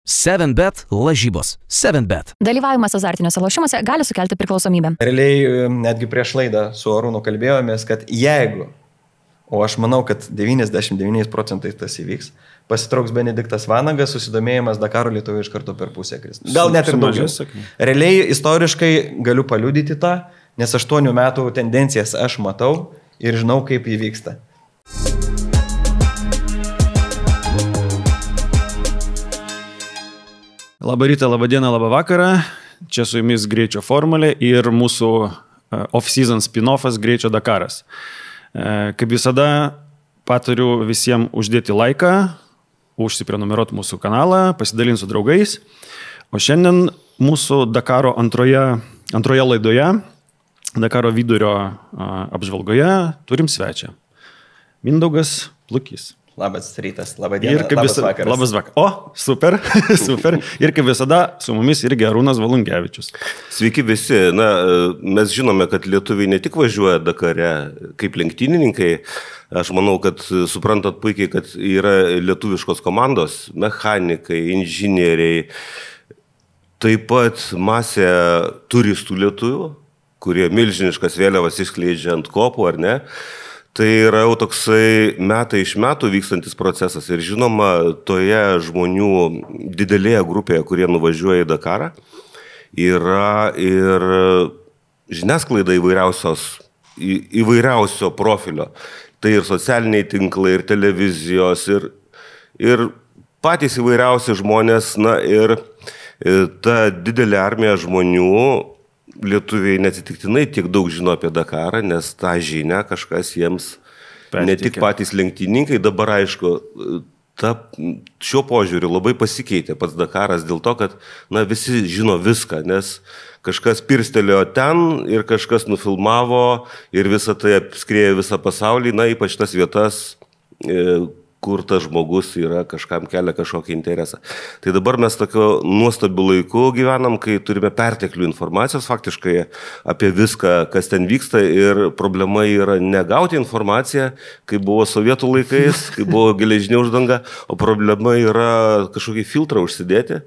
7bet lažybos. 7bet. Dalyvavimas azartiniuose lošimuose gali sukelti priklausomybę. Realiai netgi prieš laidą su Arūnu kalbėjomės, kad jeigu, o aš manau, kad 99% tas įvyks, pasitrauks Benediktas Vanagas, susidomėjimas Dakaro Lietuvoje iš karto per pusę kris. Gal net ir daugiau. Realiai, istoriškai galiu paliudyti tą, nes 8 metų tendencijas aš matau ir žinau, kaip įvyksta. Labą rytą, labą dieną, labą vakarą. Čia su jumis Greičio formulė ir mūsų off-season spin-offas Greičio Dakaras. Kaip visada, patariu visiems uždėti laiką, užsiprenumeruoti mūsų kanalą, pasidalinti su draugais. O šiandien mūsų Dakaro antroje laidoje, Dakaro vidurio apžvalgoje, turim svečią. Mindaugas Plukys. Labas rytas, labą dieną, labas vakaras. Labas vakaras. O, super, super. Ir kaip visada, su mumis irgi Arūnas Valungevičius. Sveiki visi. Na, mes žinome, kad lietuviai ne tik važiuoja Dakare kaip lenktynininkai. Aš manau, kad suprantat puikiai, kad yra lietuviškos komandos, mechanikai, inžinieriai. Taip pat masė turistų lietuvių, kurie milžiniškas vėliavas išskleidžia ant kopų, ar ne? Tai yra jau toksai metai iš metų vykstantis procesas ir žinoma, toje žmonių didelėje grupėje, kurie nuvažiuoja į Dakarą, yra ir žiniasklaida įvairiausio profilio. Tai ir socialiniai tinklai, ir televizijos, ir patys įvairiausi žmonės, na ir ta didelė armija žmonių, lietuviai neatsitiktinai tiek daug žino apie Dakarą, nes tą žinią kažkas jiems, ne tik patys lenktynininkai, dabar aišku, šiuo požiūriu labai pasikeitė pats Dakaras dėl to, kad visi žino viską, nes kažkas pirstelėjo ten ir kažkas nufilmavo ir visą tai apskriejo visą pasaulį, ypač tas vietas, kur tas žmogus yra, kažkam kelia kažkokį interesą. Tai dabar mes tokio nuostabiu laiku gyvenam, kai turime perteklių informacijos faktiškai apie viską, kas ten vyksta ir problema yra negauti informaciją, kai buvo sovietų laikais, kai buvo geležinė uždanga, o problema yra kažkokį filtrą užsidėti,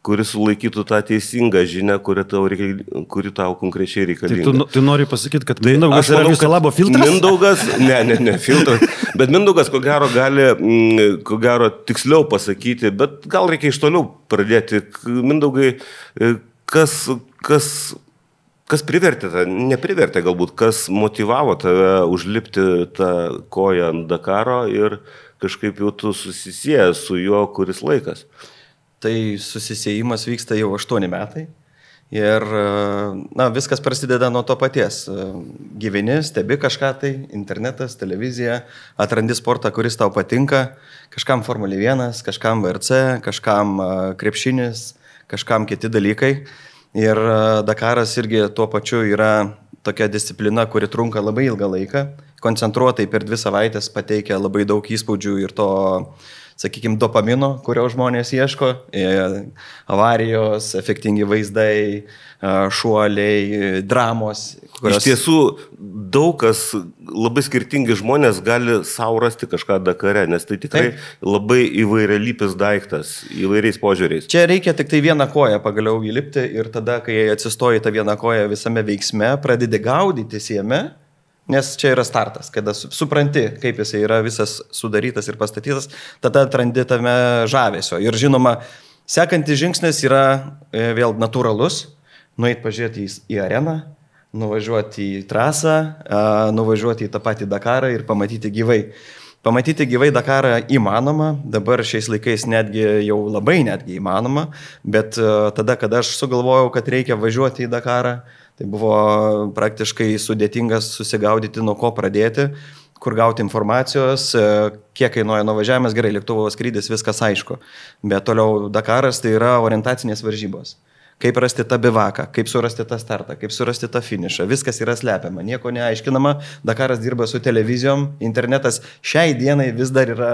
kuris sulaikytų tą teisingą žinią, kuri tau konkrečiai reikalinga. Tai tu nori pasakyti, kad Mindaugas yra viso labo filtras? Mindaugas, ne filtras, bet Mindaugas ko gero tiksliau pasakyti, bet gal reikia iš toliau pradėti. Mindaugai, kas privertė, neprivertė galbūt, kas motyvavo tave užlipti tą koją ant Dakaro ir kažkaip jau tu susisieji su juo kuris laikas? Tai susisiejimas vyksta jau 8 metai ir viskas prasideda nuo to paties. Gyveni, stebi kažką tai, internetas, televizija, atrandi sportą, kuris tau patinka, kažkam Formulė 1, kažkam VRC, kažkam krepšinis, kažkam kiti dalykai. Ir Dakaras irgi tuo pačiu yra tokia disciplina, kuri trunka labai ilgą laiką. Koncentruotai per 2 savaitės pateikia labai daug įspūdžių ir to, sakykime, dopamino, kurio žmonės ieško, avarijos, efektingi vaizdai, šuoliai, dramos. Iš tiesų, daug kas, labai skirtingi žmonės gali savo rasti kažką Dakare, nes tai tikrai labai įvairialypis daiktas, įvairiais požiūriais. Čia reikia tik tai vieną koją pagaliau įlipti ir tada, kai atsistoji tą vieną koją visame veiksme, pradedi gaudytis jame. Nes čia yra startas, kada supranti, kaip jis yra visas sudarytas ir pastatytas, tada atrandi tame žavesio. Ir žinoma, sekantis žingsnis yra vėl natūralus, nueit pažiūrėti į areną, nuvažiuoti į trasą, nuvažiuoti į tą patį Dakarą ir pamatyti gyvai. Pamatyti gyvai Dakarą įmanoma, dabar šiais laikais netgi jau labai netgi įmanoma, bet tada, kada aš sugalvojau, kad reikia važiuoti į Dakarą, tai buvo praktiškai sudėtingas susigaudyti, nuo ko pradėti, kur gauti informacijos, kiek kainuoja nuvažiavimas, gerai, lėktuvo skrydis, viskas aišku. Bet toliau Dakaras tai yra orientacinės varžybos. Kaip rasti tą bivaką, kaip surasti tą startą, kaip surasti tą finišą. Viskas yra slepiama, nieko neaiškinama. Dakaras dirba su televizijom, internetas šiai dienai vis dar yra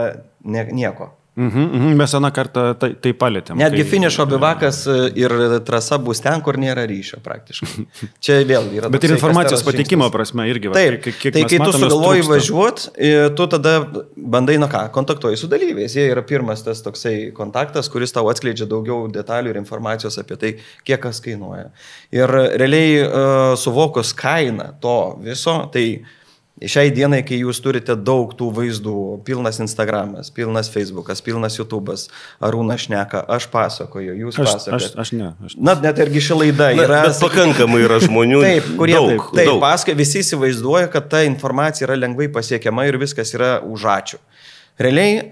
nieko. Mes aną kartą tai palėtėm. Netgi finišo bivakas ir trasa bus ten, kur nėra ryšio praktiškai. Čia vėl yra. Bet ir informacijos pateikimo prasme irgi. Taip, tai kai tu sugalvoji važiuoti, tu tada bandai, kontaktuoji su dalyviais. Jie yra pirmas tas toksai kontaktas, kuris tau atskleidžia daugiau detalių ir informacijos apie tai, kiek kas kainuoja. Ir realiai suvokus kainą to viso, tai šiai dienai, kai jūs turite daug tų vaizdų, pilnas Instagramas, pilnas Facebookas, pilnas YouTube'as, Arūnas šneka, aš pasakoju, jūs pasakojate. Aš ne. Net irgi ši laida yra. Bet pakankamai yra žmonių. Taip, kurie daug. Pasakoja, visi įsivaizduoja, kad ta informacija yra lengvai pasiekiama ir viskas yra už ačiū. Realiai,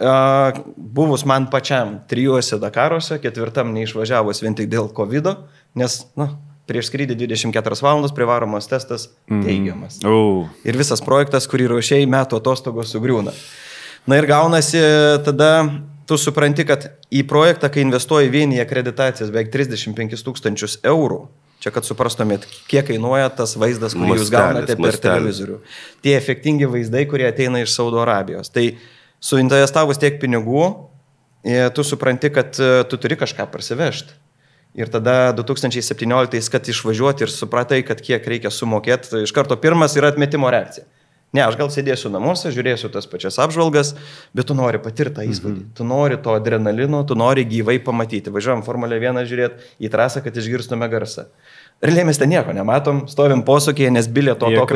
buvus man pačiam 3 Dakaruose, 4 neišvažiavus vien tik dėl COVID, nes, prieš skrydį 24 valandas privaromas testas teigiamas. Ir visas projektas, kurį ruošiai metų atostogos sugriūna. Na ir gaunasi tada, tu supranti, kad į projektą, kai investuoji vien į akreditacijas beveik 35 000 eurų, čia kad suprastumėt, kiek kainuoja tas vaizdas, kurį jūs gaunate per televizorių. Tie efektingi vaizdai, kurie ateina iš Saudo Arabijos. Tai suinvestavus tiek pinigų, tu supranti, kad tu turi kažką parsivežti. Ir tada 2017, kad išvažiuoti ir supratai, kad kiek reikia sumokėti, iš karto pirmas yra atmetimo reakcija. Ne, aš gal sėdėsiu namuose, žiūrėsiu tas pačias apžvalgas, bet tu nori patirti tą įspūdį. Tu nori to adrenalino, tu nori gyvai pamatyti. Važiuojam Formulę 1 žiūrėti į trasą, kad išgirstume garsą. Realiai mes ten nieko nematom, stovim posūkyje, nes bilieto to,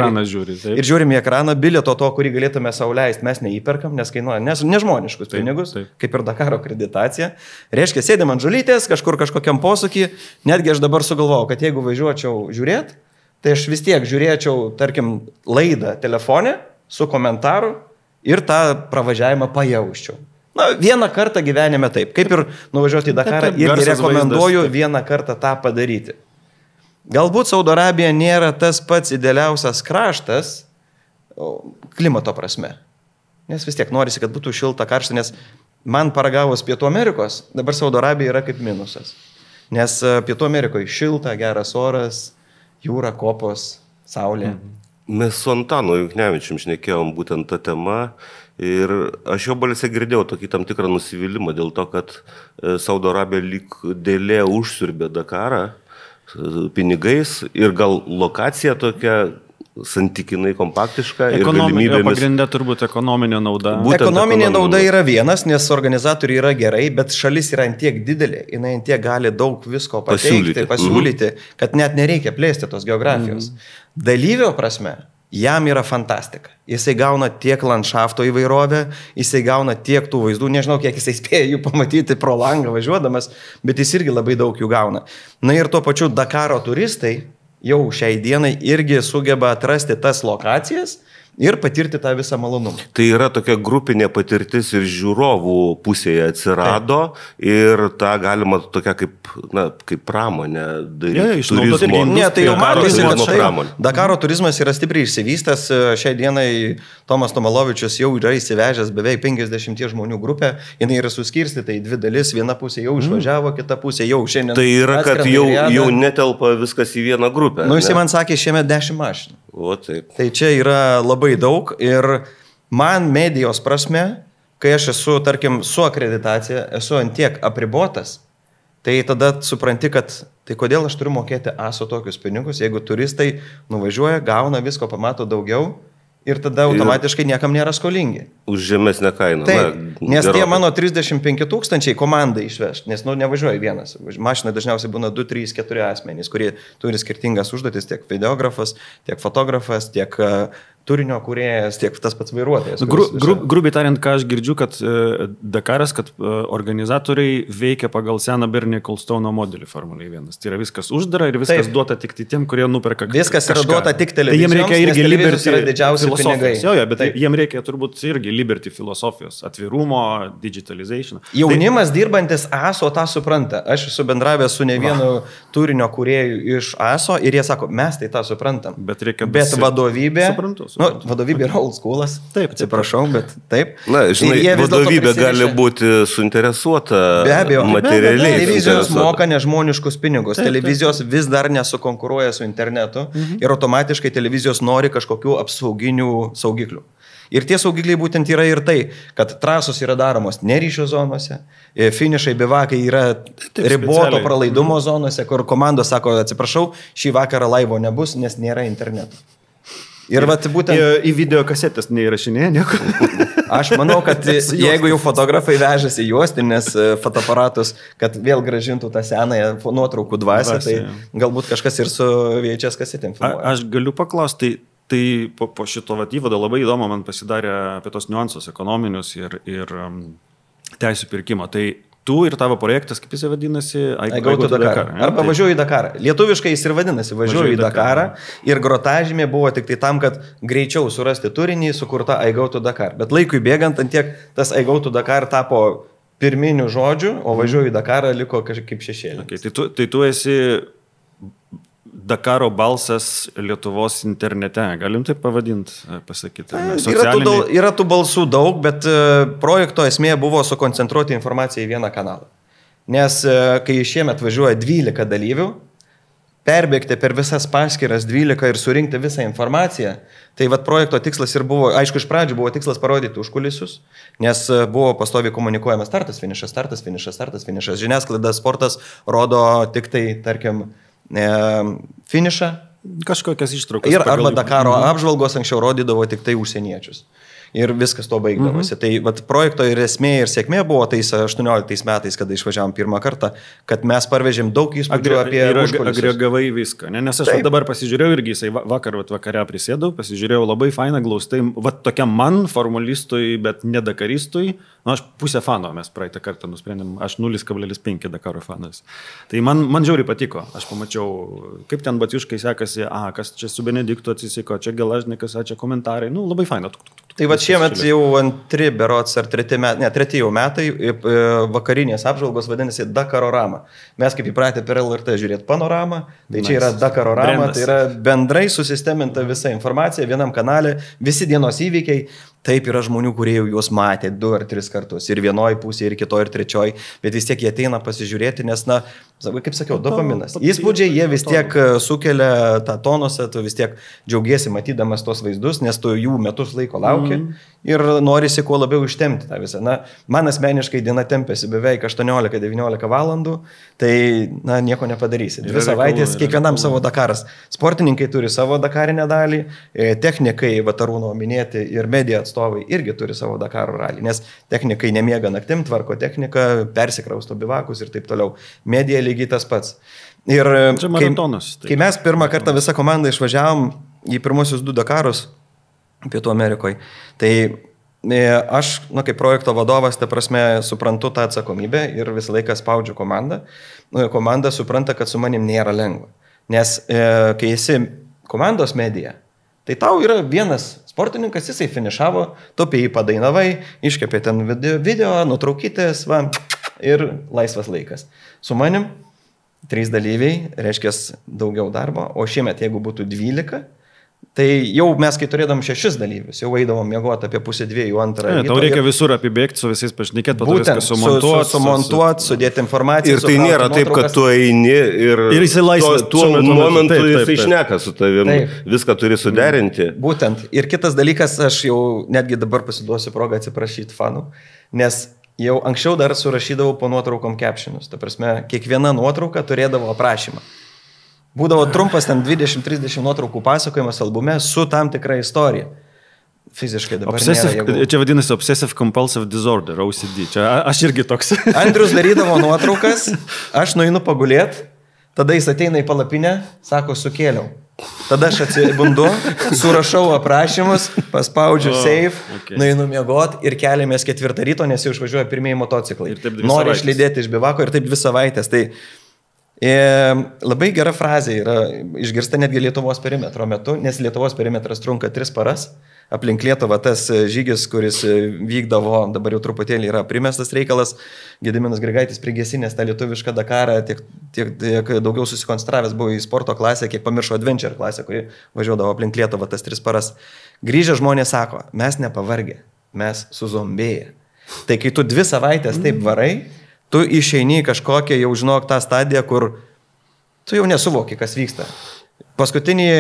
ir žiūrim į ekraną, bilieto to, kurį galėtume sau leisti, mes neįperkam, nes kainuoja nežmoniškus pinigus, kaip ir Dakaro akreditacija. Reiškia, sėdėm ant žulytės, kažkokiam posūkį, netgi aš dabar sugalvojau, kad jeigu važiuočiau žiūrėti, tai aš vis tiek žiūrėčiau, tarkim, laidą telefone su komentaru ir tą pravažiavimą pajausčiau. Vieną kartą gyvenime taip, kaip ir nuvažiuoti į Dakarą, irgi rekomenduoju vieną kartą tą padaryti. Galbūt Saudo Arabija nėra tas pats idealiausias kraštas klimato prasme. Nes vis tiek norisi, kad būtų šilta karšta, nes man paragavus Pietų Amerikos, dabar Saudo Arabija yra kaip minusas. Nes Pietų Amerikoje šilta, geras oras, jūra, kopos, saulė. Mes su Antanu Juknevičium šnekėjom būtent tą temą ir aš jo balse girdėjau tokį tam tikrą nusivylimą dėl to, kad Saudo Arabija lyg dėlė užsiurbė Dakarą pinigais ir gal lokacija tokia santykinai kompaktiška ir galimybėmis. Pagrindė turbūt ekonominė nauda. Ekonominė nauda yra vienas, nes organizatoriai yra gerai, bet šalis yra antiek didelė, jinai antiek gali daug visko pateikti, pasiūlyti, kad net nereikia plėsti tos geografijos. Dalyvio prasme, jam yra fantastika. Jisai gauna tiek landšafto įvairovę, jisai gauna tiek tų vaizdų, nežinau, kiek jisai spėja jų pamatyti pro langą važiuodamas, bet jis irgi labai daug jų gauna. Na ir tuo pačiu Dakaro turistai jau šiai dienai irgi sugeba atrasti tas lokacijas ir patirti tą visą malonumą. Tai yra tokia grupinė patirtis ir žiūrovų pusėje atsirado ir tą galima tokia kaip pramonė daryti. Turizmo. Ne, tai jau matosi, kad Dakaro turizmas yra stipriai išsivystęs. Šiai dienai Tomas Tomalovičius jau yra įsivežęs beveik 50 žmonių grupę. Jis yra suskirstyta į 2 dalis. Viena pusė jau išvažiavo, kita pusė jau šiandien. Tai yra, kad jau netelpa viskas į vieną grupę. Jis man sakė, šiemet 10 mašinų. O taip. Tai čia yra labai daug ir man medijos prasme, kai aš esu, tarkim, su akreditacija, esu antiek apribotas, tai tada supranti, kad tai kodėl aš turiu mokėti ASO tokius pinigus, jeigu turistai nuvažiuoja, gauna visko, pamato daugiau ir tada automatiškai niekam nėra skolingi. Už žemesnę kainą. Taip, nes tie mano 35 000 komandai išvežti, nes nevažiuoja vienas. Mašina dažniausiai būna 2, 3, 4 asmenys, kurie turi skirtingas užduotis, tiek videografas, tiek fotografas, tiek turinio kūrėjas, tiek tas pats vairuotojas. Grubiai tariant, ką aš girdžiu, kad Dakaras, kad organizatoriai veikia pagal seną Bernie Ecclestone modelį Formulėje 1. Tai yra viskas uždara ir viskas duota tik tiem, kurie nuperka kažką. Viskas yra duota tik televizijoms, tai jiems reikia irgi televizijos yra didžiausi pinigai. Bet jiems reikia turbūt irgi Liberty filosofijos, atvirumo, digitalization. Jaunimas dirbantis ASO tą supranta. Aš esu bendravęs su ne vienu turinio kūrėjų iš ASO ir jie sako, mes tai tą suprantam. Bet vadovybė... Vadovybė yra old schoolas, taip, atsiprašau, bet taip. Na, žinai, vadovybė gali būti suinteresuota materialiai. Televizijos moka nežmoniškus pinigus, televizijos vis dar nesukonkuruoja su internetu ir automatiškai televizijos nori kažkokių apsauginių saugiklių. Ir tie saugikliai būtent yra ir tai, kad trasos yra daromos ne ryšio zonose, finišai bivakai yra riboto pralaidumo zonose, kur komandos sako, atsiprašau, šį vakarą laivo nebus, nes nėra interneto. Ir vat būtent... Į video kasetės neįrašinėja nieko. Aš manau, kad jeigu jau fotografai vežasi juostinės fotoaparatus, kad vėl gražintų tą senąją nuotraukų dvasę, tai galbūt kažkas ir su VHS kasetėm filmuoja. Aš galiu paklausti, tai po šito įvado labai įdomu man pasidarė apie tos niuansus ekonominius ir teisų pirkimo. Tai tu ir tavo projektas, kaip jis vadinasi? I go to Dakar. Arba važiuoju į Dakarą. Lietuviškai jis ir vadinasi, važiuoju į Dakarą. Ir grotažymė buvo tik tai tam, kad greičiau surasti turinį, sukurta I go to Dakar. Bet laikui bėgant, ant tiek tas I go to Dakar tapo pirminių žodžių, o važiuoju į Dakarą liko kažkaip šešėlį. Okay, tai tu esi Dakaro balsas Lietuvos internete, galim taip pavadinti, pasakyti. Yra tų balsų daug, bet projekto esmė buvo sukoncentruoti informaciją į vieną kanalą. Nes kai šiemet važiuoja 12 dalyvių, perbėgti per visas paskiras 12 ir surinkti visą informaciją, tai vat projekto tikslas ir buvo, aišku, iš pradžių buvo tikslas parodyti užkulisius, nes buvo pastoviai komunikuojamas startas, finišas. Žiniasklaida, sportas rodo tik tai, tarkim, finišą. Kažkokias ištraukas. Ir arba Dakaro apžvalgos anksčiau rodydavo tik tai užsieniečius. Ir viskas to baigdavosi. Tai vat, projekto ir esmė ir sėkmė buvo tais 18 metais, kada išvažiavom pirmą kartą, kad mes parvežėm daug įspūdžių apie užkulisius. Agregavai viską. Ne? Nes aš dabar pasižiūrėjau irgi, jisai vakare prisėdau, pasižiūrėjau labai fainą glaustai, tokiam man, formulistui, bet ne dakaristui. Aš pusę fano, mes praeitą kartą nusprendėm, aš 0,5 Dakaro fanas. Tai man žiauriai patiko. Aš pamačiau, kaip ten baciuškai sekasi, kas čia su Benediktu atsisiko, čia Gelažnikas, čia komentarai, labai faina. Tai va šiemet jau antri berots ar treti jau metai vakarinės apžvalgos vadinasi Dakarorama. Mes kaip įpratę per LRT žiūrėti panoramą, tai čia yra Dakarorama, tai yra bendrai susisteminta visa informacija vienam kanale, visi dienos įvykiai. Taip yra žmonių, kurie jau juos matė 2 ar 3 kartus ir vienoj pusėje, ir kitoj, ir trečioj, bet vis tiek jie ateina pasižiūrėti, nes, kaip sakiau, dopaminas. Įspūdžiai, jie vis tiek sukelia tą tonusą, tu vis tiek džiaugiesi matydamas tos vaizdus, nes tu jų metus laiko lauki ir norisi kuo labiau ištemti tą visą. Man asmeniškai diena tempėsi beveik 18-19 valandų, tai, nieko nepadarysi. 2 savaitės, kiekvienam savo Dakaras. Sportininkai turi savo Dakarinę dalį, technikai, Arūno minėti, ir medija atstovai irgi turi savo Dakaro ralį, nes technikai nemiega naktim, tvarko techniką, persikrausto bivakus ir taip toliau. Medija lygiai tas pats. Ir kai mes pirmą kartą visą komandą išvažiavom į pirmosius 2 Dakarus Pietų Amerikoje, tai aš, kaip projekto vadovas, ta prasme, suprantu tą atsakomybę ir visą laiką spaudžiu komandą. Komanda supranta, kad su manim nėra lengva. Nes kai esi komandos medija, tai tau yra vienas sportininkas, jisai finišavo, tu apie jį padainavai, iškepė ten video, nutraukytės, ir laisvas laikas. Su manim 3 dalyviai, reiškia daugiau darbo, o šiemet, jeigu būtų 12, tai jau mes, kai turėdam 6 dalyvius, jau eidavom miegoti apie 1:30 2 ryto. Tau reikia visur apibėgti, su visais pašnekėti, po to viską sumontuoti, sudėti informaciją. Ir tai nėra taip, kad tu eini ir jisai laisvas. Tuo momentu jisai šneka su tavimi, viską turi suderinti. Būtent. Ir kitas dalykas, aš jau netgi dabar pasiduosiu progą atsiprašyti fanų, nes jau anksčiau dar surašydavau po nuotraukom captionus. Ta prasme, kiekviena nuotrauka turėdavo aprašymą. Būdavo trumpas ten 20-30 nuotraukų pasakojimas albume su tam tikra istorija. Fiziškai dabar nėra. Čia vadinasi Obsessive Compulsive Disorder, OCD. Čia aš irgi toks. Andrius darydavo nuotraukas, aš nueinu pagulėti, tada jis ateina į palapinę, sako, sukėliau. Tada aš atsibundu, surašau aprašymus, paspaudžiu save, nueinu miegot ir keliamės 4 ryto, nes jau išvažiuoja pirmieji motociklai. Nori išlydėti iš bivako ir taip 2 savaitės. Tai labai gera frazė yra išgirsta netgi Lietuvos perimetro metu, nes Lietuvos perimetras trunka 3 paras. Aplink Lietuvą tas žygis, kuris vykdavo, dabar jau truputėlį yra primestas reikalas, Gediminas Grigaitis prigesinės tą lietuvišką Dakarą, tiek daugiau susikonstravęs buvo į sporto klasę, kiek pamiršo adventure klasę, kuri važiuodavo aplink Lietuvą tas 3 paras. Grįžę žmonės sako, mes nepavargę, mes suzombėję. Tai kai tu 2 savaitės taip varai, tu išeini kažkokią, jau žinok, tą stadiją, kur tu jau nesuvoki, kas vyksta. Paskutinį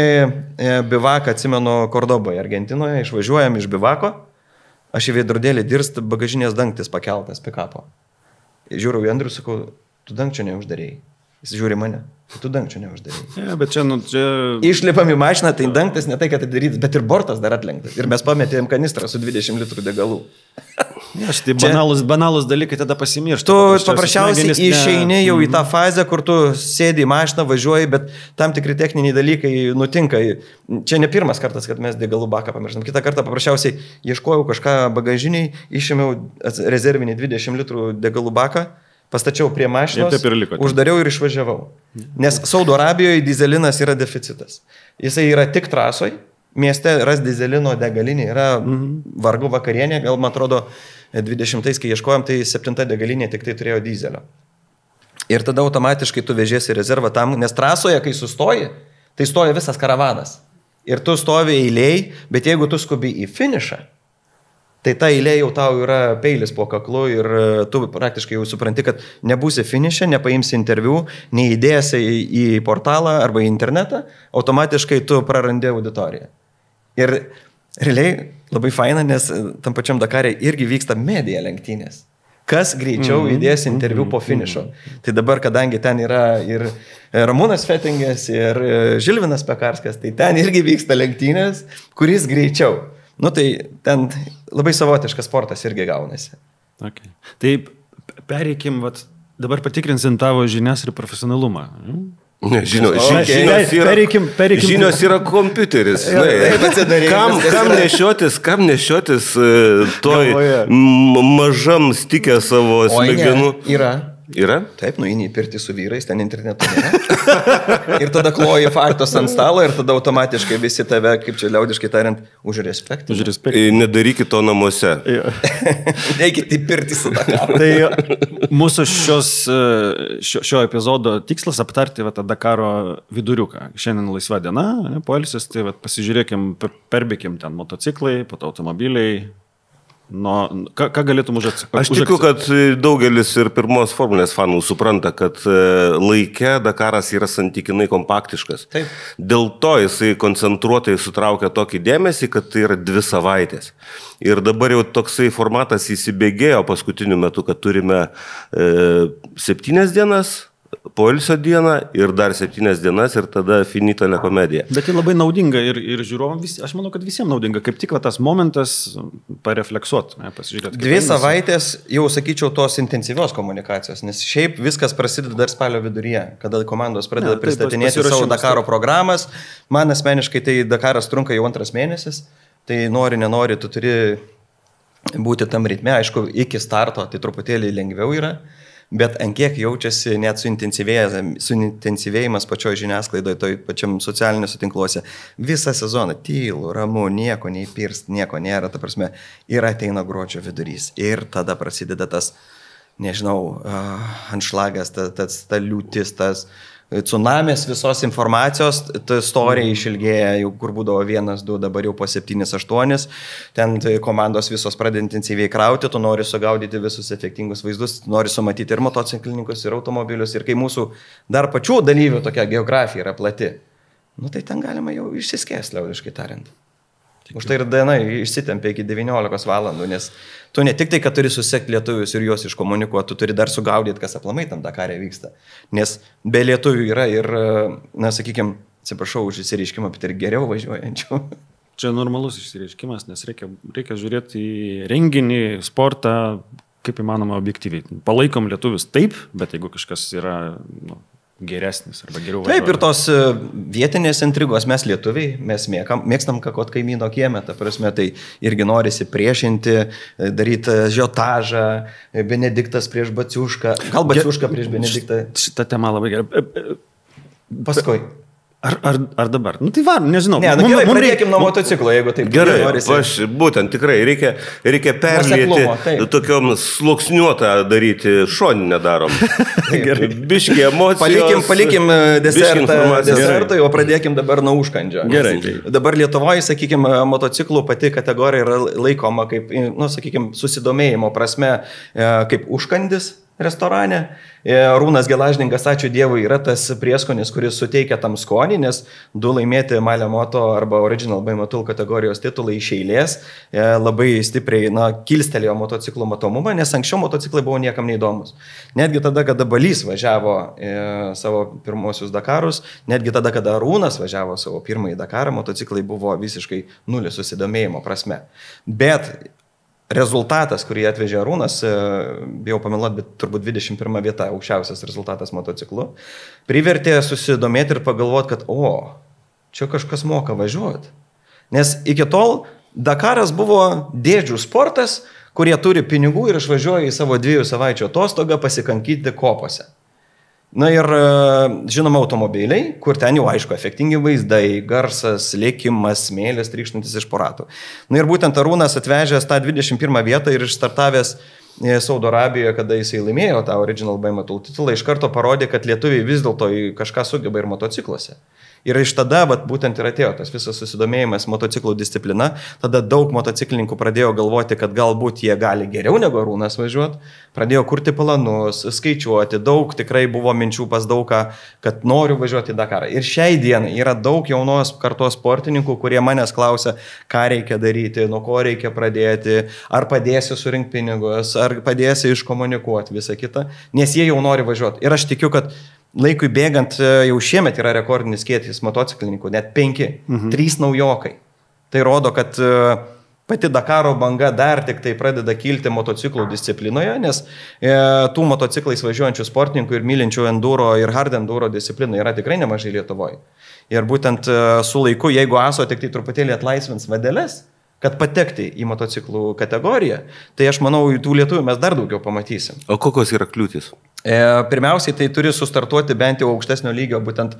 bivaką atsimenu Kordoboje, Argentinoje, išvažiuojam iš bivako, aš į veidrodėlį dirst, bagažinės dangtis pakeltas pikapo. Žiūriu į Andrių, sakau, tu dangčio neuždarėjai. Jis žiūri mane, tu dangčio neuždarėjai. Ja, bet čia, Išlipam į mašiną, tai dangtas ne tai, kad atidarytas, bet ir bortas dar atlenktas. Ir mes pametėm kanistrą su 20 litrų degalų. Ja, šitai banalus dalykai tada pasimiršta. Tu paprasčiausiai išeini jau į tą fazę, kur tu sėdi į mašiną, važiuoji, bet tam tikri techniniai dalykai nutinka. Čia ne pirmas kartas, kad mes degalų baką pamirštam. Kitą kartą paprasčiausiai ieškojau kažką bagažiniai, išėmiau rezervinį 20 litrų degalų baką, pastačiau prie mašinos, uždariau ir išvažiavau. Nes Saudo Arabijoje dizelinas yra deficitas. Jisai yra tik trasoj, mieste ras dizelino degalinė yra vargų vakarienė, gal man atrodo 20-ais, kai ieškojom, tai 7 degalinė tik tai turėjo dizelio. Ir tada automatiškai tu vežėsi rezervą tam, nes trasoje, kai sustoji, tai stoja visas karavanas. Ir tu stovi eilėj, bet jeigu tu skubi į finišą, tai ta eilė jau tau yra peilis po kaklu ir tu praktiškai jau supranti, kad nebūsi finiše, nepaimsi interviu, neįdėsi į portalą arba į internetą, automatiškai tu prarandi auditoriją. Ir realiai labai faina, nes tam pačiam Dakare irgi vyksta medija lenktynės. Kas greičiau įdės interviu po finišo. Tai dabar, kadangi ten yra ir Ramūnas Fetingės, ir Žilvinas Pekarskas, tai ten irgi vyksta lenktynės, kuris greičiau. Nu tai ten labai savotiškas sportas irgi gaunasi. Okay. Tai pereikim, dabar patikrinsim tavo žinias ir profesionalumą. Žinios yra kompiuteris. Kam nešiotis toj mažam stikę savo smegenų? Yra? Taip, nueini į pirtį su vyrais, ten internetu nėra. Ir tada kloji faktos ant stalo ir tada automatiškai visi tave, kaip čia liaudiškai tariant, už respektą. Nedarykit to namuose. Neikit į pirtį su Dakaru. Tai mūsų šio epizodo tikslas aptarti tą Dakaro viduriuką. Šiandien laisva diena, poilsis, tai pasižiūrėkim, perbėkim ten motociklai, po to automobiliai. Ką galėtum užatsakyti? Aš tikiu, kad daugelis ir pirmos formulės fanų supranta, kad laike Dakaras yra santykinai kompaktiškas. Taip. Dėl to jisai koncentruotai sutraukia tokį dėmesį, kad tai yra 2 savaitės. Ir dabar jau toksai formatas įsibėgėjo paskutiniu metu, kad turime 7 dienas, poilsio dieną ir dar 7 dienas ir tada finito la komedija. Bet tai labai naudinga ir žiūrovam, aš manau, kad visiems naudinga, kaip tik tas momentas parefleksuot, pasižiūrėti. 2 savaitės jau sakyčiau tos intensyvios komunikacijos, nes šiaip viskas prasideda dar spalio viduryje, kada komandos pradeda pristatinėti savo Dakaro programas. Man asmeniškai tai Dakaras trunka jau 2 mėnesis, tai nori, nenori, tu turi būti tam ritme, aišku, iki starto tai truputėlį lengviau yra. Bet ant kiek jaučiasi net suintensyvėjimas pačioje žiniasklaidoje, toj pačiam socialiniuose tinkluose. Visą sezoną tylu, ramu, nieko neįpirst, nieko nėra, ta prasme, ir ateina gruodžio vidurys. Ir tada prasideda tas, nežinau, anšlagas, ta liūtis, tas tsunamis visos informacijos, ta istorija išilgėja, jau kur būdavo 1-2, dabar jau po 7-8, ten komandos visos pradeda intensyviai krauti, tu nori sugaudyti visus efektingus vaizdus, nori sumatyti ir motociklininkus, ir automobilius, ir kai mūsų dar pačių dalyvių tokia geografija yra plati, nu tai ten galima jau išsiskęs, liaudiškai tariant. Už tai ir diena išsitempia iki 19 valandų, nes tu ne tik tai, kad turi susekti lietuvius ir juos iškomunikuoti, tu turi dar sugaudyti, kas aplamai tam Dakare vyksta. Nes be lietuvių yra ir, na, sakykime, atsiprašau už išsireiškimą, bet ir geriau važiuojančių. Čia normalus išsireiškimas, nes reikia žiūrėti į renginį, sportą, kaip įmanoma objektyviai. Palaikom lietuvius taip, bet jeigu kažkas yra geresnis arba geriau važiuoja. Taip, ir tos vietinės intrigos mes lietuviai, mes mėgstam kakot kaimyno kiemę, ta prasme, tai irgi norisi priešinti, daryti žiotažą, Benediktas prieš Baciušką, gal Baciušką prieš Benediktą. Šitą temą labai gerai. Paskui. Ar dabar? Nu tai varom, nežinau. Ne, gerai, pradėkim nuo motociklo, jeigu taip gerai norisi. Būtent, tikrai, reikia perlėti, tokiom sluoksniuotą daryti, šoninę darom. Biškį emocijos. Palikim desertą, o pradėkim dabar nuo užkandžio. Gerai. Dabar Lietuvoje, sakykime, motociklų pati kategorija yra laikoma kaip, nu, sakykime, susidomėjimo prasme, kaip užkandis. restorane. Rūnas Gelažninkas, ačiū Dievui, yra tas prieskonis, kuris suteikia tam skonį, nes 2 laimėti Malė Moto arba Original by Motul kategorijos titulai iš eilės labai stipriai kilstelėjo motociklų matomumą, nes anksčiau motociklai buvo niekam neįdomus. Netgi tada, kada Balys važiavo savo pirmosius Dakarus, netgi tada, kada Arūnas važiavo savo pirmąjį Dakarą, motociklai buvo visiškai nulis susidomėjimo prasme. Bet rezultatas, kurį atvežė Arūnas, bijau pameluoti, bet turbūt 21 vieta, aukščiausias rezultatas motociklu, privertė susidomėti ir pagalvoti, kad čia kažkas moka važiuoti. Nes iki tol Dakaras buvo dėdžių sportas, kurie turi pinigų ir išvažiuoja į savo 2 savaičių atostogą pasikankyti kopose. Na ir žinoma automobiliai, kur ten jau aišku efektingi vaizdai, garsas, lėkimas, smėlis trykštantis iš po ratų. Na ir būtent Arūnas atvežęs tą 21 vietą ir išstartavęs Saudo Arabijoje, kada jisai laimėjo tą Original by Motul titulą, iš karto parodė, kad lietuviai vis dėlto kažką sugeba ir motocikluose. Ir iš tada būtent ir atėjo tas visas susidomėjimas motociklų disciplina. Tada daug motociklininkų pradėjo galvoti, kad galbūt jie gali geriau negu Arūnas važiuoti. Pradėjo kurti planus, skaičiuoti. Daug tikrai buvo minčių pas daugą, kad noriu važiuoti į Dakarą. Ir šiai dienai yra daug jaunos kartos sportininkų, kurie manęs klausia, ką reikia daryti, nuo ko reikia pradėti, ar padėsi surinkti pinigus, ar padėsi iškomunikuoti visą kitą, nes jie jau nori važiuoti. Ir aš tikiu, kad laikui bėgant jau šiemet yra rekordinis kiekis motociklininkų, net 5, 3 naujokai. Tai rodo, kad pati Dakaro banga dar tik tai pradeda kilti motociklų disciplinoje, nes tų motociklais važiuojančių sportininkų ir mylinčių enduro ir hard enduro discipliną yra tikrai nemažai Lietuvoje. Ir būtent su laiku, jeigu ASO tik tai truputėlį atlaisvins vadeles, kad patekti į motociklų kategoriją, tai aš manau, tų lietuvių mes dar daugiau pamatysim. O kokios yra kliūtis? Pirmiausiai, tai turi sustartuoti bent jau aukštesnio lygio būtent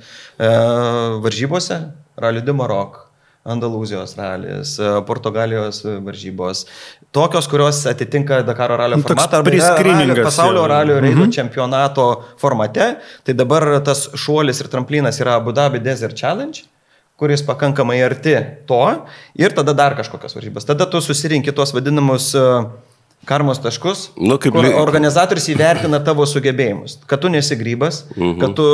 varžybose, Rally du Maroc, Andalūzijos ralis, Portugalijos varžybos, tokios, kurios atitinka Dakaro ralio formatą, arba pasaulio ralio reido čempionato formate. Tai dabar tas šuolis ir tramplinas yra Abu Dhabi Desert Challenge, kuris pakankamai arti to, ir tada dar kažkokios varžybos. Tada tu susirinki tuos vadinamus karmos taškus, kur organizatorius įvertina tavo sugebėjimus, kad tu nesi grybas, kad tu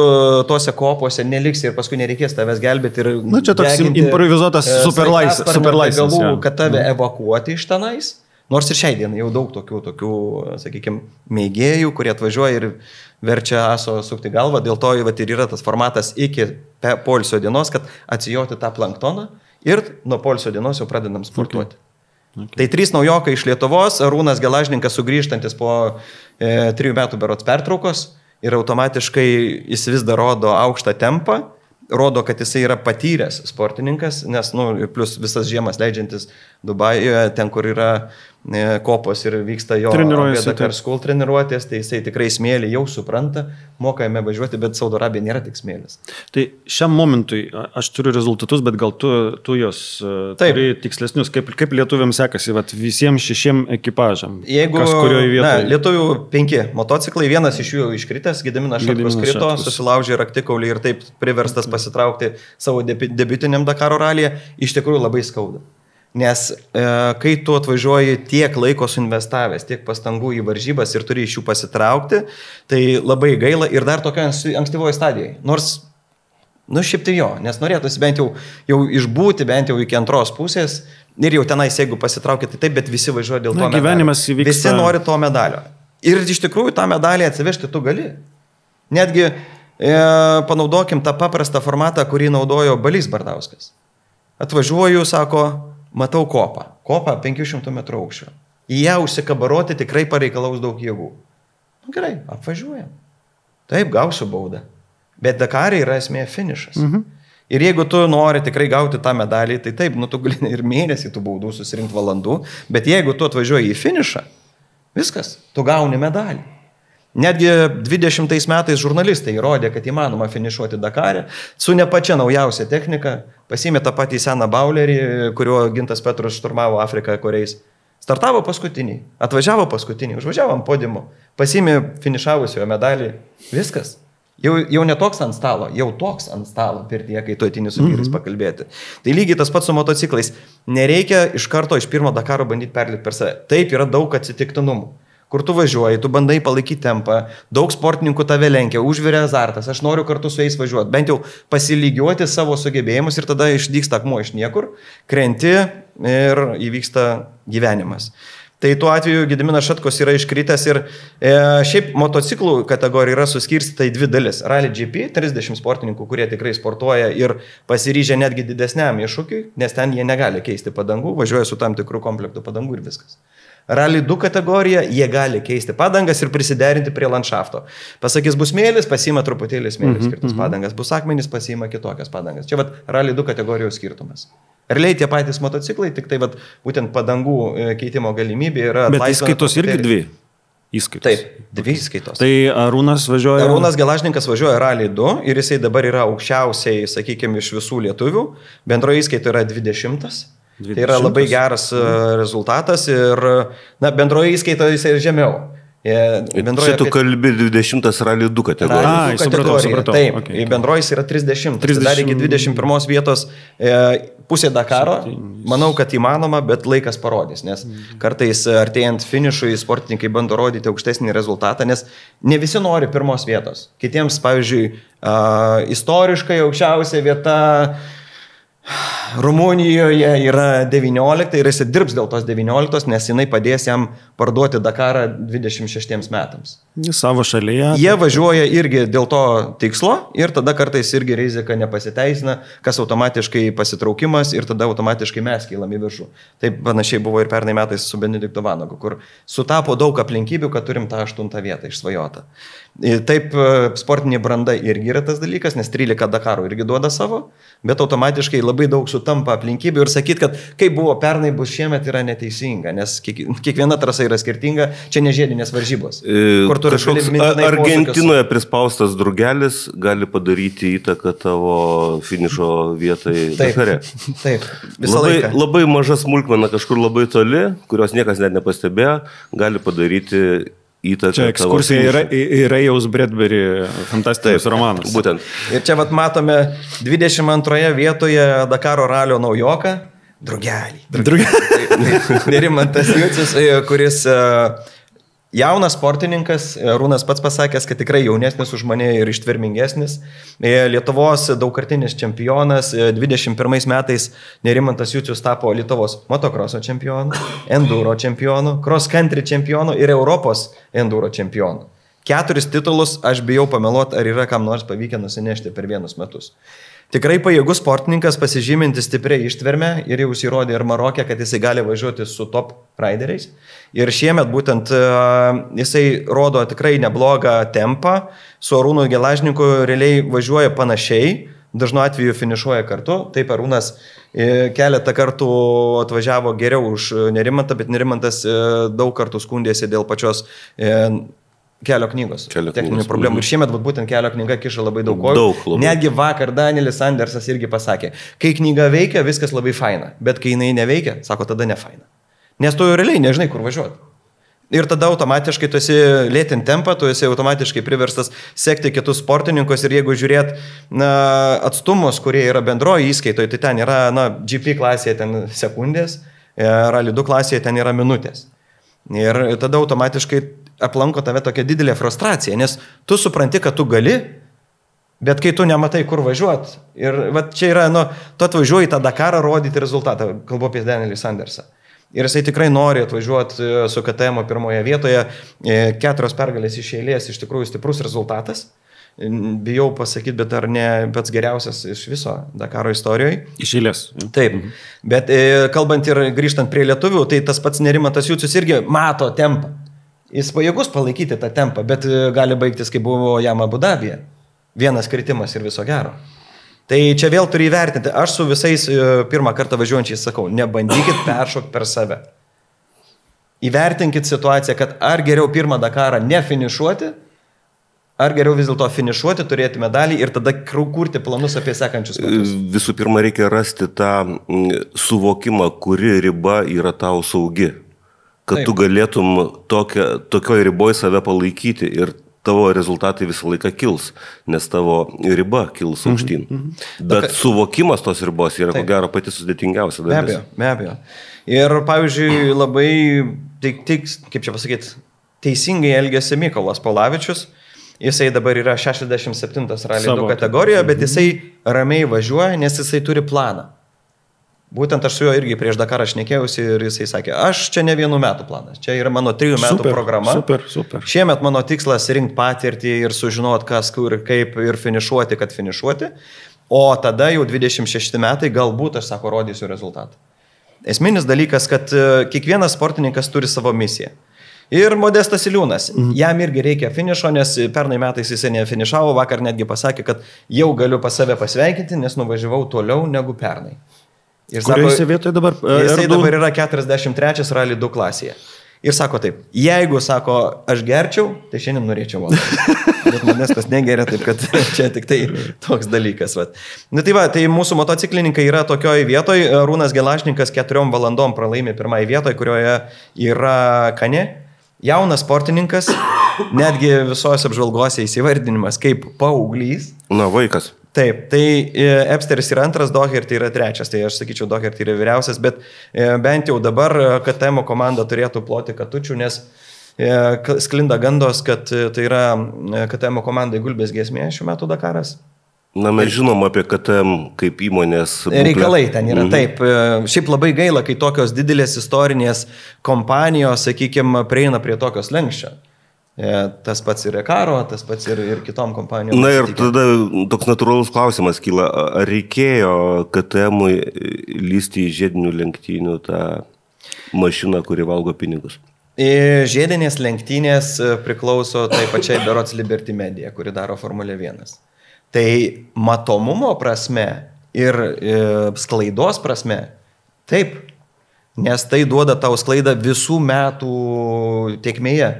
tose kopose neliksi ir paskui nereikės tavęs gelbėti ir čia toks improvizuotas superlaisvas, kad tave evakuoti iš tenais. Nors ir šiai dienai jau daug tokių, sakykime, mėgėjų, kurie atvažiuoja ir verčia ASO sukti galvą, dėl to ir yra tas formatas iki poilsio dienos, kad atsijoti tą planktoną ir nuo poilsio dienos jau pradedam sportuoti. Tai 3 naujokai iš Lietuvos, Arūnas Gelažninkas sugrįžtantis po 3 metų berods pertraukos ir automatiškai jis vis dar rodo aukštą tempą, rodo, kad jisai yra patyręs sportininkas, nes, plus visas žiemas leidžiantis Dubajuje, ten, kur yra kopos ir vyksta jo Dakar School treniruotės, tai jisai tikrai smėlį jau supranta, moka jame važiuoti, bet Saudo Arabija nėra tik smėlis. Tai šiam momentui aš turiu rezultatus, bet gal tu jos turi tikslesnius, kaip lietuviams sekasi, visiems 6 ekipažam. Jeigu lietuvių 5 motociklai, vienas iš jų iškritęs, Gediminas Šatkus krito, susilaužė raktikaulį ir taip priverstas pasitraukti savo debiutiniam Dakaro ralyje, iš tikrųjų labai skauda. Nes kai tu atvažiuoji tiek laiko suinvestavęs, tiek pastangų į varžybas ir turi iš jų pasitraukti, tai labai gaila ir dar tokio ankstyvoje stadijoje. Nors, šiaip tai jo, nes norėtųsi bent jau išbūti bent jau iki antros pusės ir jau tenais, jeigu pasitraukti, tai taip, bet visi važiuoja dėl to medalio. Visi nori to medalio. Ir iš tikrųjų tą medalį atsivežti tu gali. Netgi panaudokim tą paprastą formatą, kurį naudojo Balys Bardauskas. Atvažiuoju, sako, matau kopą 500 metrų aukščio. Į ją užsikabaroti tikrai pareikalaus daug jėgų. Gerai, apvažiuojam. Taip, gausiu baudą. Bet Dakare yra esmė finišas. Ir jeigu tu nori tikrai gauti tą medalį, tai taip, tu gali ir mėnesį tų baudų susirinkti valandų, bet jeigu tu atvažiuoji į finišą, viskas, tu gauni medalį. Netgi 20 metais žurnalistai įrodė, kad įmanoma finišuoti Dakare su ne pačia naujausia technika, pasiėmė tą patį seną baulerį, kuriuo Gintas Petrus šturmavo Afriką kuriais. Startavo paskutinį, atvažiavo paskutinį, užvažiavo ant podiumo, pasiėmė finišavusiojo medalį, viskas. Jau ne toks ant stalo, jau toks ant stalo pirtyje, kai tu atini su vyrais pakalbėti. Tai lygiai tas pats su motociklais. Nereikia iš karto iš pirmo Dakaro bandyti perlipti per save. Taip, yra daug atsitiktinumų, kur tu važiuoji, tu bandai palaikyti tempą, daug sportininkų tave lenkia, užviria azartas, aš noriu kartu su jais važiuoti, bent jau pasilygiuoti savo sugebėjimus ir tada išdygsta akmuo iš niekur, krenti ir įvyksta gyvenimas. Tai tuo atveju Gediminas Šatkus yra iškritęs ir šiaip motociklų kategorija yra suskirstyta į dvi dalis. Rally GP, 30 sportininkų, kurie tikrai sportuoja ir pasiryžę netgi didesniam iššūkiui, nes ten jie negali keisti padangų, važiuoja su tam tikrų komplektų padangų ir viskas. Rally 2 kategorija, jie gali keisti padangas ir prisiderinti prie landšafto. Pasakys, bus smėlis, pasiima truputėlį smėlis skirtus padangas, bus akmenys, pasiima kitokias padangas. Čia Rally 2 kategorijos skirtumas. Realiai tie patys motociklai, tik tai būtent padangų keitimo galimybė yra... Bet įskaitos irgi dvi įskaitos. Taip, dvi įskaitos. Tai Arūnas važiuoja... Arūnas Gelažninkas važiuoja Rally 2 ir jisai dabar yra aukščiausiai, sakykime, iš visų lietuvių. Bendroji įskaita yra 20. Tai yra labai geras rezultatas ir bendroji įskaita jisai žemiau. Čia tu kalbi 20 Rally 2 kategoriją. Supratau. Taip, okay. Bendrojas yra 30. Dar iki 21 vietos pusė Dakaro. Manau, kad įmanoma, bet laikas parodys, nes kartais artėjant finišui sportininkai bando rodyti aukštesnį rezultatą, nes ne visi nori pirmos vietos. Kitiems, pavyzdžiui, istoriškai aukščiausia vieta Rumunijoje yra 19 ir jis dirbs dėl tos 19, nes jinai padės jam parduoti Dakarą 26 metams. Savo šalyje. Jie važiuoja irgi dėl to tikslo ir tada kartais irgi rizika nepasiteisina, kas automatiškai pasitraukimas ir tada automatiškai mes kylam į viršų. Taip panašiai buvo ir pernai metais su Benediktu Vanagu, kur sutapo daug aplinkybių, kad turim tą 8 vietą išsvajotą. Taip, sportinė branda irgi yra tas dalykas, nes 13 Dakarų irgi duoda savo, bet automatiškai labai daug sutampa aplinkybių ir sakyti, kad kaip buvo pernai, bus šiemet yra neteisinga, nes kiekviena trasa yra skirtinga, čia ne žiedinės varžybos. Argentinoje prispaustas drugelis gali padaryti įtaką tavo finišo vietai Dakare. Taip, visą laiką. Labai maža smulkmena kažkur labai toli, kurios niekas net nepastebėjo, gali padaryti įtaką. Čia ekskursija yra Rajaus Bradbury fantastinis romanas. Būtent. Ir čia matome 22 vietoje Dakaro ralio naujoką, drugelį. Nerimantas Jucius, kuris jaunas sportininkas, Rūnas pats pasakęs, kad tikrai jaunesnis už mane ir ištvermingesnis. Lietuvos daugkartinis čempionas, 21 metais Nerimantas Jucius tapo Lietuvos motokroso čempionu, enduro čempionu, cross country čempionu ir Europos enduro čempionu. 4 titulus, aš bijau pameluoti, ar yra kam nors pavykę nusinešti per vienus metus. Tikrai pajėgus sportininkas, pasižymintis stipriai ištvermę ir jau įrodė ir Marokė, kad jisai gali važiuoti su top rideriais. Ir šiemet būtent jisai rodo tikrai neblogą tempą, su Arūnu Gelažninku realiai važiuoja panašiai, dažnu atveju finišuoja kartu. Taip, Arūnas keletą kartų atvažiavo geriau už Nerimantą, bet Nerimantas daug kartų skundėsi dėl pačios kelio knygos. Techninių problemų. Ir šiemet būtent kelio knyga kiša labai daug kojų. Netgi vakar Danielis Andersas irgi pasakė, kai knyga veikia, viskas labai faina, bet kai jinai neveikia, sako, tada ne faina. Nes tu realiai nežinai, kur važiuoti. Ir tada automatiškai tu esi lėtinti tempą, tu esi automatiškai priverstas sekti kitus sportininkus ir jeigu žiūrėt atstumus, kurie yra bendroji įskaitoje, tai ten yra GP klasėje ten sekundės, Rally 2 klasėje ten yra minutės. Ir tada automatiškai aplanko tave tokia didelė frustracija, nes tu supranti, kad tu gali, bet kai tu nematai, kur važiuoti. Ir čia yra, tu atvažiuoji tą Dakarą rodyti rezultatą, kalbu apie Danielį Sandersą. Ir jisai tikrai nori atvažiuoti su KTM pirmoje vietoje, 4 pergalės iš eilės, iš tikrųjų stiprus rezultatas. Bijau pasakyti, bet ar ne pats geriausias iš viso Dakaro istorijoje. Iš eilės. Taip, bet kalbant ir grįžtant prie lietuvių, tai tas pats Nerimantas Jucius irgi mato tempą. Jis pajėgus palaikyti tą tempą, bet gali baigtis, kaip buvo jam Abu Dabyje. Vienas kritimas ir viso gero. Tai čia vėl turi įvertinti. Aš su visais pirmą kartą važiuojančiais sakau, nebandykit peršokti per save. Įvertinkit situaciją, kad ar geriau pirmą Dakarą nefinišuoti, ar geriau vis dėlto finišuoti, turėti medalį ir tada kurti planus apie sekančius metus. Visų pirma, reikia rasti tą suvokimą, kuri riba yra tau saugi. Kad tu galėtum tokioj riboje save palaikyti ir tavo rezultatai visą laiką kils, nes tavo riba kils aukštyn. Bet suvokimas tos ribos yra ko gero pati sudėtingiausia dalis. Be abejo. Ir pavyzdžiui, labai, kaip čia pasakyti, teisingai elgėsi Mykolas Polavičius. Jisai dabar yra 67 Rally 2 Savo kategorijoje, bet jisai ramiai važiuoja, nes jisai turi planą. Būtent aš su juo irgi prieš Dakarą šnekėjausi ir jisai sakė, aš čia ne 1 metų planas, čia yra mano 3 metų programa. Super. Šiemet mano tikslas rinkti patirtį ir sužinoti, kas, kur, kaip ir finišuoti, kad finišuoti. O tada jau 26 metai galbūt, aš sako, rodysiu rezultatą. Esminis dalykas, kad kiekvienas sportininkas turi savo misiją. Ir Modestas Iliūnas, jam irgi reikia finišo, nes pernai metais jisai nefinišavo, vakar netgi pasakė, kad jau galiu pas save pasveikinti, nes nuvažiavau toliau negu pernai. Kurioje jisai vietoje dabar? Jisai dabar yra 43 Rally 2 klasėje. Ir sako taip, jeigu, sako, aš gerčiau, tai šiandien norėčiau valgyti. Bet Modestas negeria, taip kad čia tik tai toks dalykas. Vat. Na tai va, tai mūsų motociklininkai yra tokioje vietoje, Rūnas Gelašnikas 4 valandom pralaimė pirmąjį vietoje, kurioje yra Kanė. Jaunas sportininkas, netgi visos apžvalgose įsivardinimas kaip paauglys. Na, vaikas. Taip, tai Epsteris yra 2, Doherty yra 3, tai aš sakyčiau, Doherty yra vyriausias, bet bent jau dabar KTM komanda turėtų ploti katučių, nes sklinda gandos, kad tai yra KTM komandai gulbės giesmė šių metų Dakaras. Na, mes žinom apie KTM kaip įmonės būklę. Reikalai ten yra, taip. Šiaip labai gaila, kai tokios didelės istorinės kompanijos, sakykime, prieina prie tokios lenkščio. Tas pats ir Ekaro, tas pats ir kitom kompanijom. Na ir tada toks natūralus klausimas kyla, ar reikėjo KTM-ui lysti į žiedinių lenktynių tą mašiną, kuri valgo pinigus? Žiedinės lenktynės priklauso tai pačiai berods Liberty Media, kuri daro Formulė 1. Tai matomumo prasme ir sklaidos prasme, taip, nes tai duoda tau sklaidą visų metų tiekmėje.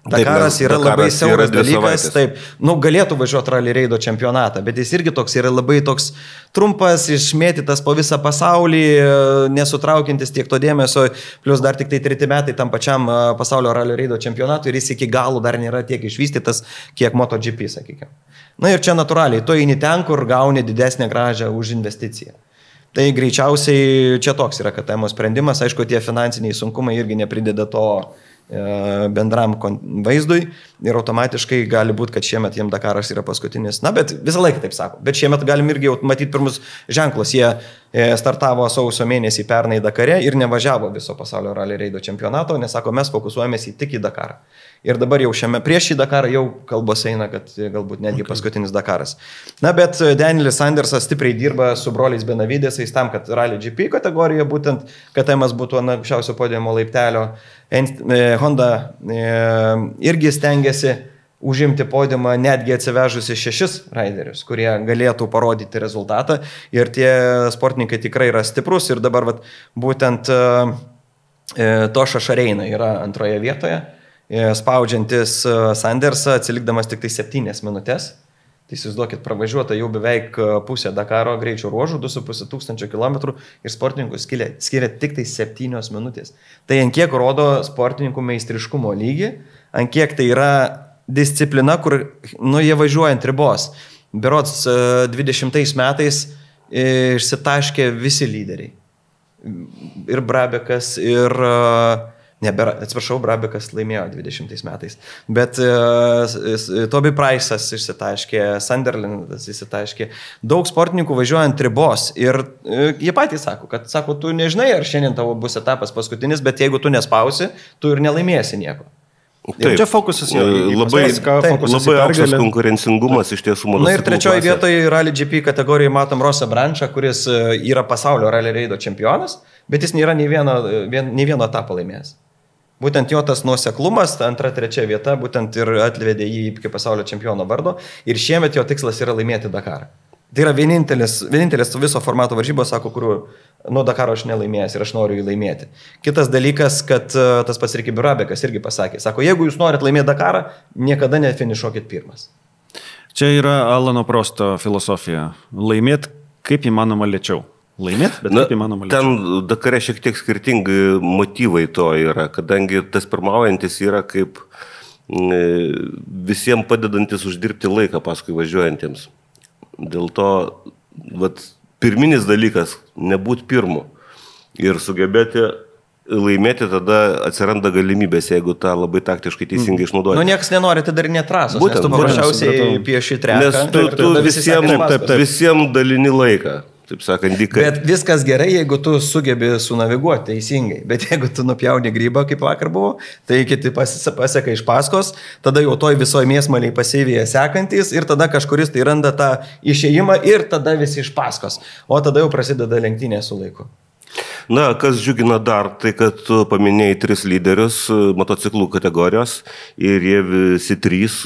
Dakaras yra labai siauras dalykas, taip, galėtų važiuoti Rally Reido čempionatą, bet jis irgi toks yra labai toks trumpas, išmėtytas po visą pasaulį, nesutraukintis tiek to dėmesio, plus dar tik tai 3 metai tam pačiam pasaulio Rally Reido čempionatui ir jis iki galo dar nėra tiek išvystytas, kiek MotoGP, sakykime. Na ir čia natūraliai, tu eini ten, kur gauni didesnę grąžą už investiciją. Tai greičiausiai čia toks yra KTM sprendimas, aišku, tie finansiniai sunkumai irgi neprideda to bendram vaizdui ir automatiškai gali būti, kad šiemet jiems Dakaras yra paskutinis. Na, bet visą laiką taip sako. Bet šiemet galim irgi matyti pirmus ženklus. Jie startavo sausio mėnesį pernai Dakare ir nevažiavo viso pasaulio Rally Reido čempionato, nes sako, mes fokusuojamės tik į Dakarą. Ir dabar jau prieš šį Dakarą jau kalbos eina, kad galbūt netgi paskutinis Dakaras. Na, bet Danielis Sandersas stipriai dirba su broliais Benavydėsais tam, kad Rally GP kategorija būtent KTM būtų ant aukščiausio podiumo laiptelio. Honda irgi stengiasi užimti podiumą, netgi atsivežusi 6 raiderius, kurie galėtų parodyti rezultatą. Ir tie sportininkai tikrai yra stiprus. Ir dabar būtent Toša Šareina yra antroje vietoje, spaudžiantis Sandersą, atsilikdamas tik tai 7 minutės. Tai įsivaizduokit, pravažiuota jau beveik pusė Dakaro greičio ruožų, 2500 km ir sportininkų skiria tik tai 7 minutės. Tai ant kiek rodo sportininkų meistriškumo lygį, ant kiek tai yra disciplina, kur jie važiuoja ant ribos. Berods 20 metais išsitaškė visi lyderiai. Ir Brabekas, ir... Brabekas laimėjo 20 metais. Bet Toby Price'as išsitaškė, Sunderlandas išsitaškė. Daug sportininkų važiuoja ant ribos ir jie patys sako, kad tu nežinai, ar šiandien tavo bus etapas paskutinis, bet jeigu tu nespausi, tu ir nelaimėsi nieko. Taip, čia fokusas labai aukštas konkurencingumas iš tiesų. Na ir trečioje vietoje Rally GP kategorijoje matom Rosą Branchą, kuris yra pasaulio Rally Reido čempionas, bet jis nėra nei vieno etapą laimėjęs. Būtent jo tas nuoseklumas, ta 2-3 vieta, būtent ir atvedė jį iki pasaulio čempiono vardo ir šiemet jo tikslas yra laimėti Dakarą. Tai yra vienintelis viso formato varžybos, sako, kurių nuo Dakaro aš nelaimėjęs ir aš noriu jį laimėti. Kitas dalykas, kad tas pats Ricky Brabekas irgi pasakė, sako, jeigu jūs norit laimėti Dakarą, niekada nefinišuokit pirmas. Čia yra Alano Prosto filosofija. Laimėt kaip įmanoma lėčiau. Laimėt, bet kaip įmanoma lėčiau. Ten Dakare šiek tiek skirtingi motyvai to yra, kadangi tas pirmaujantis yra kaip visiems padedantis uždirbti laiką paskui važiuojantiems. Dėl to pirminis dalykas - nebūti pirmu ir sugebėti laimėti, tada atsiranda galimybės, jeigu tą labai taktiškai teisingai išnaudoji. Nu, niekas nenori atidarinėti trasos, nes tu paprasčiausiai pieši treką. Nes tu visiems dalini laiką. Taip sakant, dykai. Bet viskas gerai, jeigu tu sugebi sunaviguoti teisingai. Bet jeigu tu nupjauni grybą, kaip vakar buvo, tai kiti paseka iš paskos, tada jau toj visoje mėsmaliai pasivėja sekantis ir tada kažkuris tai randa tą išėjimą ir tada visi iš paskos. O tada jau prasideda lenktynė su laiku. Na, kas džiugina dar, tai kad tu paminėjai 3 lyderius motociklų kategorijos ir jie visi 3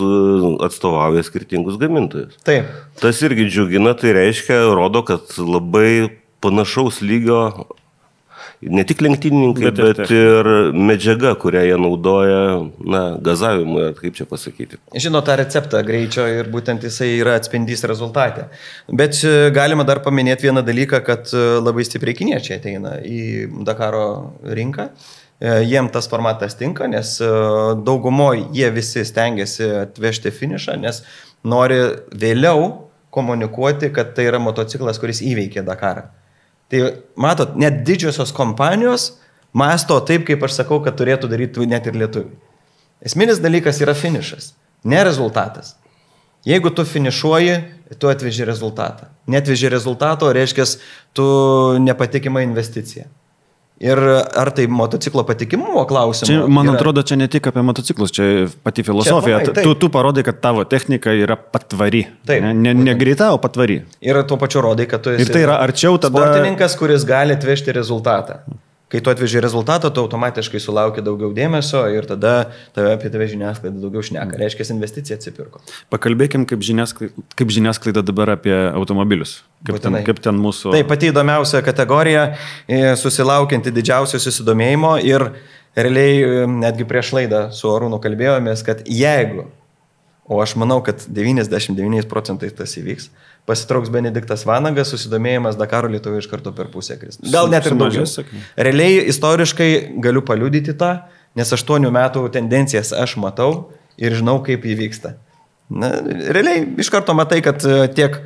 atstovauja skirtingus gamintojus. Taip. Tas irgi džiugina, tai reiškia, rodo, kad labai panašaus lygio ne tik lenktynininkai, bet ir medžiaga, kurią jie naudoja, gazavimui, kaip čia pasakyti. Žino tą receptą greičio ir būtent jisai yra atspindys rezultate. Bet galima dar paminėti vieną dalyką, kad labai stipriai kiniečiai ateina į Dakaro rinką. Jiem tas formatas tinka, nes daugumoje jie visi stengiasi atvežti finišą, nes nori vėliau komunikuoti, kad tai yra motociklas, kuris įveikė Dakarą. Tai matot, net didžiosios kompanijos masto taip, kaip aš sakau, kad turėtų daryti net ir lietuviai. Esminis dalykas yra finišas, ne rezultatas. Jeigu tu finišuoji, tu atveži rezultatą. Netveži rezultato, reiškia, tu nepatikima investicija. Ir ar tai motociklo patikimumo klausimas? Čia, man atrodo, čia ne tik apie motociklus, čia pati filosofija. Tu parodai, kad tavo technika yra patvari. Ne greita, o patvari. Ir tuo pačiu rodai, kad tu esi ir tai yra arčiau tada sportininkas, kuris gali atvežti rezultatą. Kai tu atveži rezultatą, tu automatiškai sulauki daugiau dėmesio ir tada apie tave žiniasklaida daugiau šneka. Reiškia, investicija atsipirko. Pakalbėkim, kaip žiniasklaida dabar apie automobilius. Kaip ten mūsų... Tai pati įdomiausia kategorija, susilaukianti didžiausio susidomėjimo ir realiai netgi prieš laidą su Arūnu kalbėjomės, kad jeigu, o aš manau, kad 99% tas įvyks, pasitrauks Benediktas Vanagas, susidomėjimas Dakaro lietuvių iš karto per pusę kris. Gal net ir daugiau. Realiai, istoriškai galiu paliudyti tą, nes 8 metų tendencijas aš matau ir žinau, kaip įvyksta. Realiai, iš karto matai, kad tiek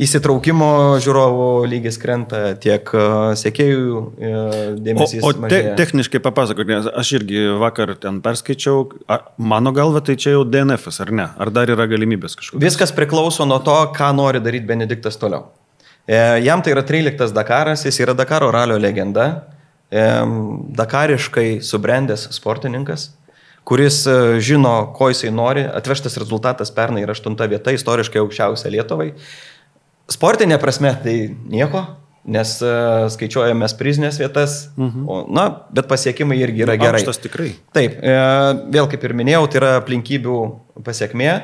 įsitraukimo žiūrovų lygis krenta, tiek sekėjų dėmesys mažėja. Techniškai papasakok, nes aš irgi vakar ten perskaičiau, mano galva tai čia jau DNF-as, ar ne? Ar dar yra galimybės kažkokios? Viskas priklauso nuo to, ką nori daryti Benediktas toliau. Jam tai yra 13 Dakaras, jis yra Dakaro ralio legenda, dakariškai subrendęs sportininkas, kuris žino, ko jisai nori, atvežtas rezultatas pernai yra 8 vieta, istoriškai aukščiausia Lietuvai. Sportinė prasme tai nieko, nes skaičiuojame prizinės vietas, bet pasiekimai irgi yra gerai. Aukštas tikrai. Taip, vėl kaip ir minėjau, tai yra aplinkybių pasiekmė,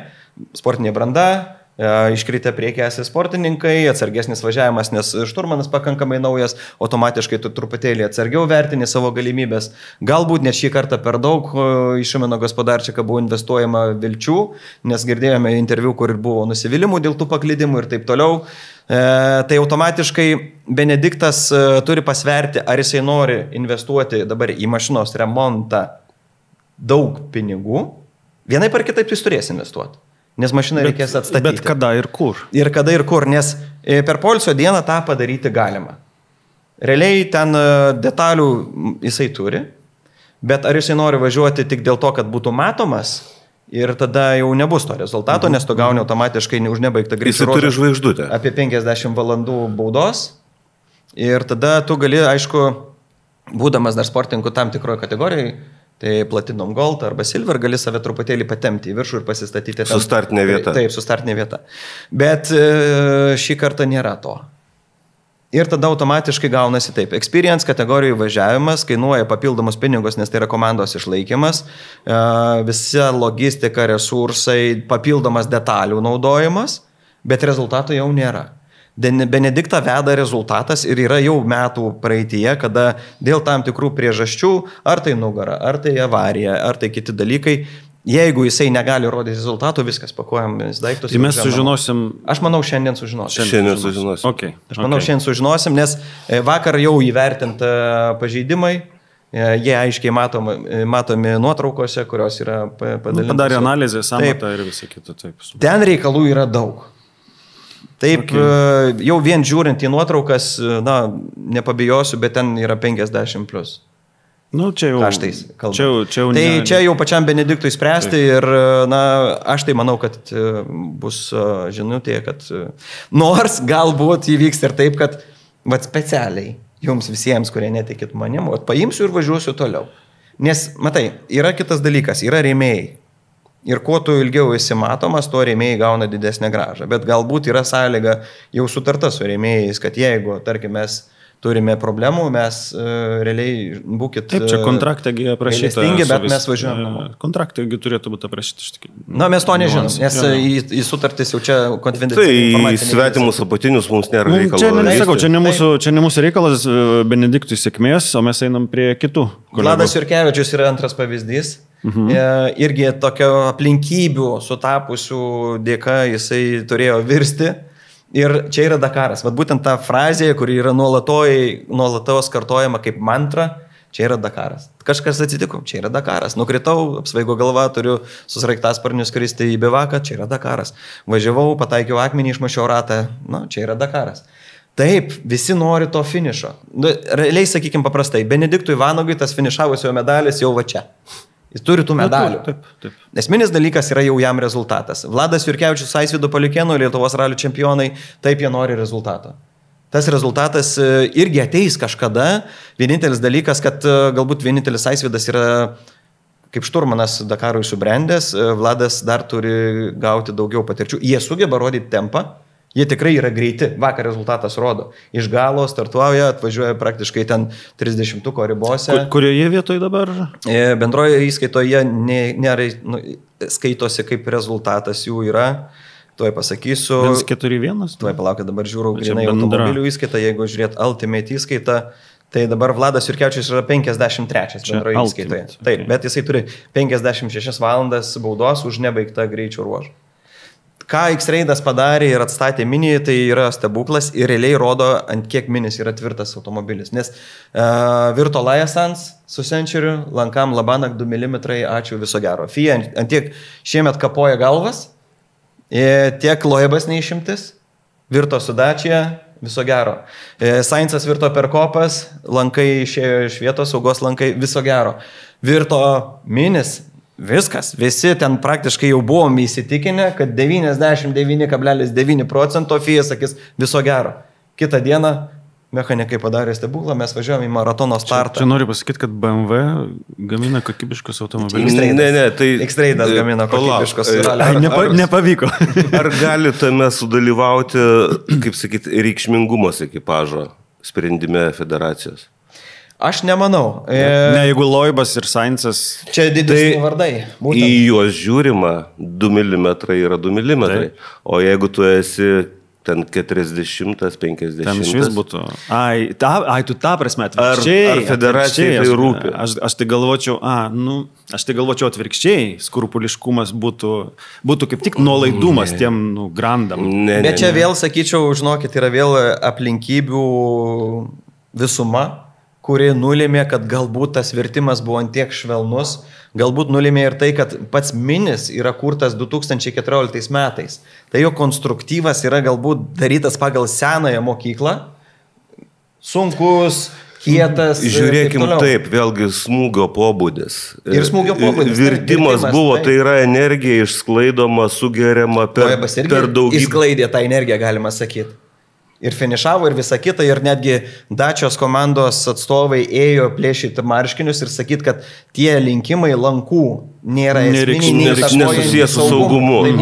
sportinė branda, iškritę priekėsi sportininkai, atsargesnis važiavimas, nes šturmanas pakankamai naujas, automatiškai tu truputėlį atsargiau vertini savo galimybės. Galbūt net šį kartą per daug iš Šimino Gospodarčiką buvo investuojama vilčių, nes girdėjome interviu, kur buvo nusivylimų dėl tų paklydimų ir taip toliau. Tai automatiškai Benediktas turi pasverti, ar jisai nori investuoti dabar į mašinos remontą daug pinigų. Vienaip ar kitaip jis turės investuoti. Nes mašiną reikės atstatyti. Bet kada ir kur? Ir kada ir kur, nes per poilsio dieną tą padaryti galima. Realiai ten detalių jisai turi, bet ar jisai nori važiuoti tik dėl to, kad būtų matomas ir tada jau nebus to rezultato, nes tu gauni automatiškai už nebaigtą greičio ruožą. Jisai turi žvaigždutę. Apie 50 valandų baudos ir tada tu gali, aišku, būdamas dar sportininkų tam tikroje kategorijoje, tai Platinum Gold arba Silver gali save truputėlį patemti į viršų ir pasistatyti. Su startinė vieta. Taip, su startinė vieta. Bet šį kartą nėra to. Ir tada automatiškai gaunasi taip. Experience kategorijų važiavimas kainuoja papildomus pinigus, nes tai yra komandos išlaikymas, visa logistika, resursai, papildomas detalių naudojimas, bet rezultato jau nėra. Benediktą veda rezultatas ir yra jau metų praeityje, kada dėl tam tikrų priežasčių, ar tai nugara, ar tai avarija, ar tai kiti dalykai, jeigu jisai negali rodyti rezultatų, viskas pakuojam daiktus. Tai mes sužinosim. Aš manau, šiandien sužinosim. Šiandien sužinosim. Okay. Aš manau, šiandien sužinosim, nes vakar jau įvertinta pažeidimai. Jie aiškiai matomi nuotraukose, kurios yra padalintos. Padarė analizę, samatą ir visą kitą. Taip. Ten reikalų yra daug. Taip, jau vien žiūrint į nuotraukas, nepabijosiu, bet ten yra 50+. Nu, čia jau. Kaštais kalbant. Čia jau tai čia jau pačiam Benediktui spręsti ir, na, aš tai manau, kad bus žinutė, kad nors galbūt įvyks ir taip, kad specialiai jums visiems, kurie netikit manim, paimsiu ir važiuosiu toliau. Nes, matai, yra kitas dalykas, yra rėmėjai. Ir kuo tu ilgiau esi matomas, tuo rėmėjai gauna didesnę gražą. Bet galbūt yra sąlyga jau sutarta su rėmėjais, kad jeigu, tarkim, mes turime problemų, mes realiai būkit... Taip, čia kontraktegi aprašyta. Bet mes važiuojam namo. Kontraktegi turėtų būti aprašyti. Na, mes to nežinom, nes į sutartis jau čia konfidencialiai. Tai į svetimus apatinius mums nėra reikalas. Nesakau, čia ne mūsų reikalas, Benediktui sėkmės, o mes einam prie kitų. Vladas Jurkevičius yra antras pavyzdys. Irgi tokio aplinkybių sutapusių dėka jisai turėjo virsti. Ir čia yra Dakaras. Vat būtent ta frazė, kuri yra nuolatos kartojama kaip mantra, čia yra Dakaras. Kažkas atsitiko, čia yra Dakaras. Nukritau, apsvaigo galva, turiu susraigtasparnius skristi į bivaką, čia yra Dakaras. Važiavau, pataikiau akmenį, išmašiau ratą, čia yra Dakaras. Taip, visi nori to finišo. Realiai, sakykime paprastai, Benediktui Vanagui tas finišavusio medalis jau va čia. Jis turi tų medalių. Taip. Esminis dalykas yra jau jam rezultatas. Vladas Jurkevičius, Aisvydo Paliukėno, Lietuvos ralių čempionai, taip jie nori rezultato. Tas rezultatas irgi ateis kažkada. Vienintelis dalykas, kad galbūt vienintelis Aisvydas yra kaip šturmanas Dakarui subrendęs, Vladas dar turi gauti daugiau patirčių. Jie sugeba rodyti tempą. Jie tikrai yra greiti, vakar rezultatas rodo. Iš galo startuoja, atvažiuoja praktiškai ten 30-ko ribose. Kurioje vietoje dabar? Bendroje įskaitoje skaitosi kaip rezultatas jų yra. Tuoj pasakysiu. 1-4-1? Tuoj palaukit, dabar žiūrau grinai automobilių įskaitą. Jeigu žiūrėt Ultimate įskaitą, tai dabar Vladas Jurkevičius yra 53 bendroje įskaitoje. Taip, bet jisai turi 56 valandas baudos už nebaigtą greičio ruožą. Ką X-Raidas padarė ir atstatė Mini, tai yra stebuklas ir realiai rodo, ant kiek Minis yra tvirtas automobilis. Nes Virto Liasans su Centuriu, Lankam Labanak 2 mm, ačiū, viso gero. FIA ant tiek šiemet kapoja galvas, tiek Loebas neišimtis, Virto su Dacia, viso gero. Sainzas virto per kopas, lankai išėjo iš vietos, saugos lankai, viso gero. Virto Minis. Viskas, visi ten praktiškai jau buvom įsitikinę, kad 99,9% FIA sakys viso gero. Kitą dieną mechanikai padarė stebuklą, mes važiuojame į maratono startą. Čia noriu pasakyti, kad BMW gamina kokybiškus automobilius. Tai X-Raidas gamina kokybiškus. Nepavyko. Ar gali tame sudalyvauti, kaip sakyti, reikšmingumas ekipažo sprendime federacijos? Aš nemanau. Ne, jeigu Loebas ir Sainzas. Čia didesni vardai. Būtent. Į juos žiūrima 2 mm yra 2 mm. Tai. O jeigu tu esi ten 40, 50. Tam iš vis būtų. Tu tą prasme atvirkščiai. Ar federacijai tai rūpi? Aš tai galvočiau atvirkščiai. Skrupuliškumas būtų kaip tik nuolaidumas tiem grandam. Bet čia vėl, sakyčiau, žinokit, yra vėl aplinkybių visuma, kuri nulėmė, kad galbūt tas vertimas buvo antiek švelnus, galbūt nulėmė ir tai, kad pats Minis yra kurtas 2014 metais. Tai jo konstruktyvas yra galbūt darytas pagal senąją mokyklą, sunkus, kietas. Žiūrėkim taip, vėlgi smūgio pobūdis. Ir smūgio pobūdis. Virtimas buvo, tai yra energija išsklaidoma, sugeriama per daugybę. Išsklaidė tą energiją, galima sakyti. Ir finišavo ir visa kita, ir netgi Dačios komandos atstovai ėjo plėšyti marškinius ir sakyti, kad tie linkimai lankų nėra esminiai, nesusijęs su saugumu. Tai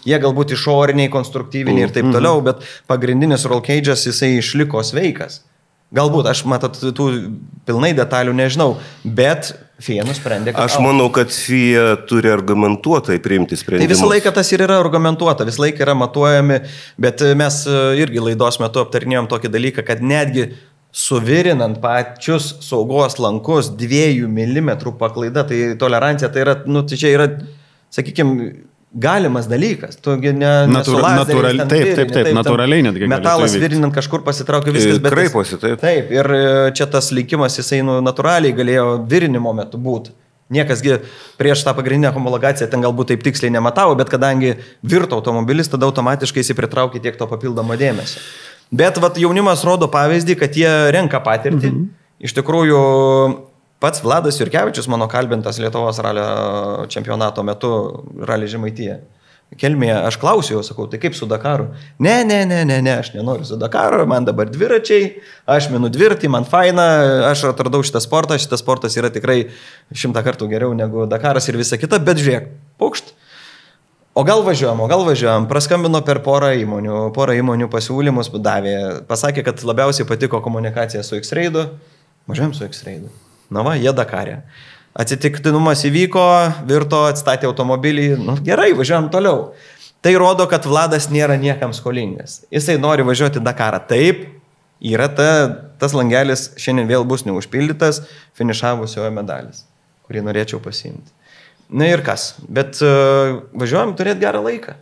jie galbūt išoriniai, konstruktyviniai ir taip toliau, bet pagrindinis roll cage'as jisai išliko sveikas. Galbūt, aš matot, tų pilnai detalių nežinau, bet FIA nusprendė, kad... Aš manau, kad FIA turi argumentuotai priimti sprendimus. Tai visą laiką tas ir yra argumentuota, visą laiką yra matuojami, bet mes irgi laidos metu aptarinėjom tokį dalyką, kad netgi suvirinant pačius saugos lankus 2 mm paklaida, tai tolerancija, tai yra, tai čia yra, sakykime, galimas dalykas. Natūraliai netgi. Metalas virinant kažkur pasitraukia viskas, bet... Kraiposi, taip. Taip, ir čia tas likimas, jisai natūraliai galėjo virinimo metu būti. Niekasgi prieš tą pagrindinę homologaciją ten galbūt taip tiksliai nematavo, bet kadangi virto automobilis, tada automatiškai jisai pritraukė tiek to papildomo dėmesio. Bet jaunimas rodo pavyzdį, kad jie renka patirtį. Iš tikrųjų, Pats Vladas Jurkevičius, mano kalbintas Lietuvos ralio čempionato metu, ralį Žemaityje. Kelmėje, aš klausiu, sakau, tai kaip su Dakaru? Ne, aš nenoriu su Dakaru, man dabar dviračiai, aš minu dviratį, man faina, aš atradau šitas sportas yra tikrai 100 kartų geriau negu Dakaras ir visa kita, bet žiūrėk, pukšt. O gal važiuojam, praskambino per porą įmonių pasiūlymus davė, pasakė, kad labiausiai patiko komunikacija su X-Raidu, važiuojam su X-Raidu. Na va, jie Dakarė. Atsitiktinumas įvyko, virto, atstatė automobilį, gerai, važiuojam toliau. Tai rodo, kad Vladas nėra niekam skolingas. Jisai nori važiuoti Dakarą. Taip, yra tas langelis šiandien vėl bus neužpildytas, finišavusiojo medalis, kurį norėčiau pasiimti. Na ir kas, bet važiuojam turėti gerą laiką.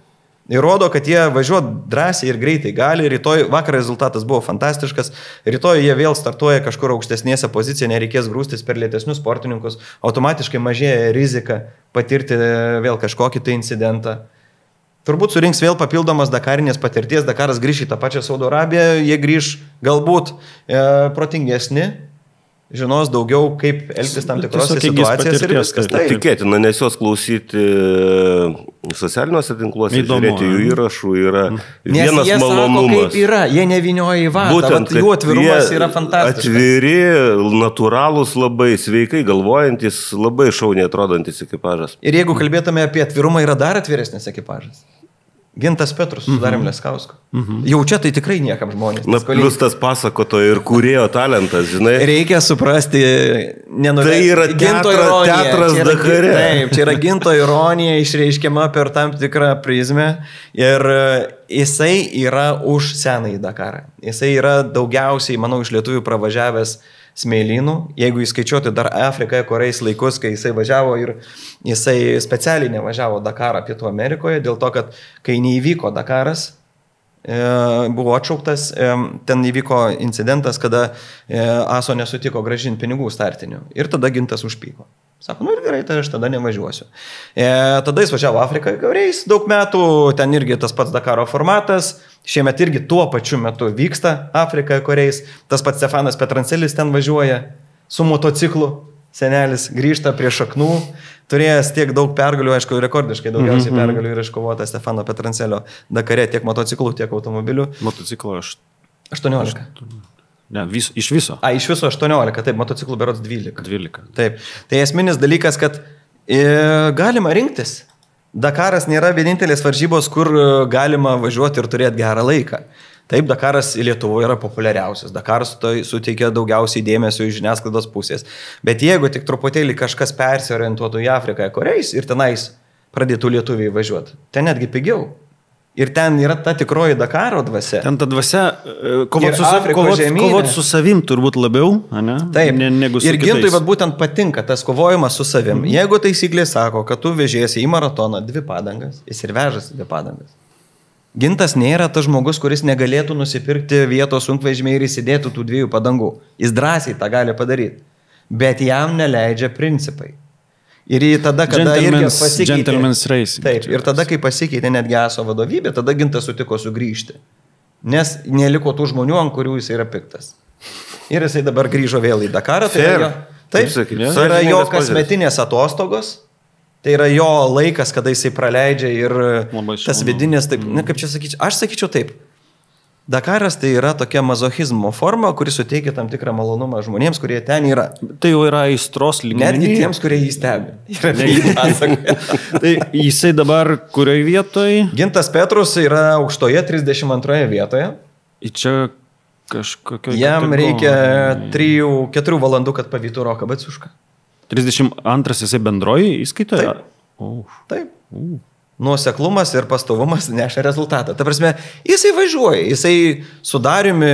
Įrodo, kad jie važiuot drąsiai ir greitai gali. Rytoj, vakar rezultatas buvo fantastiškas. Rytoj jie vėl startuoja kažkur aukštesnėse pozicijose, nereikės grūstis per lėtesnius sportininkus. Automatiškai mažėja rizika patirti vėl kažkokį tai incidentą. Turbūt surinks vėl papildomas dakarinės patirties. Dakaras grįš į tą pačią Saudo Arabiją. Jie grįž galbūt protingesni. Žinos daugiau, kaip elgtis tam tikrose situacijose ir viskas. Tai tikėtina, nes jos klausyti socialiniuose tinkluose, žiūrėti jų įrašų yra vienas jie malonumas. Sako, kaip yra, jie nevynioja į vatą, Būtent, jų atvirumas yra fantastiškas. Atviri, natūralūs, labai sveikai galvojantis, labai šauniai atrodantis ekipažas. Ir jeigu kalbėtume apie atvirumą, yra dar atviresnis ekipažas. Gintas Petrus su Darium Leskausku. Jau čia tai tikrai niekam žmonės. Na, plus tas pasakotojo ir kūrėjo talentas, žinai. Reikia suprasti, Tai yra teatras Dakare. Taip, čia yra Ginto ironija išreiškiama per tam tikrą prizmę. Ir jisai yra už senąjį Dakarą. Jisai yra daugiausiai, manau, iš lietuvių pravažiavęs smėlynų. Jeigu įskaičiuoti dar Afrikoje, kuriais laikus, kai jisai važiavo ir jisai specialiai nevažiavo Dakarą Pietų Amerikoje, dėl to, kad kai neįvyko Dakaras, buvo atšauktas, ten įvyko incidentas, kada ASO nesutiko grąžinti pinigų startinių. Ir tada Gintas užpyko. Sako, ir gerai, tai aš tada nevažiuosiu. Tada jis važiavo Afriką kariais daug metų, ten irgi tas pats Dakaro formatas, šiemet irgi tuo pačiu metu vyksta Afriką kariais, tas pats Stefanas Petrancelis ten važiuoja su motociklu, senelis grįžta prie šaknų, turėjęs tiek daug pergalių, aišku, rekordiškai daugiausiai pergalių yra iškovota Stefano Petrancelio Dakare, tiek motociklų, tiek automobilių. Motociklo 18. Ne, iš viso. Iš viso 18, taip, motociklų berods 12. 12. Taip. Tai esminis dalykas, kad galima rinktis. Dakaras nėra vienintelės varžybos, kur galima važiuoti ir turėti gerą laiką. Taip, Dakaras Lietuvoje yra populiariausias. Dakaras suteikia daugiausiai dėmesio iš žiniasklaidos pusės. Bet jeigu tik truputėlį kažkas persiorientuotų į Afriką kuriais ir tenais pradėtų lietuviai važiuoti, ten netgi pigiau. Ir ten yra ta tikroji Dakaro dvasia. Ten ta dvasia, kovot su savim turbūt labiau, ne? Taip, negu su ir kitais. Gintui būtent patinka tas kovojimas su savim. Jeigu taisyklė sako, kad tu vežėsi į maratoną 2 padangas, jis ir vežasi 2 padangas. Gintas nėra tas žmogus, kuris negalėtų nusipirkti vietos sunkvežimį ir įsidėtų tų 2 padangų. Jis drąsiai tą gali padaryti. Bet jam neleidžia principai. Ir tada, kada irgi pasikeitė. Gentleman's Racing. Taip, ir tada, kai pasikeitė netgi ASO vadovybė, tada Gintas sutiko sugrįžti. Nes neliko tų žmonių, ant kurių jis yra piktas. Ir jisai dabar grįžo vėl į Dakarą. Tai yra jo kasmetinės atostogos. Tai yra jo laikas, kada jisai praleidžia ir tas vidinės, taip, kaip čia sakyčiau, aš sakyčiau taip. Dakaras tai yra tokia mazochizmo forma, kuri suteikia tam tikrą malonumą žmonėms, kurie ten yra. Tai jau yra aistros lygmenyje. Netgi tiems, kurie jį stebi. Tai jisai dabar kurioje vietoje? Gintas Petrus yra aukštoje 32 vietoje. Į čia kažkokio... Jam reikia 3-4 valandų, kad pavytų Roką Baciušką. 32 jisai bendroji įskaitoje? Taip. Taip. Nuoseklumas ir pastovumas neša rezultatą. Ta prasme, jisai važiuoja, jisai su Dariumi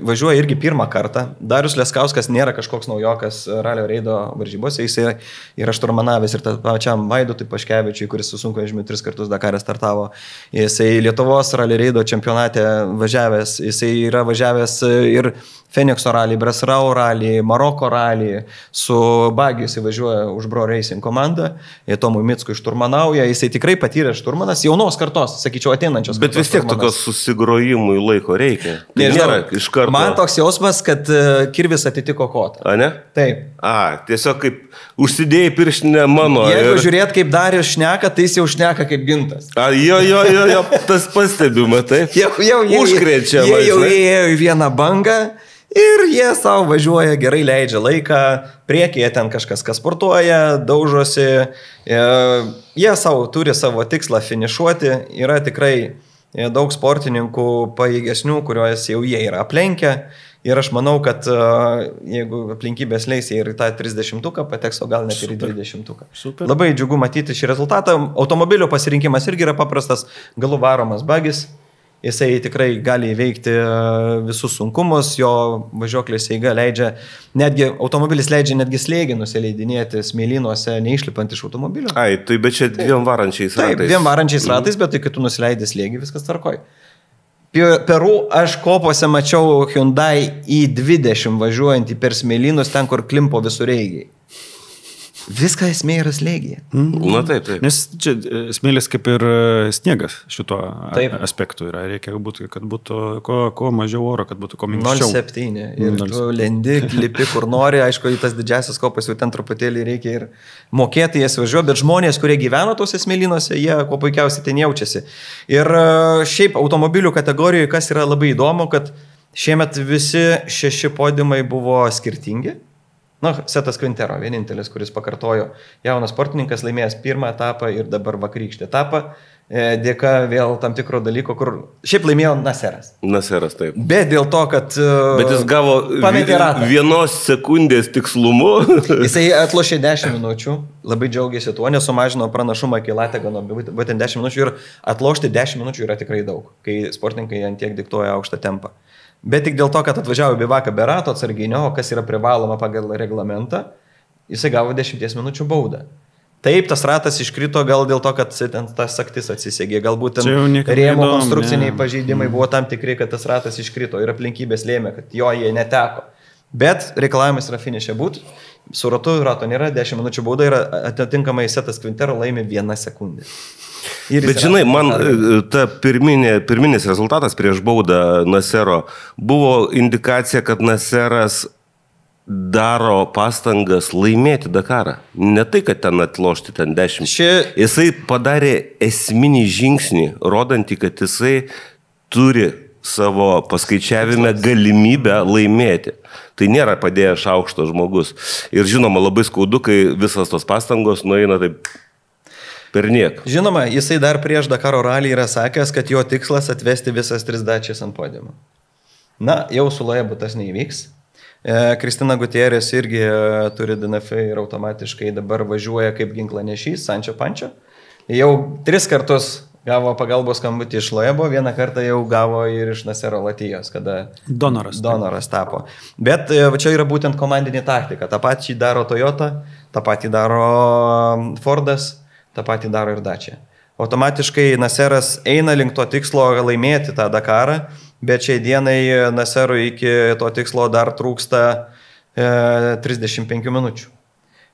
važiuoja irgi pirmą kartą. Darius Leskauskas nėra kažkoks naujokas ralio reido varžybose, jisai yra šturmanavęs ir pačiam Vaidotui Paškevičiui, kuris su sunkvežimiu 3 kartus Dakare startavo. Jisai Lietuvos ralio reido čempionate važiavęs, jisai yra važiavęs ir Fenikso ralį, Bresrau ralį, Maroko ralį, su Bagiu jisai važiuoja už Bro Racing komandą, Tomui Mickui šturmanauja, jisai tikrai patyrė patyręs šturmanas, jaunos kartos, sakyčiau, ateinančios. Bet vis tiek tokios susigrojimui laiko reikia. Tai Nežinau, nėra iš karto. Man toks jausmas, kad kirvis atitiko kotą. A, ne? Taip. Tiesiog kaip užsidėjai pirštinę mano. Jeigu žiūrėt, kaip Darius šneka, tai jis jau šneka kaip gintas. Jo, tas pastebima, taip. Jau Užkrečia. Jie jau įėjo į vieną bangą. Ir jie savo važiuoja, gerai leidžia laiką, priekyje ten kažkas, kas sportuoja, daužosi, jie savo turi savo tikslą finišuoti, yra tikrai daug sportininkų pajėgesnių, kuriuos jau jie yra aplenkę ir aš manau, kad jeigu aplinkybės leis, jie ir tą 30-uką pateks, o gal net ir į 20-uką. Labai džiugu matyti šį rezultatą, automobilio pasirinkimas irgi yra paprastas, galų varomas bagis. Jisai tikrai gali įveikti visus sunkumus, jo važiuoklės eiga leidžia, netgi automobilis leidžia netgi slėgį nusileidinėti smėlynuose, neišlipant iš automobilio. Tai bet čia dviem varančiais ratais. Taip, dviem varančiais ratais, bet tai kai tu nusileidai slėgį, viskas tvarkoj. Peru aš kopose mačiau Hyundai i20 važiuojantį per smėlynus ten, kur klimpo visureigiai. Viską esmė yra slėgija. Na taip. Nes čia smėlis kaip ir sniegas šito aspektu yra. Reikia būti, kad būtų kuo mažiau oro, kad būtų kuo minkščiau. 0,7. Ir tu lendi, klipi kur nori. Aišku, į tas didžiasias kopas jau ten truputėlį reikia ir mokėti jas važiuoti. Bet žmonės, kurie gyvena tose smėlynuose, jie kuo puikiausiai ten jaučiasi. Ir šiaip automobilių kategorijoje, kas yra labai įdomu, kad šiemet visi 6 podiumai buvo skirtingi. Setas Quintero, vienintelis, kuris pakartojo, jaunas sportininkas laimėjęs pirmą etapą ir dabar vakarykštį etapą, dėka vėl tam tikro dalyko, kur šiaip laimėjo Naseras. Naseras, taip. Bet dėl to, kad... Bet jis gavo vienos sekundės tikslumu. Jisai atlošė 10 minučių, labai džiaugiasi tuo, nesumažino pranašumą iki Lategano, būtent 10 minučių ir atlošti 10 minučių yra tikrai daug, kai sportininkai ant tiek diktuoja aukštą tempą. Bet tik dėl to, kad atvažiavo Bivaką be rato atsarginio, o kas yra privaloma pagal reglamentą, jisai gavo 10 minučių baudą. Taip, tas ratas iškrito gal dėl to, kad ten tas saktis atsisegė. Galbūt ten rėmų konstrukciniai pažeidimai buvo tam tikri, kad tas ratas iškrito ir aplinkybės lėmė, kad jo jie neteko. Bet reikalavimas yra finiše būti. Su ratu rato nėra, 10 minučių bauda ir atitinkamai Setas Quintero laimi 1 sekundę. Bet žinai, man ta pirminis rezultatas prieš baudą Nasero buvo indikacija, kad Naseras daro pastangas laimėti Dakarą. Ne tai, kad ten atlošti ten 10. Jisai padarė esminį žingsnį, rodantį, kad jisai turi savo paskaičiavime galimybę laimėti. Tai nėra padėjęs aukštas žmogus. Ir žinoma, labai skaudu, kai visas tos pastangos nueina taip per niek. Žinoma, jisai dar prieš Dakaro ralį yra sakęs, kad jo tikslas atvesti visas 3 dačias ant podiumo. Jau su Loebu tas neįvyks. Kristina Gutierrez irgi turi DNF ir automatiškai dabar važiuoja kaip ginklanešys, Sančio Pančio. Jau 3 kartus gavo pagalbos skambutį iš Loebo, 1 kartą jau gavo ir iš Nasero Latijos, kada donoras tapo. Bet čia yra būtent komandinė taktika. Ta patį daro Toyota, ta patį daro Fordas, tą patį daro ir Dacia. Automatiškai Naseras eina link to tikslo laimėti tą Dakarą, bet šiai dienai Naserui iki to tikslo dar trūksta 35 minučių.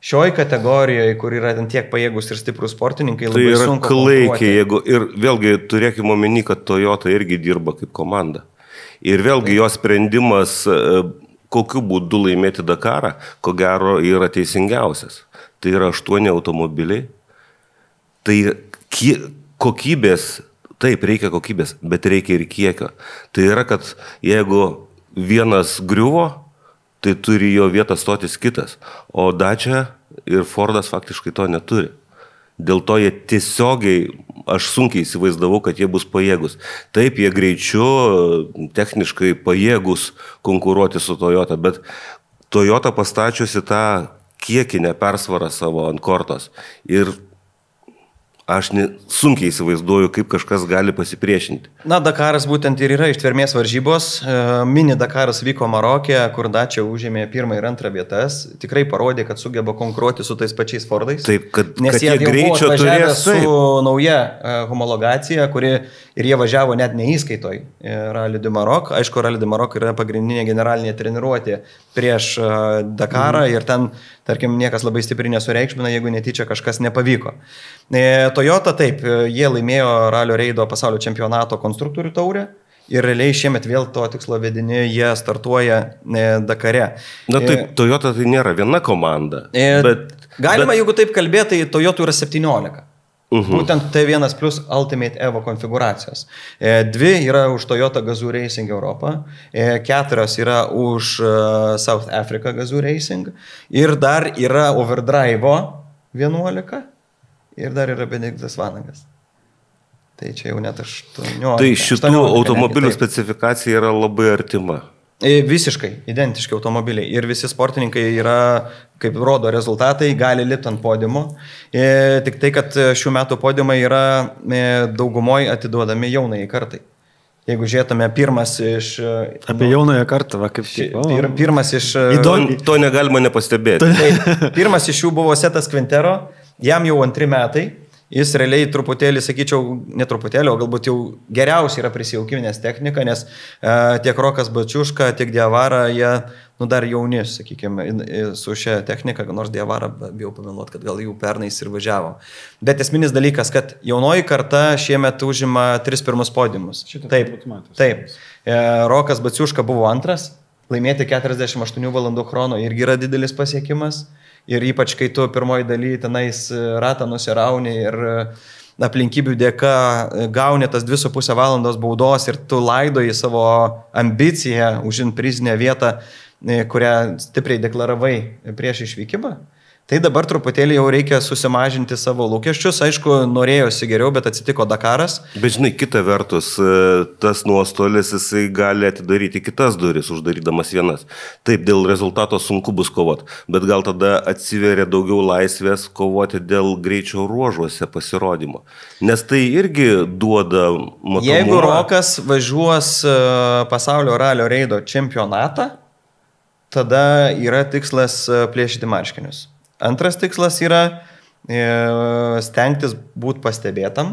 Šioj kategorijoje, kur yra tiek pajėgus ir stiprus sportininkai, labai sunku konkuruoti. Ir vėlgi turėkime omeny, kad Toyota irgi dirba kaip komanda. Ir vėlgi jos sprendimas, kokiu būdu laimėti Dakarą, ko gero yra teisingiausias. Tai yra 8 automobiliai. Tai kokybės, taip, reikia kokybės, bet reikia ir kiekio. Tai yra, kad jeigu vienas griuvo, tai turi jo vietą stotis kitas. O Dacia ir Fordas faktiškai to neturi. Dėl to jie tiesiogiai, aš sunkiai įsivaizdavau, kad jie bus pajėgus. Taip, jie greičiu, techniškai pajėgus konkuruoti su Toyota, bet Toyota pastačiusi tą kiekinę persvarą savo ant kortos. Ir aš sunkiai įsivaizduoju, kaip kažkas gali pasipriešinti. Dakaras būtent ir yra ištvermės varžybos. Mini Dakaras vyko Marokė, kur Dacia užėmė 1 ir 2 vietas. Tikrai parodė, kad sugeba konkuruoti su tais pačiais Fordais. Taip, kad jie greičio turės su nauja homologacija, kuri ir jie važiavo net neįskaitoj Rally du Maroc. Aišku, Rally du Maroc yra pagrindinė generalinė treniruotė prieš Dakarą ir ten, tarkim, niekas labai stipriai nesureikšmina, jeigu netyčia kažkas nepavyko. Toyota taip, jie laimėjo Ralio Reido pasaulio čempionato konstruktorių taurę. Ir realiai šiemet vėl to tikslo vedini, jie startuoja Dakare. Na taip, Toyota tai nėra viena komanda. Galima, jeigu taip kalbėti, tai Toyota yra 17. Būtent T1 plus Ultimate Evo konfiguracijos. 2 yra už Toyota Gazoo Racing Europą, 4 yra už South Africa Gazoo Racing ir dar yra Overdrive 11 ir dar yra Benediktas Vanagas. Tai čia jau net 18. Tai šitų automobilių specifikacija yra labai artima. Visiškai identiški automobiliai ir visi sportininkai yra, kaip rodo rezultatai, gali lipti ant podiumo. Tik tai, kad šių metų podiumai yra daugumoje atiduodami jaunai kartai. Jeigu žiūrėtume pirmas iš... Apie jaunąją kartą, va, kaip tik. Pirmas iš... To negalima nepastebėti. Pirmas iš jų buvo Setas Quintero, jam jau 2 metai. Jis realiai truputėlį, sakyčiau, ne truputėlį, o galbūt jau geriausiai yra prisijaukiminės technika, nes tiek Rokas Bačiuška, tiek Diavara, jie dar jauni, sakykime, su šia technika, nors Diavara, bijau pameluoti, kad gal jau pernais ir važiavo. Bet esminis dalykas, kad jaunoji karta šiemet užima 3 pirmus podiumus. Taip. Rokas Bačiuška buvo 2, laimėti 48 valandų chrono irgi yra didelis pasiekimas. Ir ypač, kai tu pirmoji daly tenais ratą nusirauni ir aplinkybių dėka gauni tas 2,5 valandos baudos ir tu laidoji savo ambiciją užimti prizinę vietą, kurią stipriai deklaravai prieš išvykimą. Tai dabar truputėlį jau reikia susimažinti savo lūkesčius. Aišku, norėjosi geriau, bet atsitiko Dakaras. Bet žinai, kita vertus, tas nuostolis jisai gali atidaryti kitas duris, uždarydamas vienas. Taip, dėl rezultato sunku bus kovoti, bet gal tada atsiveria daugiau laisvės kovoti dėl greičio ruožuose pasirodymo. Nes tai irgi duoda matomumą. Jeigu Rokas važiuos pasaulio ralio reido čempionatą, tada yra tikslas plėšyti marškinius. Antras tikslas yra stengtis būti pastebėtam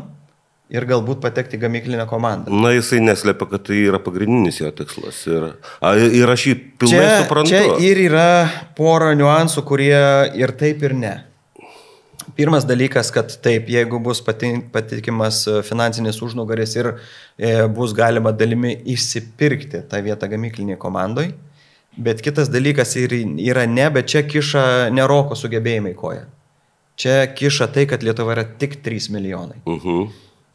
ir galbūt patekti į gamyklinę komandą. Na, jisai neslepia, kad tai yra pagrindinis jo tikslas. Ir aš jį pilnai suprantu. Čia ir yra pora niuansų, kurie ir taip, ir ne. Pirmas dalykas, kad taip, jeigu bus patikimas finansinis užnugaris ir bus galima dalimi išsipirkti tą vietą gamyklinėje komandoje. Bet kitas dalykas yra bet čia kiša ne Roko sugebėjimai koja. Čia kiša tai, kad Lietuva yra tik 3 milijonai.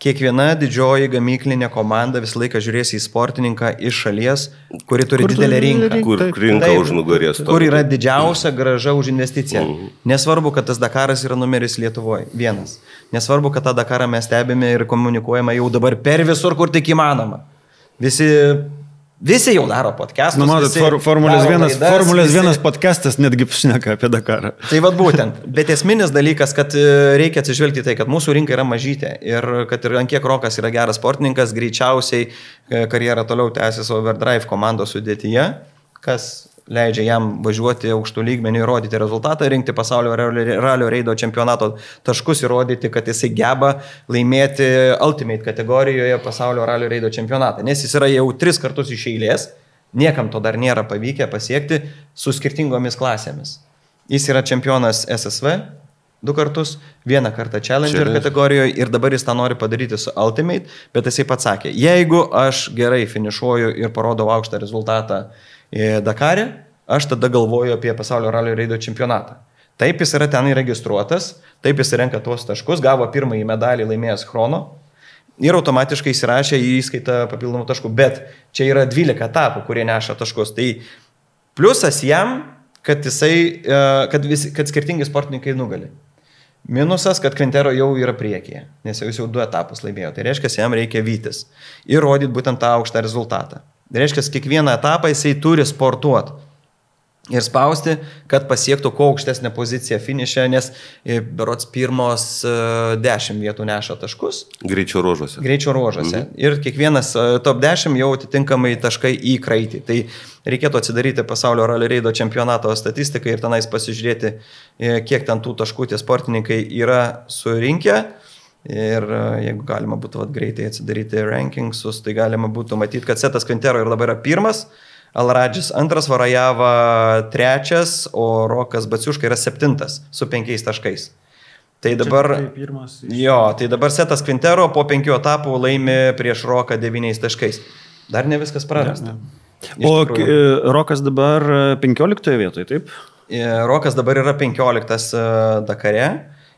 Kiekviena didžioji gamyklinė komanda visą laiką žiūrės į sportininką iš šalies, kuri turi didelę rinką. Kur rinka užnugarės. Kur yra didžiausia grąža už investiciją. Nesvarbu, kad tas Dakaras yra numeris Lietuvoje. Vienas. Nesvarbu, kad tą Dakarą mes stebime ir komunikuojame jau dabar per visur, kur tik įmanoma. Visi jau daro podcastus. Nu, matot, Formulės 1 podcastas netgi šneka apie Dakarą. Tai vad būtent. Bet esminis dalykas, kad reikia atsižvelgti tai, kad mūsų rinka yra mažytė ir kad ir ant kiek Rokas yra geras sportininkas, greičiausiai karjerą toliau tęsis Overdrive komandos sudėtyje, kas leidžia jam važiuoti aukštų lygmenių, įrodyti rezultatą, rinkti pasaulio ralio reido čempionato taškus, įrodyti, kad jisai geba laimėti Ultimate kategorijoje pasaulio ralio reido čempionatą. Nes jis yra jau 3 kartus iš eilės, niekam to dar nėra pavykę pasiekti su skirtingomis klasėmis. Jis yra čempionas SSV 2 kartus, 1 kartą Challenger kategorijoje ir dabar jis tą nori padaryti su Ultimate, bet jisai pats sakė, jeigu aš gerai finišuoju ir parodau aukštą rezultatą Dakare, aš tada galvoju apie pasaulio ralio reido čempionatą. Taip jis yra ten įregistruotas, taip jis renka tuos taškus, gavo pirmąjį medalį laimėjęs chrono ir automatiškai įsirašė į įskaitą papildomų taškų, bet čia yra 12 etapų, kurie neša taškus. Tai pliusas jam, kad skirtingi sportininkai nugali. Minusas, kad Quintero jau yra priekyje, nes jis jau 2 etapus laimėjo. Tai reiškia, jam reikia vytis ir rodyti būtent tą aukštą rezultatą. Tai reiškia, kiekvieną etapą jisai turi sportuoti ir spausti, kad pasiektų kuo aukštesnę poziciją finiše, nes berods pirmos 10 vietų neša taškus. Greičio ruožuose. Ir kiekvienas top 10 jau atitinkamai taškai į kraitį. Tai reikėtų atsidaryti pasaulio ralio reido čempionato statistiką ir tenais pasižiūrėti, kiek ten tų taškų tie sportininkai yra surinkę. Ir jeigu galima būtų greitai atsidaryti rankingsus, tai galima būtų matyti, kad Setas Quintero ir dabar yra 1, Alradžis 2, Varajava 3, o Rokas Baciuška yra 7 su 5 taškais. Tai dabar, pirmas. tai dabar Setas Quintero po 5 etapų laimi prieš Roką 9 taškais. Dar ne viskas prarasta. O Rokas dabar 15 vietoje, taip? Rokas dabar yra 15 Dakare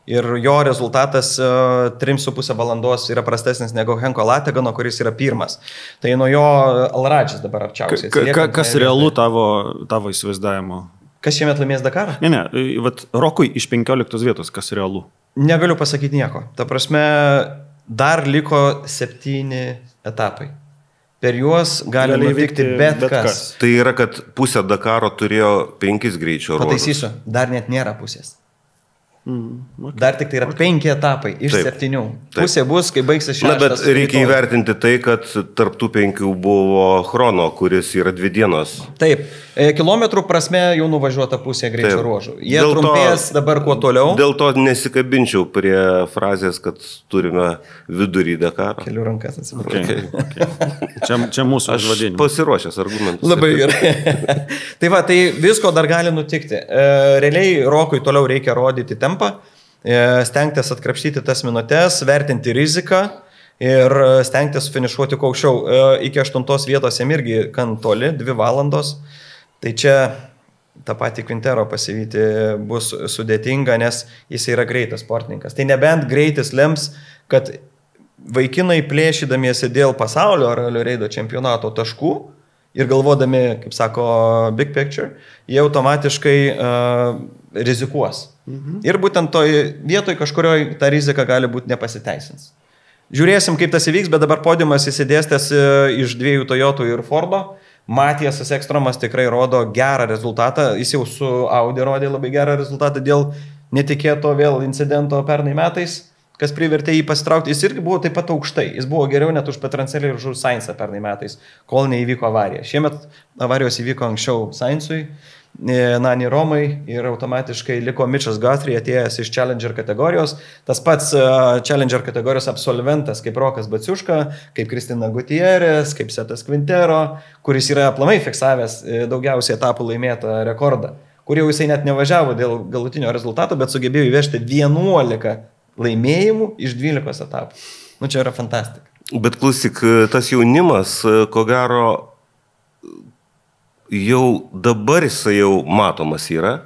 ir jo rezultatas 3,5 valandos yra prastesnis negu Henko Lategano, kuris yra pirmas. Tai nuo jo Alradžis dabar arčiausiai. Kas realu tavo įsivaizdavimo? Kas šiemet laimės Dakarą? Ne, Rokui iš 15 vietos, kas realu? Negaliu pasakyti nieko. Ta prasme, dar liko 7 etapai. Per juos gali nutikti bet kas. Tai yra, kad pusė Dakaro turėjo 5 greičio ruožus. Pataisysiu, dar net nėra pusės. Dar tik tai yra 5 etapai iš 7. Pusė bus, kai baigsis 6. Na, bet reikia įvertinti tai, kad tarptų 5 buvo Chrono, kuris yra 2 dienos. Taip, kilometrų prasme jau nuvažiuota pusė greičio ruožų. Jie trumpės dabar kuo toliau. Dėl to nesikabinčiau prie frazės, kad turime vidurį Dakarą. Keliu rankas, atsiprašau. Okay. Čia mūsų užvadinimas. Aš pasiruošęs argumentus. Labai gerai. Tai va, tai visko dar gali nutikti. Realiai Rokui toliau reikia rodyti tempą, stengtis atkrapštyti tas minutės, vertinti riziką ir stengtis finišuoti kuo aukščiau. Iki 8 vietos jam irgi gan toli, 2 valandos. Tai čia tą patį Quintero pasivyti bus sudėtinga, nes jis yra greitas sportininkas. Tai nebent greitis lems, kad vaikinai plėšydamiesi dėl pasaulio ralio reido čempionato taškų ir galvodami, kaip sako, big picture, jie automatiškai rizikuos. Ir būtent toj vietoj kažkurioje ta rizika gali būti nepasiteisins. Žiūrėsim, kaip tas įvyks, bet dabar podiumas įsidėstęs iš 2 Toyotų ir Fordo. Matijas Ekstromas tikrai rodo gerą rezultatą. Jis jau su Audi rodė labai gerą rezultatą dėl netikėto vėl incidento pernai metais, kas privertė jį pasitraukti. Jis irgi buvo taip pat aukštai. Jis buvo geriau net už Petrancelį ir už Sainzą pernai metais, kol neįvyko avarija. Šiemet avarijos įvyko anksčiau Sainzui, Nani Romai ir automatiškai liko Mitchas Guthrie atėjęs iš Challenger kategorijos. Tas pats Challenger kategorijos absolventas kaip Rokas Baciuška, kaip Kristina Gutierrez, kaip Setas Quintero, kuris yra aplamai fiksavęs daugiausiai etapų laimėtą rekordą, kur jau jisai net nevažiavo dėl galutinio rezultato, bet sugebėjo įvežti 11 laimėjimų iš 12 etapų. Nu, čia yra fantastika. Bet klausyk, tas jaunimas, ko gero, jau dabar jisai jau matomas yra,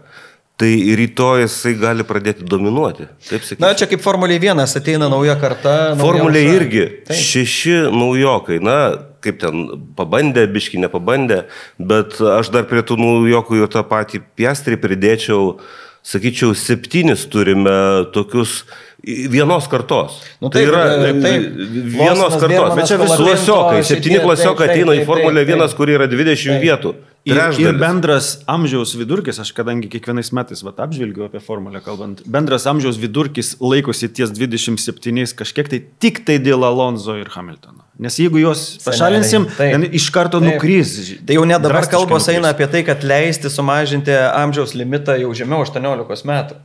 tai rytoj jisai gali pradėti dominuoti. Taip sakyčiau. Na, čia kaip Formulė 1 ateina nauja karta. Formulė irgi. Taip. 6 naujokai. Na, kaip ten pabandė, biški nepabandė, bet aš dar prie tų naujokų ir tą patį Piastrį pridėčiau, sakyčiau, 7 turime tokius vienos kartos. Nu, tai yra vienos kartos. Bet čia visi klasiokai. 7 klasiokai ateina į Formulę 1, kur yra 20 vietų. Ir bendras amžiaus vidurkis, aš kadangi kiekvienais metais apžvelgiu apie Formulę kalbant, bendras amžiaus vidurkis laikosi ties 27 kažkiek tai tik tai dėl Alonso ir Hamiltono. Nes jeigu juos pašalinsim, iš karto nukrys. Tai jau net dabar kalbos eina apie tai, kad leisti sumažinti amžiaus limitą jau žemiau 18 metų.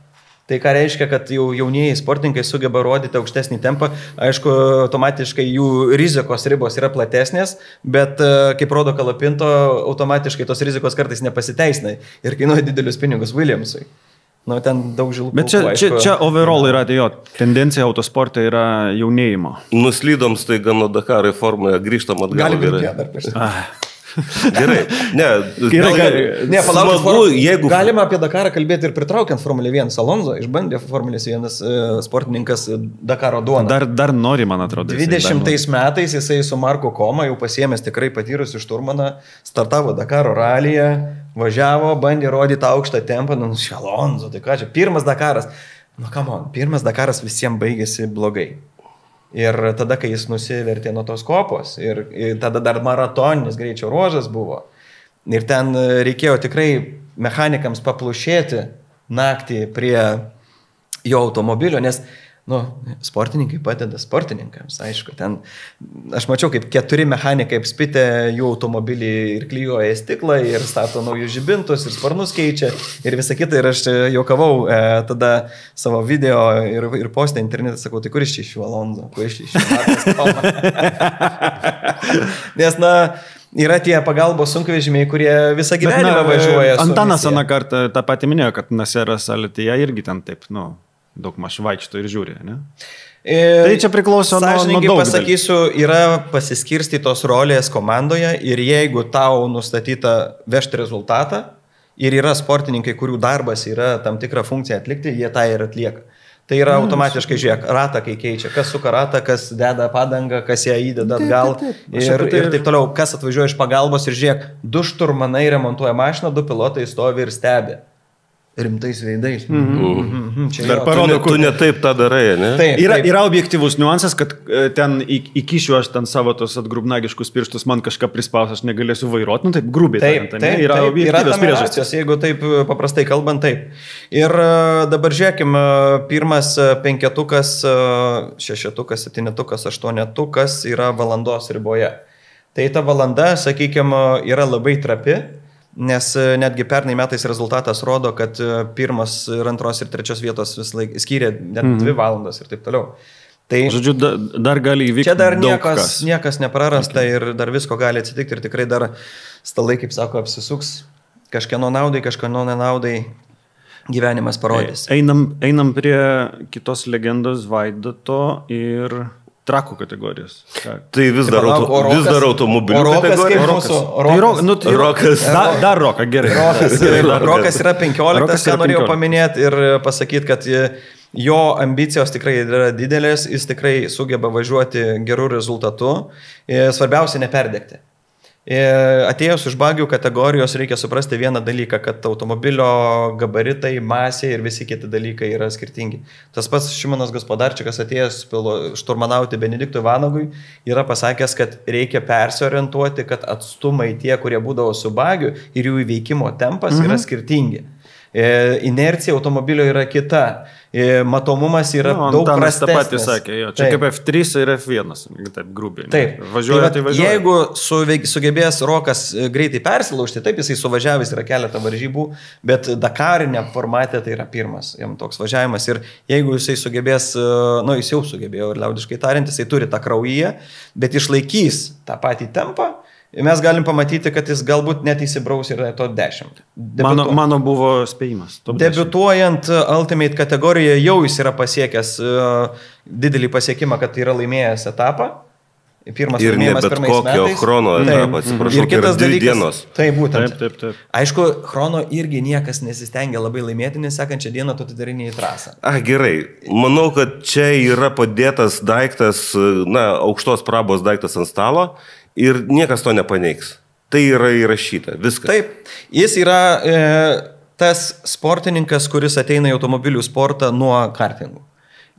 Tai ką reiškia, kad jau jaunieji sportininkai sugeba rodyti aukštesnį tempą. Aišku, automatiškai jų rizikos ribos yra platesnės, bet kaip rodo Kalapinto, automatiškai tos rizikos kartais nepasiteisina ir kainuoja didelius pinigus Williamsui. Nu, ten daug žilų. Bet čia overall yra jo tendencija autosporte yra jaunėjimo. Nuslydom staiga nuo Dakaro į Formulę, grįžtam atgal. Gerai, ne, palaukit, jeigu galima apie Dakarą kalbėti ir pritraukiant Formulę 1. Alonso išbandė Formulės 1 sportininkas Dakaro duoną. Dar nori, man atrodo. 20 metais jisai su Marku Koma jau pasiėmęs tikrai patyrusi šturmaną, startavo Dakaro ralyje, važiavo, bandė rodyti aukštą tempą, nu, Alonso, tai ką čia, pirmas Dakaras. Nu, come on, pirmas Dakaras visiems baigėsi blogai. Ir tada, kai jis nusivertė nuo tos kopos, ir tada dar maratoninis greičio ruožas buvo. Ir ten reikėjo tikrai mechanikams paplušėti naktį prie jo automobilio, nes sportininkai padeda sportininkams, aišku. Ten, aš mačiau, kaip 4 mechanikai apspitė jų automobilį ir klijuoja stiklą, ir stato naujus žibintus, ir sparnus keičia, ir visą kitą. Ir aš juokavau tada savo video ir postą internete, sakau, tai kur iš čia iš jų Alonso, kur iš čia iš jų Nes, yra tie pagalbos sunkvežimiai, kurie visą gyvenimą važiuoja. Antanas aną kartą tą patį minėjo, kad Naseras Alityje irgi ten taip, daug maž vaikšto ir žiūri, ne? Tai čia priklauso nuo daug. Pasakysiu, yra pasiskirstytos rolės komandoje ir jeigu tau nustatyta vežti rezultatą ir yra sportininkai, kurių darbas yra tam tikrą funkciją atlikti, jie tą ir atlieka. Tai yra automatiškai, žiūrėk, ratą, kai keičia, kas suka ratą, kas deda padangą, kas ją įdeda atgal ir taip toliau, kas atvažiuoja iš pagalbos ir žiūrėk, 2 šturmanai remontuoja mašiną, 2 pilotai stovi ir stebi. Rimtais veidais. Dar parodo, tu ne taip tą darai, ne? Taip, yra objektyvus niuansas, kad ten įkišiu aš ten savo tos atgrubnagiškus pirštus, man kažką prispaus, aš negalėsiu vairuoti, nu taip grubiai. Taip, yra objektyvios priežastys. Jeigu taip paprastai kalbant, taip. Ir dabar žiūrėkime, pirmas 5-tukas, 6-tukas, 7-tukas, 8-tukas yra valandos riboje. Tai ta valanda, sakykime, yra labai trapi. Nes netgi pernai metais rezultatas rodo, kad 1 ir 2 ir 3 vietos vis laik skyrė net 2 valandas ir taip toliau. Tai, žodžiu, dar gali įvykti. Čia dar niekas neprarasta ir dar visko gali atsitikti ir tikrai dar stalai, kaip sako, apsisuks. Kažkieno naudai, kažkieno nenaudai gyvenimas parodys. Einam prie kitos legendos Vaidoto ir trakų kategorijos. Tai vis dar automobilių kategorijos. Rokas. Dar Roką, gerai. Rokas yra 15, ką norėjau paminėti ir pasakyti, kad jo ambicijos tikrai yra didelės, jis tikrai sugeba važiuoti gerų rezultatų. Svarbiausia neperdegti. Atėjus iš bagių kategorijos reikia suprasti vieną dalyką, kad automobilio gabaritai, masė ir visi kiti dalykai yra skirtingi. Tas pats Šimonas Gospodarčikas atėjęs šturmanauti Benediktui Vanagui yra pasakęs, kad reikia persiorientuoti, kad atstumai tie, kurie būdavo su bagiu ir jų įveikimo tempas yra skirtingi. Inercija automobilio yra kita, matomumas yra daug prastesnis. Ta pati sakė, čia kaip F3 ir F1, taip grubiai. Taip, važiuoja, tai važiuoja. Jeigu sugebės Rokas greitai persilaužti, taip jisai suvažiavęs yra keletą varžybų, bet Dakarinė formate tai yra pirmas jam toks važiavimas ir jeigu jisai sugebės, jis jau sugebėjo ir liaudiškai tariant, jisai turi tą kraują, bet išlaikys tą patį tempą, mes galim pamatyti, kad jis galbūt net įsibraus ir to 10. Mano buvo spėjimas. Debiutuojant Ultimate kategorijoje jau jis yra pasiekęs didelį pasiekimą, kad yra laimėjęs etapą. Pirmas ir ne bet kokio chrono etapą, atsiprašau, ir kitas dalykas, 2 dienos. Tai būtent. Taip. Aišku, chrono irgi niekas nesistengia labai laimėti, nes sekančią dieną tu atidarinėjai trasą. Gerai. Manau, kad čia yra padėtas daiktas, aukštos prabos daiktas ant stalo. Ir niekas to nepaneigs. Tai yra įrašyta. Viskas. Taip. Jis yra tas sportininkas, kuris ateina į automobilių sportą nuo kartingų.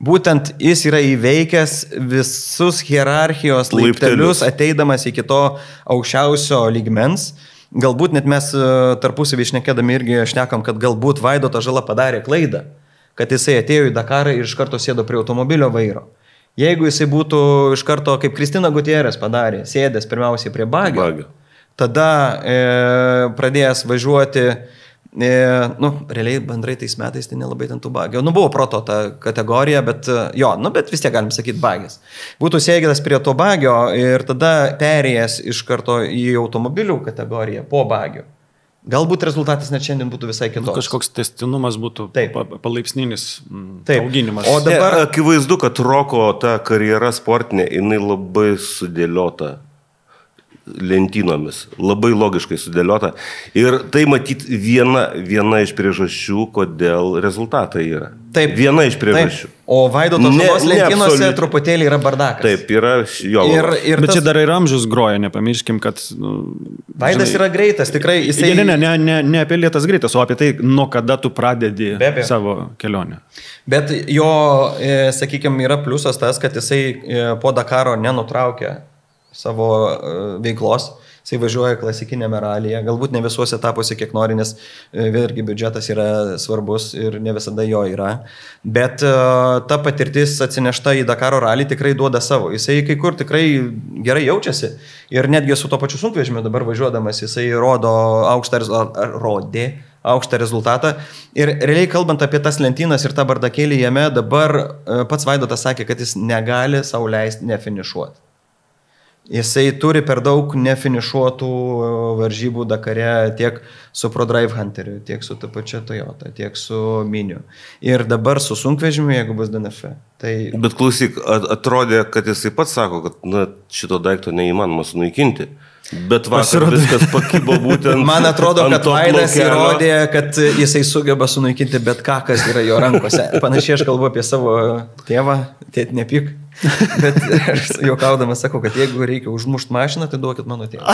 Būtent jis yra įveikęs visus hierarchijos laiptelius, ateidamas iki to aukščiausio lygmens. Galbūt net mes tarpusavį šnekėdami irgi šnekam, kad galbūt Vaidoto Žala padarė klaidą, kad jisai atėjo į Dakarą ir iš karto sėdo prie automobilio vairo. Jeigu jisai būtų iš karto, kaip Kristina Gutierrez padarė, sėdęs pirmiausiai prie bagio. Tada pradėjęs važiuoti, realiai bendrai tais metais tai nelabai ten tų bagio. Buvo proto ta kategorija, bet bet vis tiek galim sakyti bagis. Būtų sėdęs prie to bagio ir tada perėjęs iš karto į automobilių kategoriją po bagio. Galbūt rezultatas net šiandien būtų visai kitoks. Kažkoks tęstinumas būtų palaipsninis auginimas. O dabar akivaizdu, kad Roko ta karjera sportinė, jinai labai sudėliota lentynomis, labai logiškai sudėliota. Ir tai matyti viena iš priežasčių, kodėl rezultatai yra. Taip. Viena iš priežasčių. Taip. O Vaidoto Žalos lentynose truputėlį yra bardakas. Taip, yra jo. Bet čia dar ir amžius groja, nepamirškim, kad... Vaidas yra greitas, tikrai jisai... Ne apie lėtas greitas, o apie tai, nuo kada tu pradedi savo kelionę. Bet jo, sakykime, yra pliusas tas, kad jisai po Dakaro nenutraukia savo veiklos, jisai važiuoja klasikinėme ralyje, galbūt ne visuose etapuose kiek nori, nes vėlgi biudžetas yra svarbus ir ne visada jo yra, bet ta patirtis atsinešta į Dakaro ralį tikrai duoda savo, jisai kai kur tikrai gerai jaučiasi ir netgi su to pačiu sunkvežimiu dabar važiuodamas jisai rodė aukštą rezultatą ir realiai kalbant apie tas lentynas ir tą bardakėlį jame, dabar pats Vaidotas sakė, kad jis negali sau leisti nefinišuoti. Jisai turi per daug nefinišuotų varžybų Dakare tiek su ProDrive Hunteriu, tiek su ta pačia Toyota, tiek su Miniu. Ir dabar su sunkvežimiu, jeigu bus DNF. Tai... Bet klausyk, atrodė, kad jisai pats sako, kad šito daikto neįmanoma sunaikinti. Bet vakar viskas pakybo būtent. Man atrodo, kad Vaidas įrodė, kad jisai sugeba sunaikinti bet ką, kas yra jo rankose. Panašiai aš kalbu apie savo tėvą, tėti nepyk. Bet aš juokaudamas sakau, kad jeigu reikia užmušti mašiną, tai duokit mano tėvą.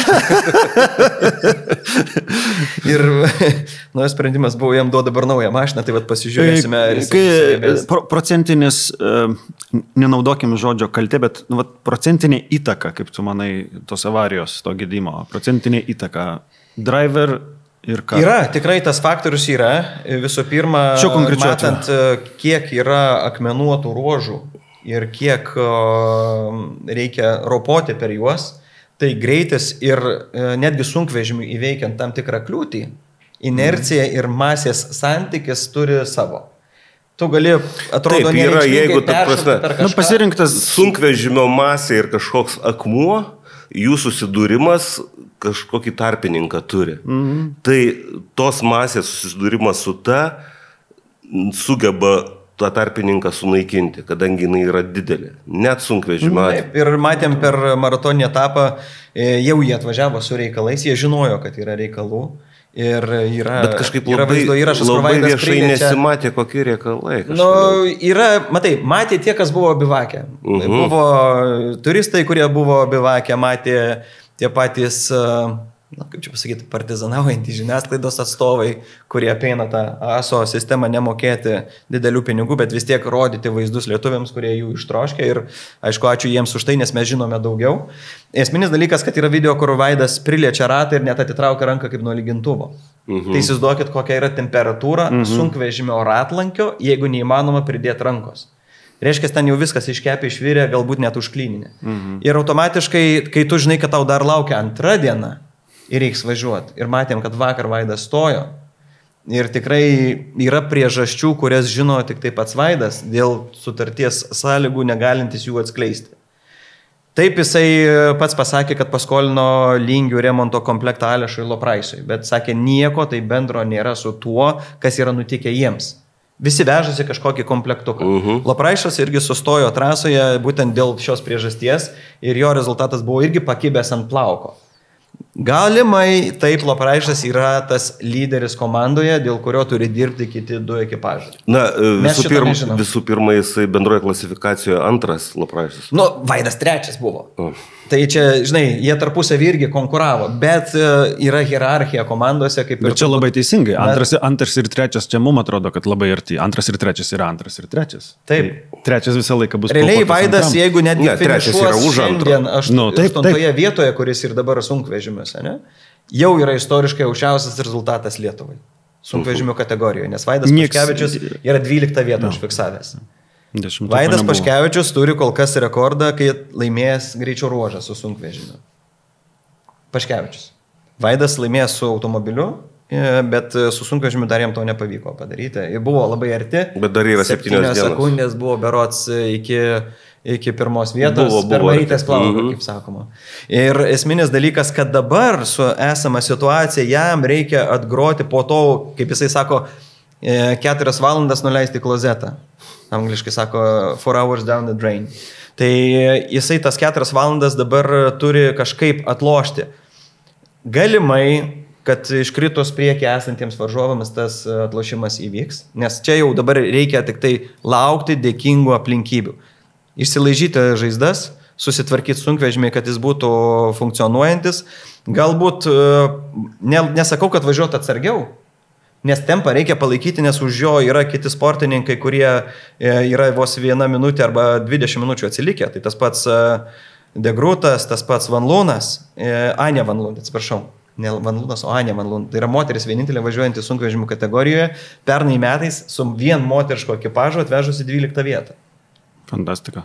Ir sprendimas buvo, jam duoda dabar naują mašiną, tai vat pasižiūrėsime. Procentinis, nenaudokim žodžio kaltė, bet procentinė įtaka, kaip tu manai, tos avarijos, to gedimo, procentinė įtaka, driver ir ką? Yra, tikrai tas faktorius yra. Visų pirma, matant, kiek yra akmenuotų ruožų ir kiek reikia ropoti per juos, tai greitis ir netgi sunkvežimiui įveikiant tam tikrą kliūtį, inercija ir masės santykis turi savo. Tu gali, atrodo, taip, yra, jeigu ta prasme, pasirinktas sunkvežimio masė ir kažkoks akmuo, jų susidūrimas kažkokį tarpininką turi. Tai tos masės susidūrimas su ta sugeba tą tarpininką sunaikinti, kadangi jinai yra didelė. Net sunkvežimio. Ir matėm per maratoninį etapą, jau jie atvažiavo su reikalais, jie žinojo, kad yra reikalų. Ir yra, bet kažkaip yra vaizdo įrašas, labai viešai priliečia. Nesimatė, kokie reikalai. Matė tie, kas buvo bivakė. Buvo turistai, kurie buvo bivakė, matė tie patys, kaip čia pasakyti, partizanaujantys žiniasklaidos atstovai, kurie apeina tą ASO sistemą nemokėti didelių pinigų, bet vis tiek rodyti vaizdus lietuviams, kurie jų ištroškia. Ir aišku, ačiū jiems už tai, nes mes žinome daugiau. Esminis dalykas, kad yra video, kur Vaidas priliečia ratą ir net atitraukia ranką kaip nuo lygintuvo. Tai įsivaizduokit, kokia yra temperatūra sunkvežimio ratlankio, jeigu neįmanoma pridėti rankos. Reiškia, ten jau viskas iškepė, išvirė, galbūt net užklyninė. Ir automatiškai, kai tu žinai, kad tau dar laukia antra diena, ir reiks važiuoti. Ir matėm, kad vakar Vaidas stojo. Ir tikrai yra priežasčių, kurias žino tik tai pats Vaidas, dėl sutarties sąlygų negalintis jų atskleisti. Taip jisai pats pasakė, kad paskolino lingių remonto komplektą Alešui Lopraisui, bet sakė, nieko tai bendro nėra su tuo, kas yra nutikę jiems. Visi vežasi kažkokį komplektuką. Lopraisas irgi sustojo trasoje būtent dėl šios priežasties ir jo rezultatas buvo irgi pakibęs ant plauko. Galimai taip Lopraisas yra tas lyderis komandoje, dėl kurio turi dirbti kiti du ekipažai. Na, visų pirma, jisai bendroje klasifikacijoje antras Lopraisas. Vaidas trečias buvo. Tai čia, žinai, jie tarpusavį irgi konkuravo, bet yra hierarchija komandose. Kaip ir čia labai teisingai. Antras ir trečias, čia mums atrodo, kad labai arti. Antras ir trečias yra antras ir trečias. Taip. Trečias visą laiką bus. Realiai Vaidas, jeigu netgi finišuos šiandien 8 vietoje, kuris ir dabar sunkvežimiuose, jau yra istoriškai aukščiausias rezultatas Lietuvai. Sunkvežimių kategorijoje, nes Vaidas Paškevičius yra 12 vietą užfiksavęs. Vaidas Paškevičius turi kol kas rekordą, kai laimėjęs greičio ruožą su sunkvežimiu. Paškevičius. Vaidas laimėjęs su automobiliu, bet su sunkvežimiu dar jam to nepavyko padaryti. Ir buvo labai arti. Bet dar yra 7 sekundės buvo berods iki pirmos vietos, per marytės plauką, kaip sakoma. Ir esminis dalykas, kad dabar su esama situacija jam reikia atgroti po to, kaip jisai sako, 4 valandas nuleisti klozetą. Angliškai sako 4 hours down the drain. Tai jisai tas 4 valandas dabar turi kažkaip atlošti. Galimai, kad iškritus priekį esantiems varžovams tas atlošimas įvyks, nes čia jau dabar reikia tik tai laukti dėkingų aplinkybių. Išsilaižyti žaizdas, susitvarkyti sunkvežimį, kad jis būtų funkcionuojantis. Galbūt, nesakau, kad važiuoti atsargiau, nes tempą reikia palaikyti, nes už jo yra kiti sportininkai, kurie yra vos 1 minutė arba 20 minučių atsilikę. Tai tas pats Degrutas, tas pats Van Lūnas, Anja Van Lūn, atsiprašau. Ne Van Lūnas, o Anja Van Lūn. Tai yra moteris vienintelė važiuojanti sunkvežimų kategorijoje. Pernai metais su vien moteriško ekipažo atvežusi 12 vietą. Fantastika.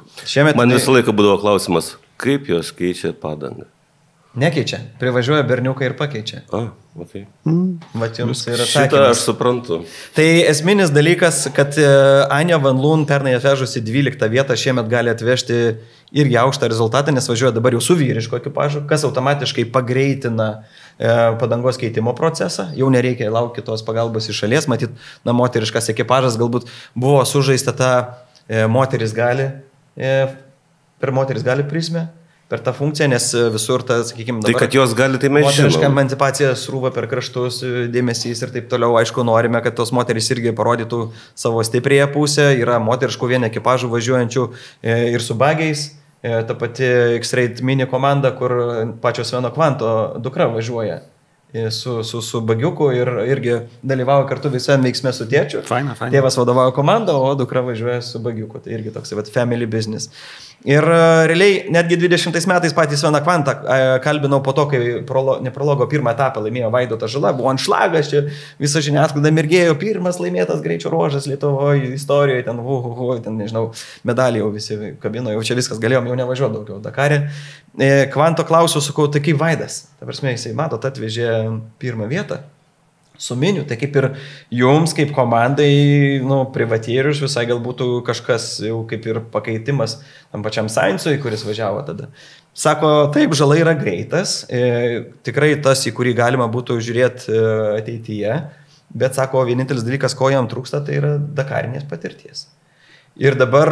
Man visą laiką būdavo klausimas, kaip jos keičia padangą? Nekeičia. Privažiuoja berniukai ir pakeičia. Okay. Vat jums yra atsakymas. Šitą aš suprantu. Tai esminis dalykas, kad Anja Van Lūn pernai atvežusi 12 vietą, šiemet gali atvežti irgi aukštą rezultatą, nes važiuoja dabar jau su vyrišku ekipažu, kas automatiškai pagreitina padangos keitimo procesą, jau nereikia laukti kitos pagalbos iš šalies, matyt, moteriškas ekipažas galbūt buvo sužaista ta moteris gali prizmę, per tą funkciją, nes visur ta, sakykime, dabar... Tai, kad jos gali, tai mes žinome. Moteriška emancipacija srūva per kraštus, dėmesys ir taip toliau. Aišku, norime, kad tos moterys irgi parodytų savo stipriąją pusę. Yra moteriškų vien ekipažų važiuojančių ir su bagiais. Ta pati X-Raid mini komanda, kur pačios Sveno Kvanto dukra važiuoja su bagiuku ir irgi dalyvauja kartu visam veiksme su tėčiu. Faina. Tėvas vadovauja komandą, o dukra važiuoja su bagiuku. Tai irgi toks family business. Ir realiai netgi 20 metais patys Sveną Kvantą kalbinau po to, kai neprologo pirmą etapą laimėjo Vaidotas Žala, buvo anšlagas, čia visa žiniasklaida mirgėjo, pirmas laimėtas greičio ruožas Lietuvoje istorijoje, ten nežinau, medaliai jau visi kabino, jau čia viskas, galėjom jau nevažiuoti daugiau Dakare. Kvanto klausiu, sakau, tai kaip Vaidas, ta prasme, jisai, matot, atvežė pirmą vietą su miniu, tai kaip ir jums, kaip komandai, privatierius, visai gal būtų kažkas jau kaip ir pakeitimas tam pačiam Sainsui, kuris važiavo tada. Sako, taip, Žala yra greitas, tikrai tas, į kurį galima būtų žiūrėti ateityje, bet sako, vienintelis dalykas, ko jam trūksta, tai yra dakarinės patirties. Ir dabar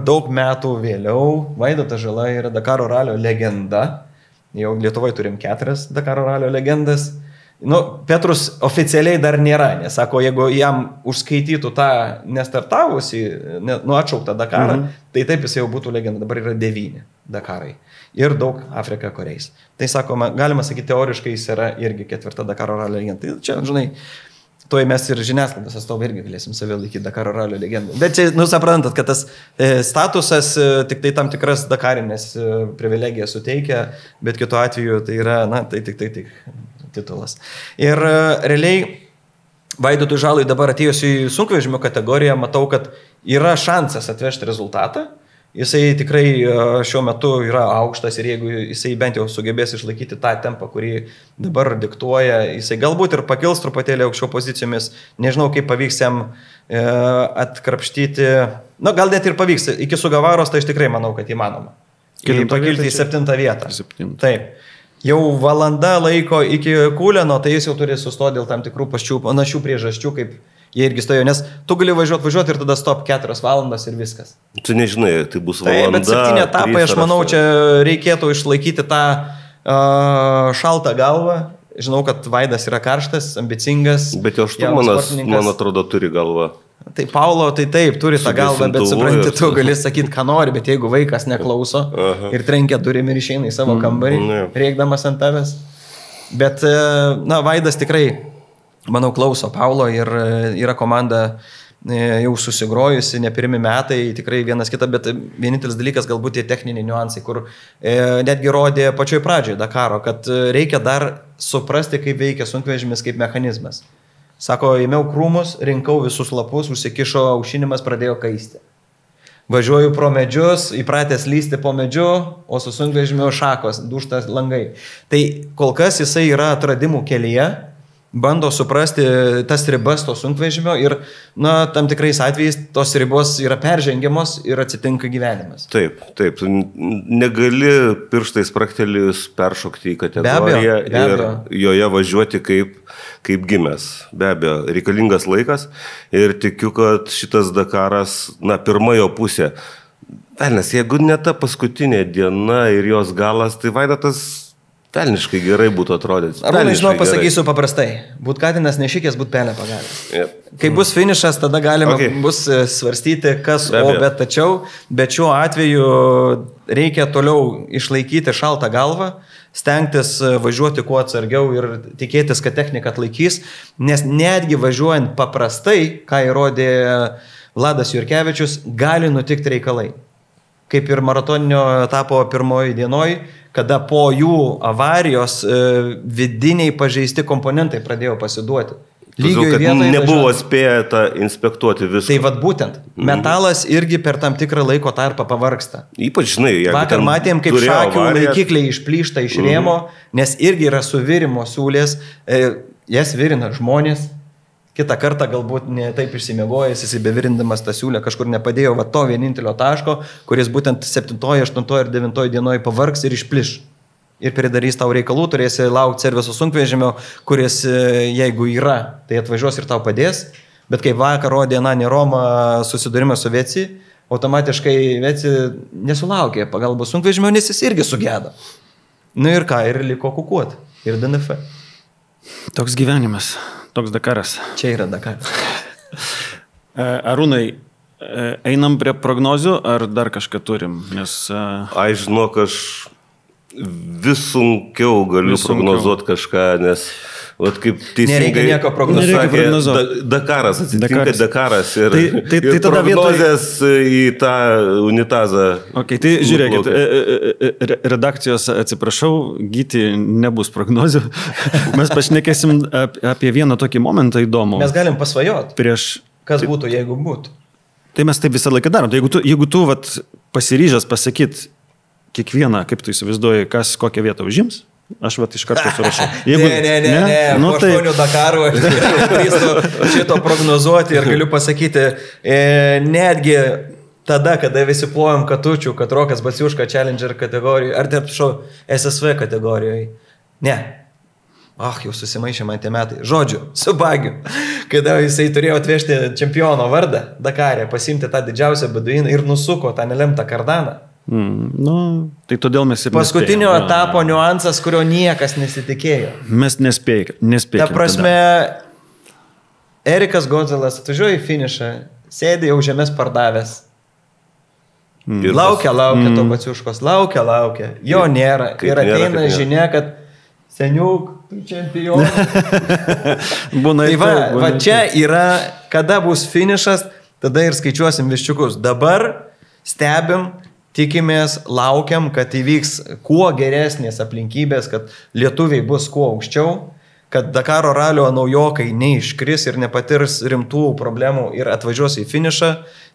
daug metų vėliau Vaidotas Žala yra Dakaro ralio legenda, jau Lietuvoje turim 4 Dakaro ralio legendas. Petrus oficialiai dar nėra, nes sako, jeigu jam užskaitytų tą nestartavusį, atšauktą Dakarą, tai taip jis jau būtų legenda, dabar yra 9 Dakarai ir daug Afrika Koreis. Tai sako, galima sakyti, teoriškai jis yra irgi 4 Dakaro ralio legenda. Tai čia, žinai, tuoj mes ir žiniasklaidos atstovai irgi galėsim save laikyti Dakaro ralio legendą. Bet čia, suprantat, kad tas statusas tik tai tam tikras dakarinės privilegijas suteikia, bet kitu atveju tai yra, tai tik titulas. Ir realiai Vaidotui Žalui dabar atėjus į sunkvežimio kategoriją, matau, kad yra šansas atvežti rezultatą. Jisai tikrai šiuo metu yra aukštas ir jeigu jisai bent jau sugebės išlaikyti tą tempą, kurį dabar diktuoja, jisai galbūt ir pakils truputėlį aukščiau pozicijomis. Nežinau, kaip pavyks jam atkrapštyti. Gal net ir pavyks. Iki Sugavaros tai aš tikrai manau, kad įmanoma. Pakilti į 7 vietą. 7. Taip. Jau valanda laiko iki Kūleno, tai jis jau turi sustoti dėl tam tikrų panašių priežasčių, kaip jie irgi stojo, nes tu gali važiuoti ir tada stop 4 valandas ir viskas. Tu nežinai, tai bus valanda. Bet 7 etapai, aš manau, čia reikėtų išlaikyti tą šaltą galvą. Žinau, kad Vaidas yra karštas, ambicingas. Bet jo šturmanas, man atrodo, turi galvą. Tai Paulo, tai taip, turi tą galvą, bet supranti, tu gali sakyti, ką nori, bet jeigu vaikas neklauso ir trenkia durim ir išeina į savo kambarį, reikdamas ant tavęs. Bet, Vaidas tikrai, manau, klauso Paulo ir yra komanda jau susigrojusi, ne pirmi metai, tikrai vienas kitą, bet vienintelis dalykas galbūt tie techniniai niuansai, kur netgi rodė pačioj pradžioj Dakaro, kad reikia dar suprasti, kaip veikia sunkvežimis kaip mechanizmas. Sako, ėmiau krūmus, rinkau visus lapus, užsikišo aušinimas, pradėjo kaisti. Važiuoju pro medžius, įpratęs lysti po medžiu, o su sunkvežimiu šakos, duštas langai. Tai kol kas jisai yra atradimų kelyje, bando suprasti tas ribas to sunkvežimio ir, tam tikrais atvejais tos ribos yra peržengiamos ir atsitinka gyvenimas. Taip. Negali pirštais praktelius peršokti į kategoriją ir joje važiuoti kaip gimęs. Be abejo, reikalingas laikas ir tikiu, kad šitas Dakaras, pirmojo pusė. Velnes, jeigu ne ta paskutinė diena ir jos galas, tai Vaidotas pelniškai gerai būtų atrodyti. Arūnai, žinau, pasakysiu paprastai. Būt katinas nešikės, būt pelę pagalės. Yep. Kai bus finišas, tada galima bus svarstyti, kas bet šiuo atveju reikia toliau išlaikyti šaltą galvą, stengtis važiuoti kuo atsargiau ir tikėtis, kad technika atlaikys, nes netgi važiuojant paprastai, ką įrodė Vladas Jurkevičius, gali nutikti reikalai. Kaip ir maratoninio etapo pirmoji dienoj, kada po jų avarijos vidiniai pažeisti komponentai pradėjo pasiduoti. Lygiai vietoje nebuvo spėta inspektuoti viską. Tai vad būtent, metalas irgi per tam tikrą laiko tarpą pavargsta. Ypač, žinai, vakar matėm, kaip šakių laikikliai išplyšta iš rėmo, nes irgi yra suvirimo siūlės, jas virina žmonės. Kitą kartą galbūt ne taip išsimiegojęs, įsibevirindamas tą siūlę, kažkur nepadėjo va to vienintelio taško, kuris būtent 7, 8 ir 9 dienoje pavargs ir išpliš. Ir pridarys tau reikalų, turėsi laukti serviso sunkvežimio, kuris, jeigu yra, tai atvažiuos ir tau padės. Bet kaip vakar rodė Nani Roma susidūrimą su Veci, automatiškai Veci nesulaukė pagalbos sunkvežimio, nes jis irgi sugėda. Nu ir ką, ir liko kukuot. Ir DNF. Toks gyvenimas. Toks Dakaras. Čia yra Dakaras. Arūnai, einam prie prognozių ar dar kažką turim? Nes, Aš žinok, aš vis sunkiau galiu prognozuoti kažką, nes vat kaip teisingai nereikia nieko prognozuoti. Dakaras atsitinka Dakaras ir, tai ir tada prognozės į tą unitazą. Okay, tai žiūrėkit, redakcijos atsiprašau, Gyti nebus prognozių. Mes pašnekėsim apie vieną tokį momentą įdomų. Mes galim pasvajoti, kas būtų, jeigu būtų. Tai mes taip visą laiką darom. Tai jeigu tu vat, pasiryžęs pasakyti kiekvieną, kaip tu įsivaizduoji, kas kokią vietą užims, aš vat iš karto surašau. Ne, po 8 Dakarų aš drįstu šito prognozuoti ir galiu pasakyti, netgi tada, kada visi plojom Katučių, kad Rokas Baciuška Challenger kategorijoje, ar taip šau SSV kategorijoje. Ne. Jau susimaišė man tie metai. Žodžiu, su bagiu. Kada jisai turėjo atvežti čempiono vardą Dakarė, pasimti tą didžiausią beduiną ir nusuko tą nelemtą kardaną. Tai todėl mes ir paskutinio etapo niuansas, kurio niekas nesitikėjo. Mes nespėjome. Ta prasme, Erikas Godzelas atvažiuoja į finišą, sėdi jau žemės pardavęs. Laukia to Baciuškos, laukia. Jo nėra. Ir ateina žinia, kad seniuk, tu čempionas. Tai va čia yra, kada bus finišas, tada ir skaičiuosim viščiukus. Dabar stebim, tikimės, laukiam, kad įvyks kuo geresnės aplinkybės, kad lietuviai bus kuo aukščiau, kad Dakaro ralio naujokai neiškris ir nepatirs rimtų problemų ir atvažiuos į finišą.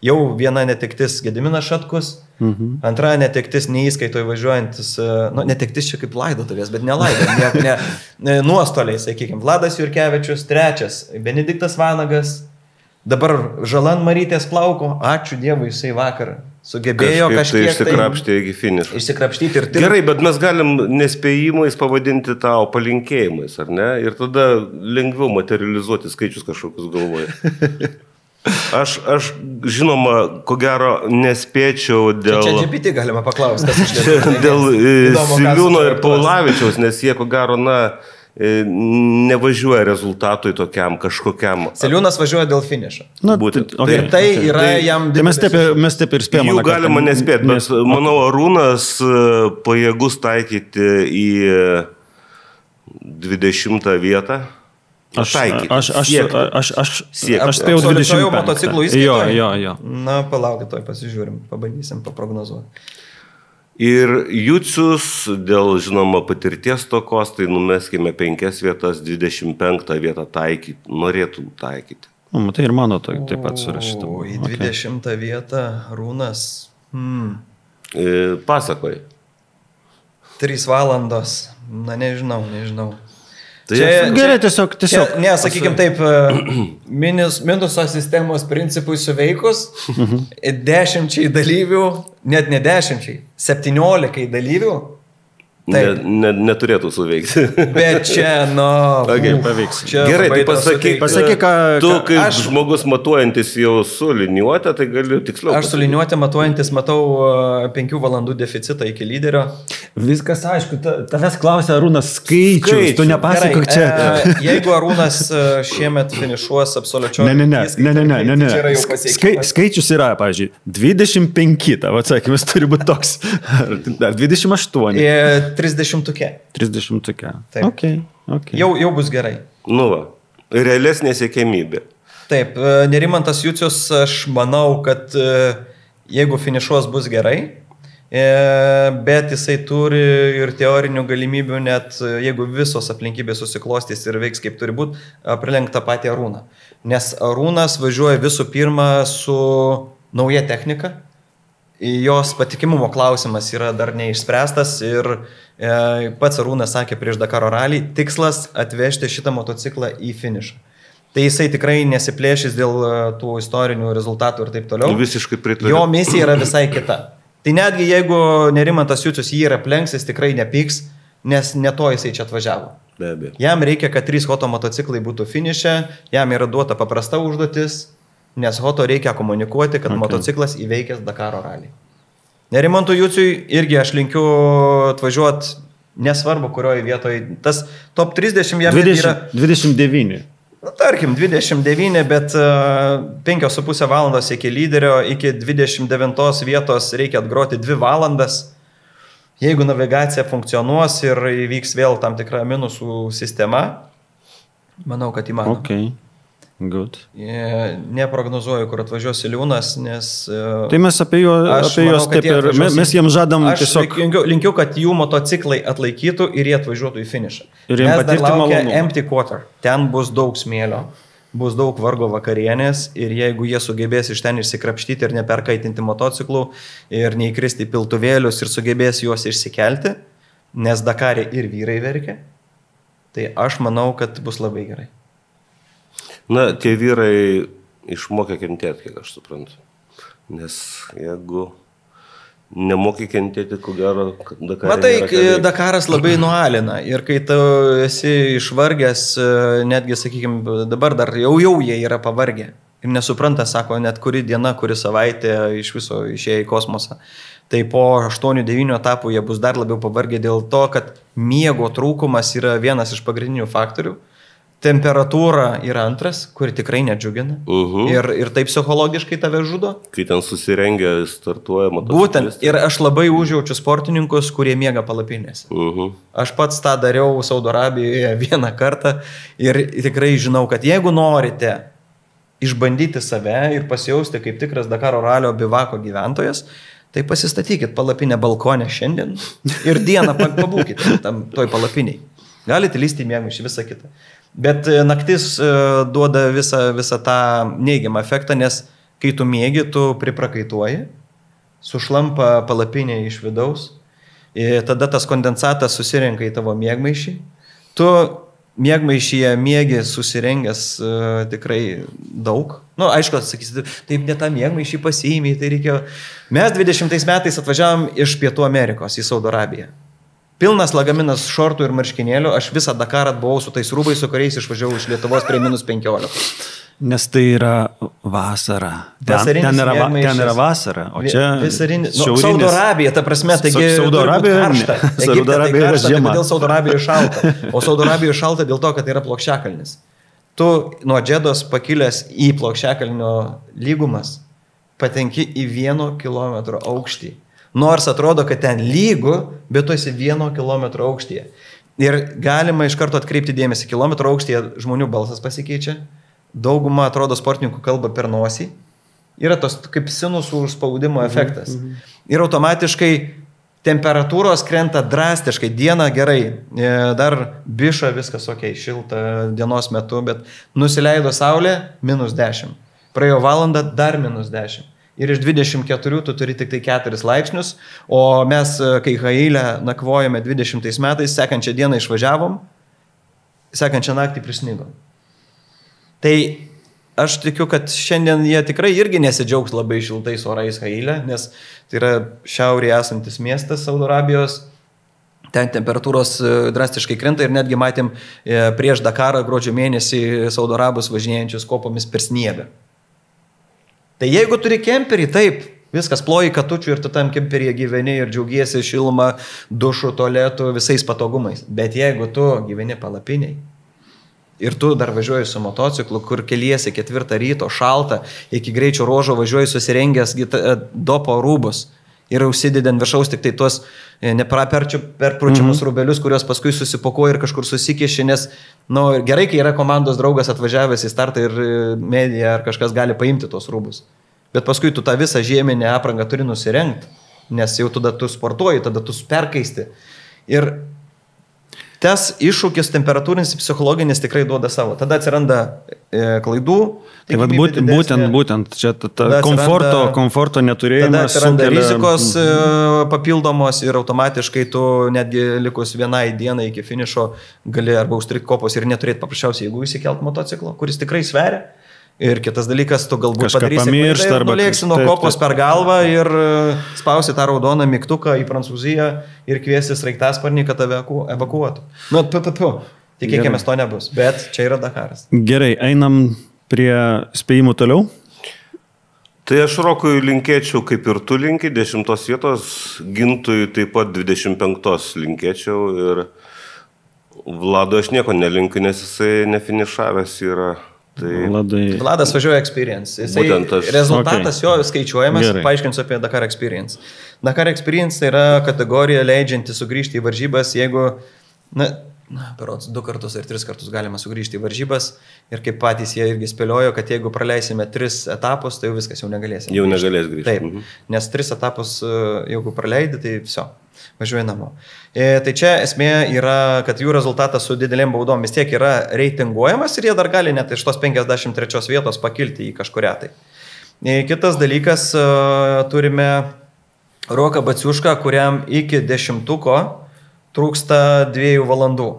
Jau viena netektis Gediminas Šatkus, antra netektis neįskaito įvažiuojantis, netektis čia kaip laidotuvės, bet nelaido, nuostoliai, sakykime, Vladas Jurkevičius, trečias Benediktas Vanagas, dabar Žalan Marytės plauko, ačiū Dievui, jisai vakar sugebėjo kažkiek išsikrapštyti iki finišo. Išsikrapštyti ir Gerai, bet mes galim nespėjimais pavadinti tau palinkėjimais, ar ne? Ir tada lengviau materializuoti skaičius kažkokius galvoje. Aš žinoma, ko gero, nespėčiau dėl... Čia GPT galima paklausti, kas iš tiesų. Dėl Siliūno ir Paulavičiaus, nes jie, ko gero, nevažiuoja rezultatui tokiam kažkokiam. Siliūnas važiuoja dėl finišo. Ir tai yra jam... Tai mes taip ir spėjome. Jų galima nespėti, bet manau, Arūnas pajėgus taikyti į 20 vietą. Aš spėjau 20 motociklų įskaitoje. Jo. Na, palaukit, toj pasižiūrim, pabandysim paprognozuoti. Ir Jucius dėl, žinoma, patirties tokos, tai numeskime 5 vietas, 25 vietą taikyti, norėtų taikyti. Tai ir mano taip pat surašyta. Į 20 vietą Rūnas. Pasakoj. 3 valandos. Na, nežinau. Gerai, tiesiog. Sakykim taip, minuso sistemos principui suveikus, 10 dalyvių, net ne 10, 17 dalyvių. Neturėtų suveikti. Bet čia, pavyks. Gerai, tai pasakyk, ką... Tu, kaip žmogus matuojantis jau su liniuotė, tai galiu tiksliau. Aš su liniuotė matuojantis matau 5 valandų deficitą iki lyderio. Viskas aišku, tavęs klausia Arūnas skaičius, tu nepasakok čia. Jeigu Arūnas šiemet finišuos absoliučio... Ne. Skaičius yra, pavyzdžiui, 25, tavo atsakymas turi būti toks. Dar 28. 30-tukė. Taip. Okay. Jau bus gerai. Realesnė siekėmybė. Taip, Nerimantas Jucius, aš manau, kad jeigu finišuos bus gerai, bet jisai turi ir teorinių galimybių, net jeigu visos aplinkybės susiklostys ir veiks kaip turi būti, prilenkti tą patį Arūną. Nes Arūnas važiuoja visų pirma su nauja technika. Jos patikimumo klausimas yra dar neišspręstas ir pats Arūnas sakė prieš Dakaro ralį, tikslas atvežti šitą motociklą į finišą. tai jisai tikrai nesiplėšys dėl tų istorinių rezultatų ir taip toliau. Visiškai pritariu. Jo misija yra visai kita. Tai netgi jeigu Nerimantas Jucius jį yra aplenks, jis tikrai nepyks, nes ne to jisai čia atvažiavo. Be abejo. Jam reikia, kad 3 Hoto motociklai būtų finiše, jam yra duota paprasta užduotis, nes Hoto reikia komunikuoti, kad motociklas įveikęs Dakaro ralį. Nerimantui Juciui irgi aš linkiu atvažiuoti, nesvarbu kurioje vietoje, tas top 30 jam 20, yra... 29. Nu, tarkim, 29, bet 5,5 valandos iki lyderio, iki 29 vietos reikia atgroti 2 valandas. Jeigu navigacija funkcionuos ir įvyks vėl tam tikra minusų sistema, manau, kad įmanoma. Okay. Good. Neprognozuoju, kur atvažiuos Iliūnas, nes... Tai mes apie juos taip ir... Mes jiems žadam tiesiog... Linkiu, kad jų motociklai atlaikytų ir jie atvažiuotų į finišą. Ir jiems patirti malonu. Empty quarter. Ten bus daug smėlio, bus daug vargo vakarienės ir jeigu jie sugebės iš ten išsikrapštyti ir neperkaitinti motociklų ir neįkristi piltuvėlius ir sugebės juos išsikelti, nes Dakarė ir vyrai verkia, tai aš manau, kad bus labai gerai. Na, tie vyrai išmokė kentėti, kiek aš suprantu. Nes jeigu nemokė kentėti, ko gero, Dakarė... Matai, Dakaras labai nualina ir kai tu esi išvargęs, netgi, sakykime, dabar dar jau jie yra pavargę ir nesupranta, sako, net kuri diena, kuri savaitė iš viso išėję į kosmosą. Tai po 8-9 etapų jie bus dar labiau pavargę dėl to, kad miego trūkumas yra vienas iš pagrindinių faktorių. Temperatūra yra antras, kuri tikrai nedžiugina. Ir taip psichologiškai tave žudo. Kai ten susirengia, startuoja motociklistai. Būtent. Ir aš labai užjaučiu sportininkus, kurie miega palapinėse. Aš pats tą dariau Saudo Arabijoje vieną kartą ir tikrai žinau, kad jeigu norite išbandyti save ir pasijausti kaip tikras Dakaro ralio bivako gyventojas, tai pasistatykit palapinę balkonę šiandien ir dieną pabūkite toj palapiniai. Galite lysti į miegmaišį, visą kitą. Bet naktis duoda visą tą neigiamą efektą, nes kai tu miegi, tu priprakaituoji, sušlampa palapinė iš vidaus, tada tas kondensatas susirenka į tavo miegmaišį. Tu miegmaišyje miegi susirengęs tikrai daug. Nu, aišku, sakysi, taip ne tą miegmaišį pasiėmė, tai reikėjo. Mes 20 metais atvažiavom iš Pietų Amerikos į Saudo Arabiją. Pilnas lagaminas šortų ir marškinėlių, aš visą Dakarą buvau su tais rūbais, su kuriais išvažiavau iš Lietuvos prie -15. Nes tai yra vasara. Ten yra vasara, o čia šiaurinis. Saudo Arabija, ta prasme, taigi Saudo Arabija karšta. Saudo Arabija yra žiema. Kodėl Saudo Arabija šalta? O Saudo Arabija šalta dėl to, kad tai yra plokščiakalnis. Tu nuo Džedos pakilęs į plokščiakalnio lygumas patenki į 1 kilometro aukštį. Nors atrodo, kad ten lygu, bet tu esi 1 kilometro aukštyje. Ir galima iš karto atkreipti dėmesį, kilometro aukštyje žmonių balsas pasikeičia, dauguma atrodo sportininkų kalba per nosį, yra tos kaip sinusų užspaudimo efektas. Ir automatiškai temperatūros krenta drastiškai, dieną gerai, dar biša viskas ok, šilta dienos metu, bet nusileido saulė -10, praėjo valandą dar -10. Ir iš 24 tu turi tik tai 4 laipsnius, o mes, kai Hailę nakvojame 20 metais, sekančią dieną išvažiavom, sekančią naktį prisnigo. Tai aš tikiu, kad šiandien jie tikrai irgi nesidžiaugs labai šiltais orais Hailę, nes tai yra šiaurėje esantis miestas Saudo Arabijos, ten temperatūros drastiškai krenta ir netgi matėm prieš Dakarą gruodžio mėnesį Saudo Arabus važinėjančius kopomis per sniegą. Tai jeigu turi kemperį, taip, viskas ploji katučių ir tu tam kemperyje gyveni ir džiaugiesi šilumą, dušų, tualetų, visais patogumais. Bet jeigu tu gyveni palapiniai ir tu dar važiuoji su motociklu, kur keliesi 4 ryto, šalta, iki greičio ruožo važiuoji susirengęs dopo rūbus ir užsidedi ant viršaus tik tai tuos neperpručiamus rūbelius, kuriuos paskui susipakuoji ir kažkur susikeši, nes gerai, kai yra komandos draugas atvažiavęs į startą ir medija ar kažkas gali paimti tos rūbus. Bet paskui tu tą visą žieminę aprangą turi nusirengti, nes jau tada tu sportuoji, tada tu perkaisti. Ir tas iššūkis temperatūrinis, psichologinis tikrai duoda savo. Tada atsiranda klaidų. Tai būtent čia komforto neturėjimas. Tada atsiranda rizikos papildomos ir automatiškai tu netgi likus vienai dienai iki finišo gali arba užstrikti kopos ir neturėti paprasčiausiai, jeigu įsikelt motociklo, kuris tikrai sveria. Ir kitas dalykas, tu galbūt padarysi klaidą ir nulėksi nuo kopos per galvą ir spausi tą raudoną mygtuką į Prancūziją ir kviesi sraigtasparnį, kad tave evakuotų. Nu, tikėkime, to nebus, bet čia yra Dakaras. Gerai, einam prie spėjimų toliau. Tai aš Rokui linkėčiau, kaip ir tu linki, 10 vietos, Gintui taip pat 25 linkėčiau ir Vlado aš nieko nelinkiu, nes jisai nefinišavęs yra. Tai... Vladas važiuoja Experience. Rezultatas jo skaičiuojamas, paaiškinsiu apie Dakar Experience. Dakar Experience tai yra kategorija leidžianti sugrįžti į varžybas, jeigu, berods 2 kartus ar 3 kartus galima sugrįžti į varžybas ir kaip patys jie irgi spėliojo, kad jeigu praleisime 3 etapus, tai jau viskas, jau negalėsime. Jau negalės grįžti. Taip, nes 3 etapus, jeigu praleidi, tai viso. Važiuoja namo. Tai čia esmė yra, kad jų rezultatas su didelėm baudom vis tiek yra reitinguojamas ir jie dar gali net iš tos 53 vietos pakilti į kažkurią tai. Kitas dalykas, turime Roką Baciušką, kuriam iki 10-ko trūksta 2 valandų.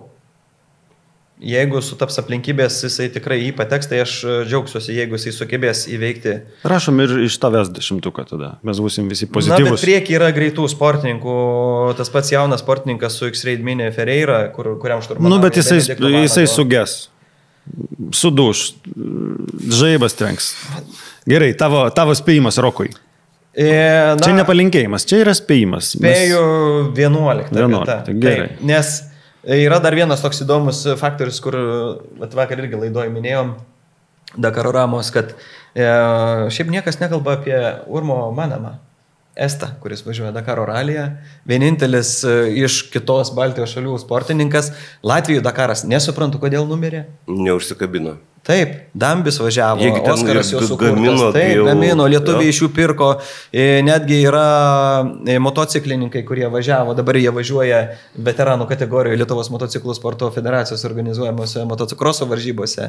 Jeigu sutaps aplinkybės, jisai tikrai jį pateks, tai aš džiaugsiuosi, jeigu jisai sugebės įveikti. Rašom ir iš tavęs 10-ką tada, mes būsim visi pozityvus. Bet prieki yra greitų sportininkų, tas pats jaunas sportininkas su X-Raid Mini Ferreira, kuriam šturmanavo. Bet jisai suges, suduš, žaibas trenks. Gerai, tavo spėjimas Rokui. Čia nepalinkėjimas, čia yra spėjimas. Spėju 11. Tai gerai. Nes yra dar vienas toks įdomus faktorius, kur vakar irgi laidoje minėjom Dakaro Ramos, kad šiaip niekas nekalba apie Urmo Manamą, Estą, kuris važiuoja Dakaro ralyje. Vienintelis iš kitos Baltijos šalių sportininkas. Latvijų Dakaras, nesuprantu, kodėl numirė. Neužsikabino. Taip, Dambis važiavo, Oskaras jau sukurtas, taip, gamino, lietuviai iš jų pirko, netgi yra motociklininkai, kurie važiavo, dabar jie važiuoja veteranų kategorijoje Lietuvos motociklų sporto federacijos organizuojamuose motocikroso varžybose.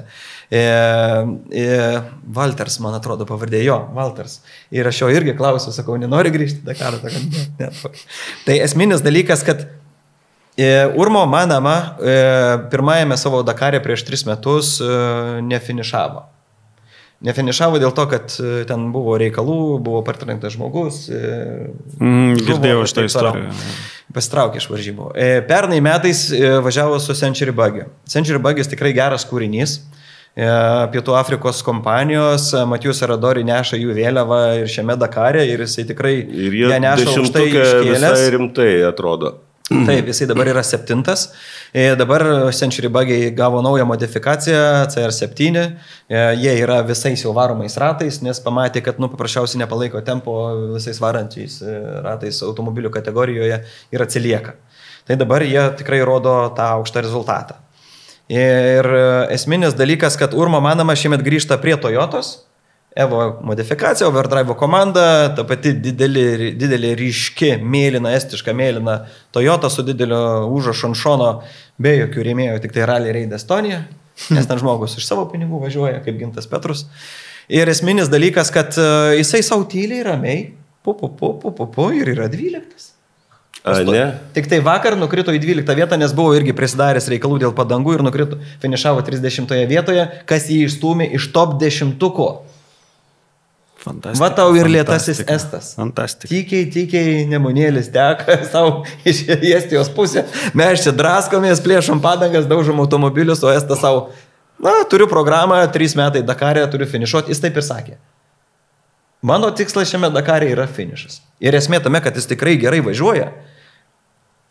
Valters, man atrodo, pavardė jo, Valters. Ir aš jo irgi klausiu, sakau, nenori grįžti į Dakarą, ne. Tai esminis dalykas, kad Urmo Manama pirmajame savo Dakare prieš 3 metus nefinišavo. Nefinišavo dėl to, kad ten buvo reikalų, buvo partrenktas žmogus. Girdėjau šitą istoriją. Pasitraukė iš varžybų. Pernai metais važiavo su Century Buggy. Century Buggy's tikrai geras kūrinys. Pietų Afrikos kompanijos, Matijus Aradori neša jų vėliavą ir šiame Dakare ir jisai tikrai ją neša už tai iškėlęs. Visai rimtai atrodo. Taip, jisai dabar yra 7. Dabar Century Buggy gavo naują modifikaciją, CR7. Jie yra visais jau varomais ratais, nes pamatė, kad paprasčiausiai nepalaiko tempo visais varančiais ratais automobilių kategorijoje ir atsilieka. Tai dabar jie tikrai rodo tą aukštą rezultatą. Ir esminis dalykas, kad Urmo Manama šiemet grįžta prie Toyotos. Evo modifikacija, Overdrive komanda, ta pati didelė ryški, mėlyna, estiška mėlyna Toyota su didelio užrašo ant šono, be jokių rėmėjų, tik tai Rally Raid Estonia, nes ten žmogus iš savo pinigų važiuoja, kaip Gintas Petrus. Ir esminis dalykas, kad jisai savo tyliai, ramiai, ir yra 12. Tik tai vakar nukrito į 12 vietą, nes buvo irgi prisidaręs reikalų dėl padangų ir nukrito, finišavo 30 vietoje, kas jį išstūmė iš top 10-ko. Va tau ir lėtasis Estas. Fantastika. Tykiai nemunėlis teka savo iš Estijos pusę. Mes čia draskomės, plėšom padangas, daužom automobilius, o Estas savo, turiu programą, 3 metai Dakare, turiu finišuoti. Jis taip ir sakė. Mano tikslas šiame Dakare yra finišas. Ir esmė tame, kad jis tikrai gerai važiuoja.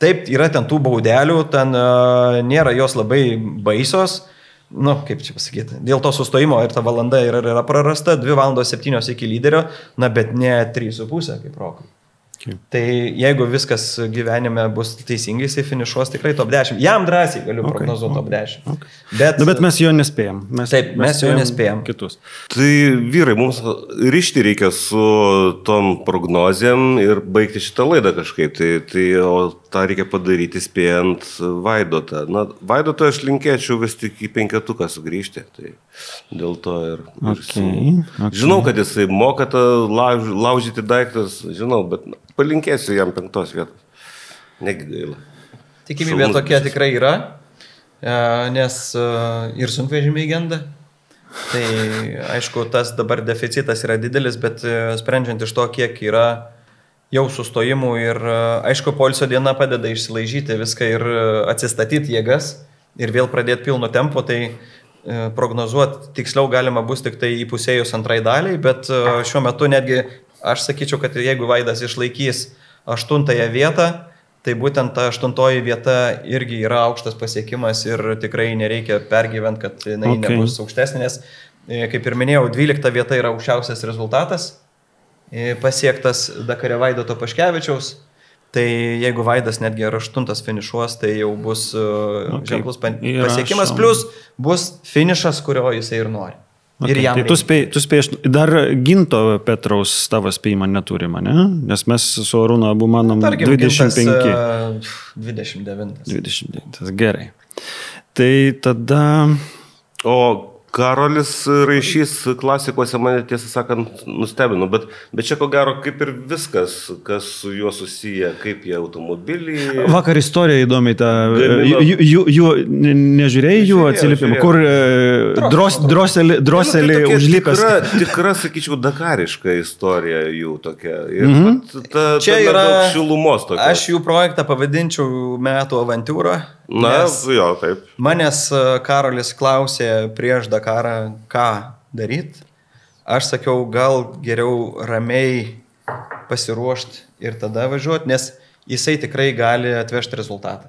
Taip, yra ten tų baudelių, ten nėra jos labai baisios. Kaip čia pasakyti, dėl to sustojimo ir ta valanda yra prarasta, 2 valandos 7 iki lyderio, bet ne 3,5 kaip Rokui. Tai jeigu viskas gyvenime bus teisingai, jisai finišuos tikrai top 10. Jam drąsiai galiu prognozuoti top 10. Bet mes jo nespėjom. Taip, mes jo nespėjom. Kitus. Tai vyrai, mums ryšti reikia su tom prognozėm ir baigti šitą laidą kažkaip. Tai tą reikia padaryti spėjant Vaidotą. Na, Vaidotą aš linkėčiau vis tik į 5 sugrįžti. Tai dėl to ir Okay. žinau, kad jisai moka tą laužyti daiktus, žinau, bet palinkėsiu jam 5 vietos. Negi gaila. Tikimybė tokia tikrai yra, nes ir sunkvežimiai genda. Tai aišku, tas dabar deficitas yra didelis, bet sprendžiant iš to, kiek yra jau sustojimų ir aišku, poilsio diena padeda išsilaižyti viską ir atsistatyti jėgas ir vėl pradėti pilnu tempu, tai prognozuoti tiksliau galima bus tik tai įpusėjus antrai daliai, bet šiuo metu netgi aš sakyčiau, kad jeigu Vaidas išlaikys 8 vietą, tai būtent ta 8 vieta irgi yra aukštas pasiekimas ir tikrai nereikia pergyventi, kad jinai nebus aukštesnė, nes, kaip ir minėjau, 12 vieta yra aukščiausias rezultatas pasiektas Dakare Vaidoto Paškevičiaus. Tai jeigu Vaidas netgi yra 8 finišuos, tai jau bus ženklus pasiekimas, plus bus finišas, kurio jisai ir nori. Okay. Ir jam tai tu spėjai, dar Ginto Petraus tavo spėjimą neturime, ne? Nes mes su Arūnu abu manom 25. 29. Gerai. Tai tada... O Karolis Raišys klasikose mane tiesą sakant nustebino, bet čia ko gero kaip ir viskas, kas su juo susiję, kaip jie automobilį. Vakar istorija įdomiai, nežiūrėjai jų atsiliepimą, kur droselį užlipęs. Tikra, sakyčiau, dakariška istorija jų tokia. Ir čia yra daug šilumos tokia. Aš jų projektą pavadinčiau metų avantūrą. Na, jo, taip. Manęs Karolis klausė prieš Dakarą, ką daryti. Aš sakiau, gal geriau ramiai pasiruošti ir tada važiuoti, nes jisai tikrai gali atvežti rezultatą.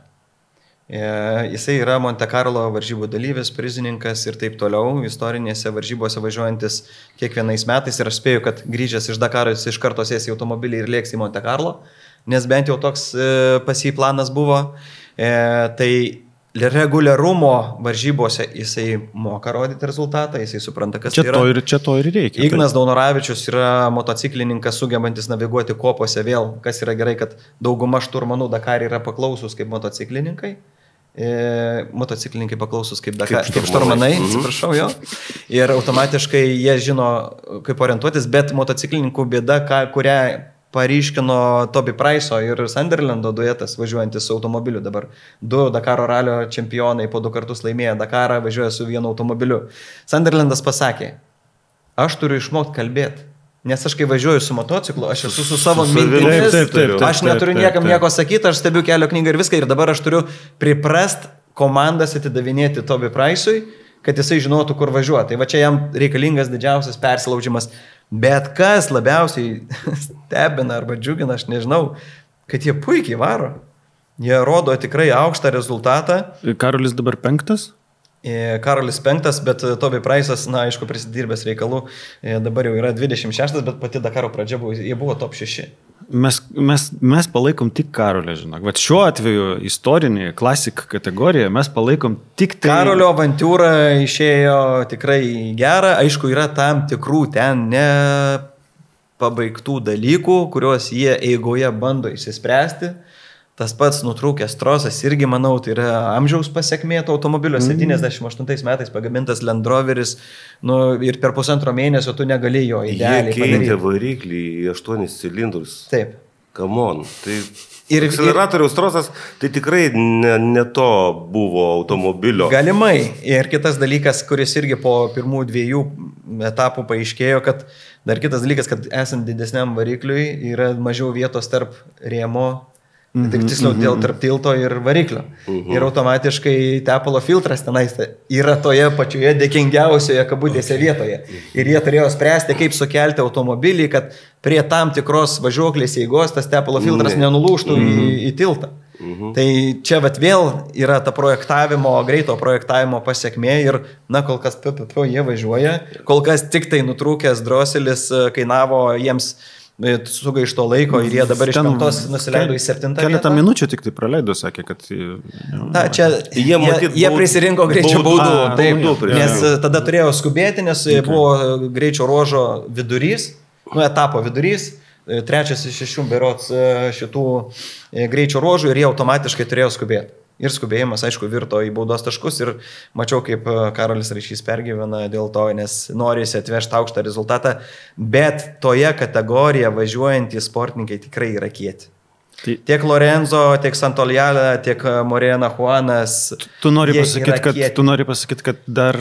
Jisai yra Monte Carlo varžybų dalyvis, prizininkas ir taip toliau, istorinėse varžybose važiuojantis kiekvienais metais ir aš spėju, kad grįžęs iš Dakaro jis iš karto sės į automobilį ir lėks į Monte Carlo, nes bent jau toks pas jį planas buvo. Tai reguliarumo varžybose jisai moka rodyti rezultatą, jisai supranta, kas čia tai yra. Čia to ir reikia. Ignas Daunoravičius yra motociklininkas, sugebantis naviguoti kopose vėl, kas yra gerai, kad dauguma šturmanų Dakar yra paklausus kaip motociklininkai. Motociklininkai paklausus kaip šturmanai, atsiprašau jo. Ir automatiškai jie žino, kaip orientuotis, bet motociklininkų bėda, kurią paryškino Toby Price'o ir Sunderlando duetas važiuojantis su automobiliu dabar. 2 Dakaro ralio čempionai po 2 kartus laimėję Dakarą važiuoja su vienu automobiliu. Sunderlandas pasakė, aš turiu išmokti kalbėti, nes aš kai važiuoju su motociklu, aš esu su savo mintimis, aš neturiu niekam nieko sakyti, aš stebiu kelio knygą ir viską ir dabar aš turiu priprast komandas atidavinėti Toby Price'ui, kad jisai žinotų, kur važiuoti. Tai va čia jam reikalingas didžiausias persilaužimas. Bet kas labiausiai stebina arba džiugina, aš nežinau, kad jie puikiai varo. Jie rodo tikrai aukštą rezultatą. Karolis dabar 5? Karolis 5, bet Toby Price'as, na, aišku, prisidirbęs reikalų. Dabar jau yra 26, bet pati Dakaro pradžia buvo, jie buvo top 6. Mes palaikom tik Karolį, žinok. Bet šiuo atveju istorinį klasik kategoriją mes palaikom tik tai... Karolio avantūra išėjo tikrai gerą. Aišku, yra tam tikrų ten nepabaigtų dalykų, kuriuos jie eigoje bando išsispręsti. Tas pats nutrūkęs trosas irgi, manau, tai yra amžiaus pasiekmė to automobilio. 78 metais pagamintas Land Roveris, ir per 1,5 mėnesio tu negali jo idealiai padaryti. Jie keitė variklį į 8 cilindrus. Taip. Come on. Tai akceleratoriaus trosas, tai tikrai ne to buvo automobilio. Galimai. Ir kitas dalykas, kuris irgi po pirmų 2 etapų paaiškėjo, kad dar kitas dalykas, kad esant didesniam varikliui yra mažiau vietos tarp rėmo. Tik tiksliau dėl tarp tilto ir variklio. Ir automatiškai tepalo filtras tenais yra toje pačioje dėkingiausioje kabutėse vietoje. Ir jie turėjo spręsti, kaip sukelti automobilį, kad prie tam tikros važiuoklės eigos tas tepalo filtras nenulūžtų į tiltą. Tai čia vėl yra ta greito projektavimo pasiekmė ir, na, kol kas jie važiuoja, kol kas tik tai nutrūkęs droselis kainavo jiems sugaišto laiko ir jie dabar iš 5 nusileido į 7 vietą. Keletą minučių tik tai praleido, sakė, kad... Čia jie prisirinko greičio baudų, nes tada turėjo skubėti, nes buvo greičio ruožo vidurys, etapo vidurys, trečias iš 6 berots šitų greičio ruožų ir jie automatiškai turėjo skubėti. Ir skubėjimas, aišku, virto į baudos taškus ir mačiau, kaip Karolis Raišys pergyvena dėl to, nes norisi atvežti aukštą rezultatą, bet toje kategorijoje važiuojantys sportininkai tikrai yra kieti. Tiek Lorenzo, tiek Santolialė, tiek Morena Juanas. Tu nori pasakyti, kad dar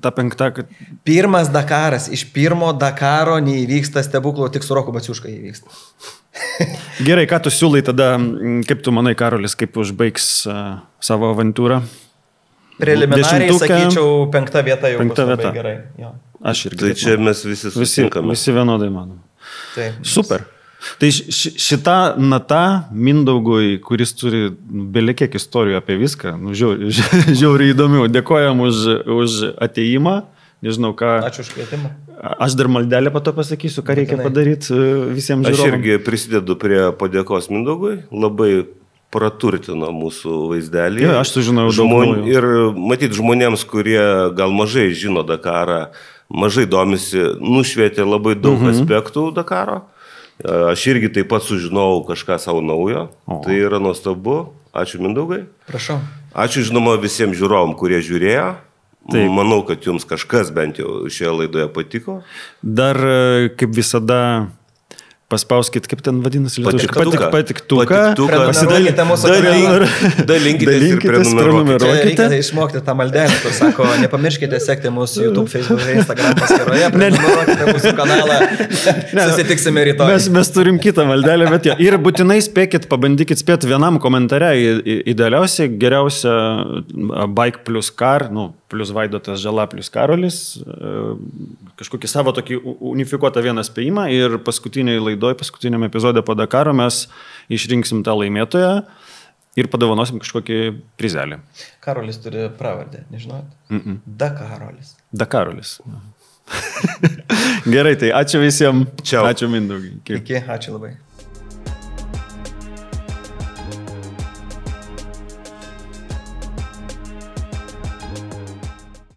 ta 5. Kad... Pirmas Dakaras, iš pirmo Dakaro neįvyksta stebuklų, tik su Roku Baciuška įvyksta. Gerai, ką tu siūlai tada, kaip tu manai, Karolis, kaip užbaigs savo avantūrą? Preliminariai, sakyčiau, 5. vieta jau bus labai gerai. Jo. Aš irgi. Tai čia mes visi susitinkame. Visi vienodai manom. Taip. Super. Tai šita nata Mindaugui, kuris turi belekiek istorijų apie viską, žiauriai įdomių. Dėkojam už ateimą. Nežinau, ką... Ačiū už kvietimą. Aš dar maldelę po to pasakysiu, ką reikia padaryti visiems žiūrovams. Aš irgi prisidedu prie padėkos Mindaugui. Labai praturtino mūsų vaizdelį. Jo, aš sužinojau daug. Ir matyt, žmonėms, kurie gal mažai žino Dakarą, mažai domisi, nušvietė labai daug aspektų Dakaro. Aš irgi taip pat sužinojau kažką savo naujo. Tai yra nuostabu. Ačiū Mindaugai. Prašau. Ačiū žinoma visiems žiūrovom, kurie žiūrėjo. Taip. Manau, kad jums kažkas bent jau šioje laidoje patiko. Dar, kaip visada, paspauskit, kaip ten vadinasi lietuviškai. Patiktuką. Dalinkitės ir prenumeruokite. Reikia išmokti tą maldelę, kur sako, nepamirškite sekti mūsų YouTube, Facebook, Instagram paskyroje, prenumeruokite mūsų kanalą. Susitiksime rytoj. Mes turim kitą maldelę, bet jo. Ir būtinai spėkit, pabandykit spėti vienam komentare. Idealiausia, geriausia Bike plus Car, plus Vaidotas Žala plus Karolis, kažkokį savo tokį unifikuotą vieną spėjimą ir paskutiniam epizode po Dakaro mes išrinksim tą laimėtoją ir padovanosim kažkokį prizelį. Karolis turi pravardę, nežinot? Dakarolis. Dakarolis. Gerai, tai ačiū visiems. Čiau. Ačiū Mindaugai. Iki, ačiū labai.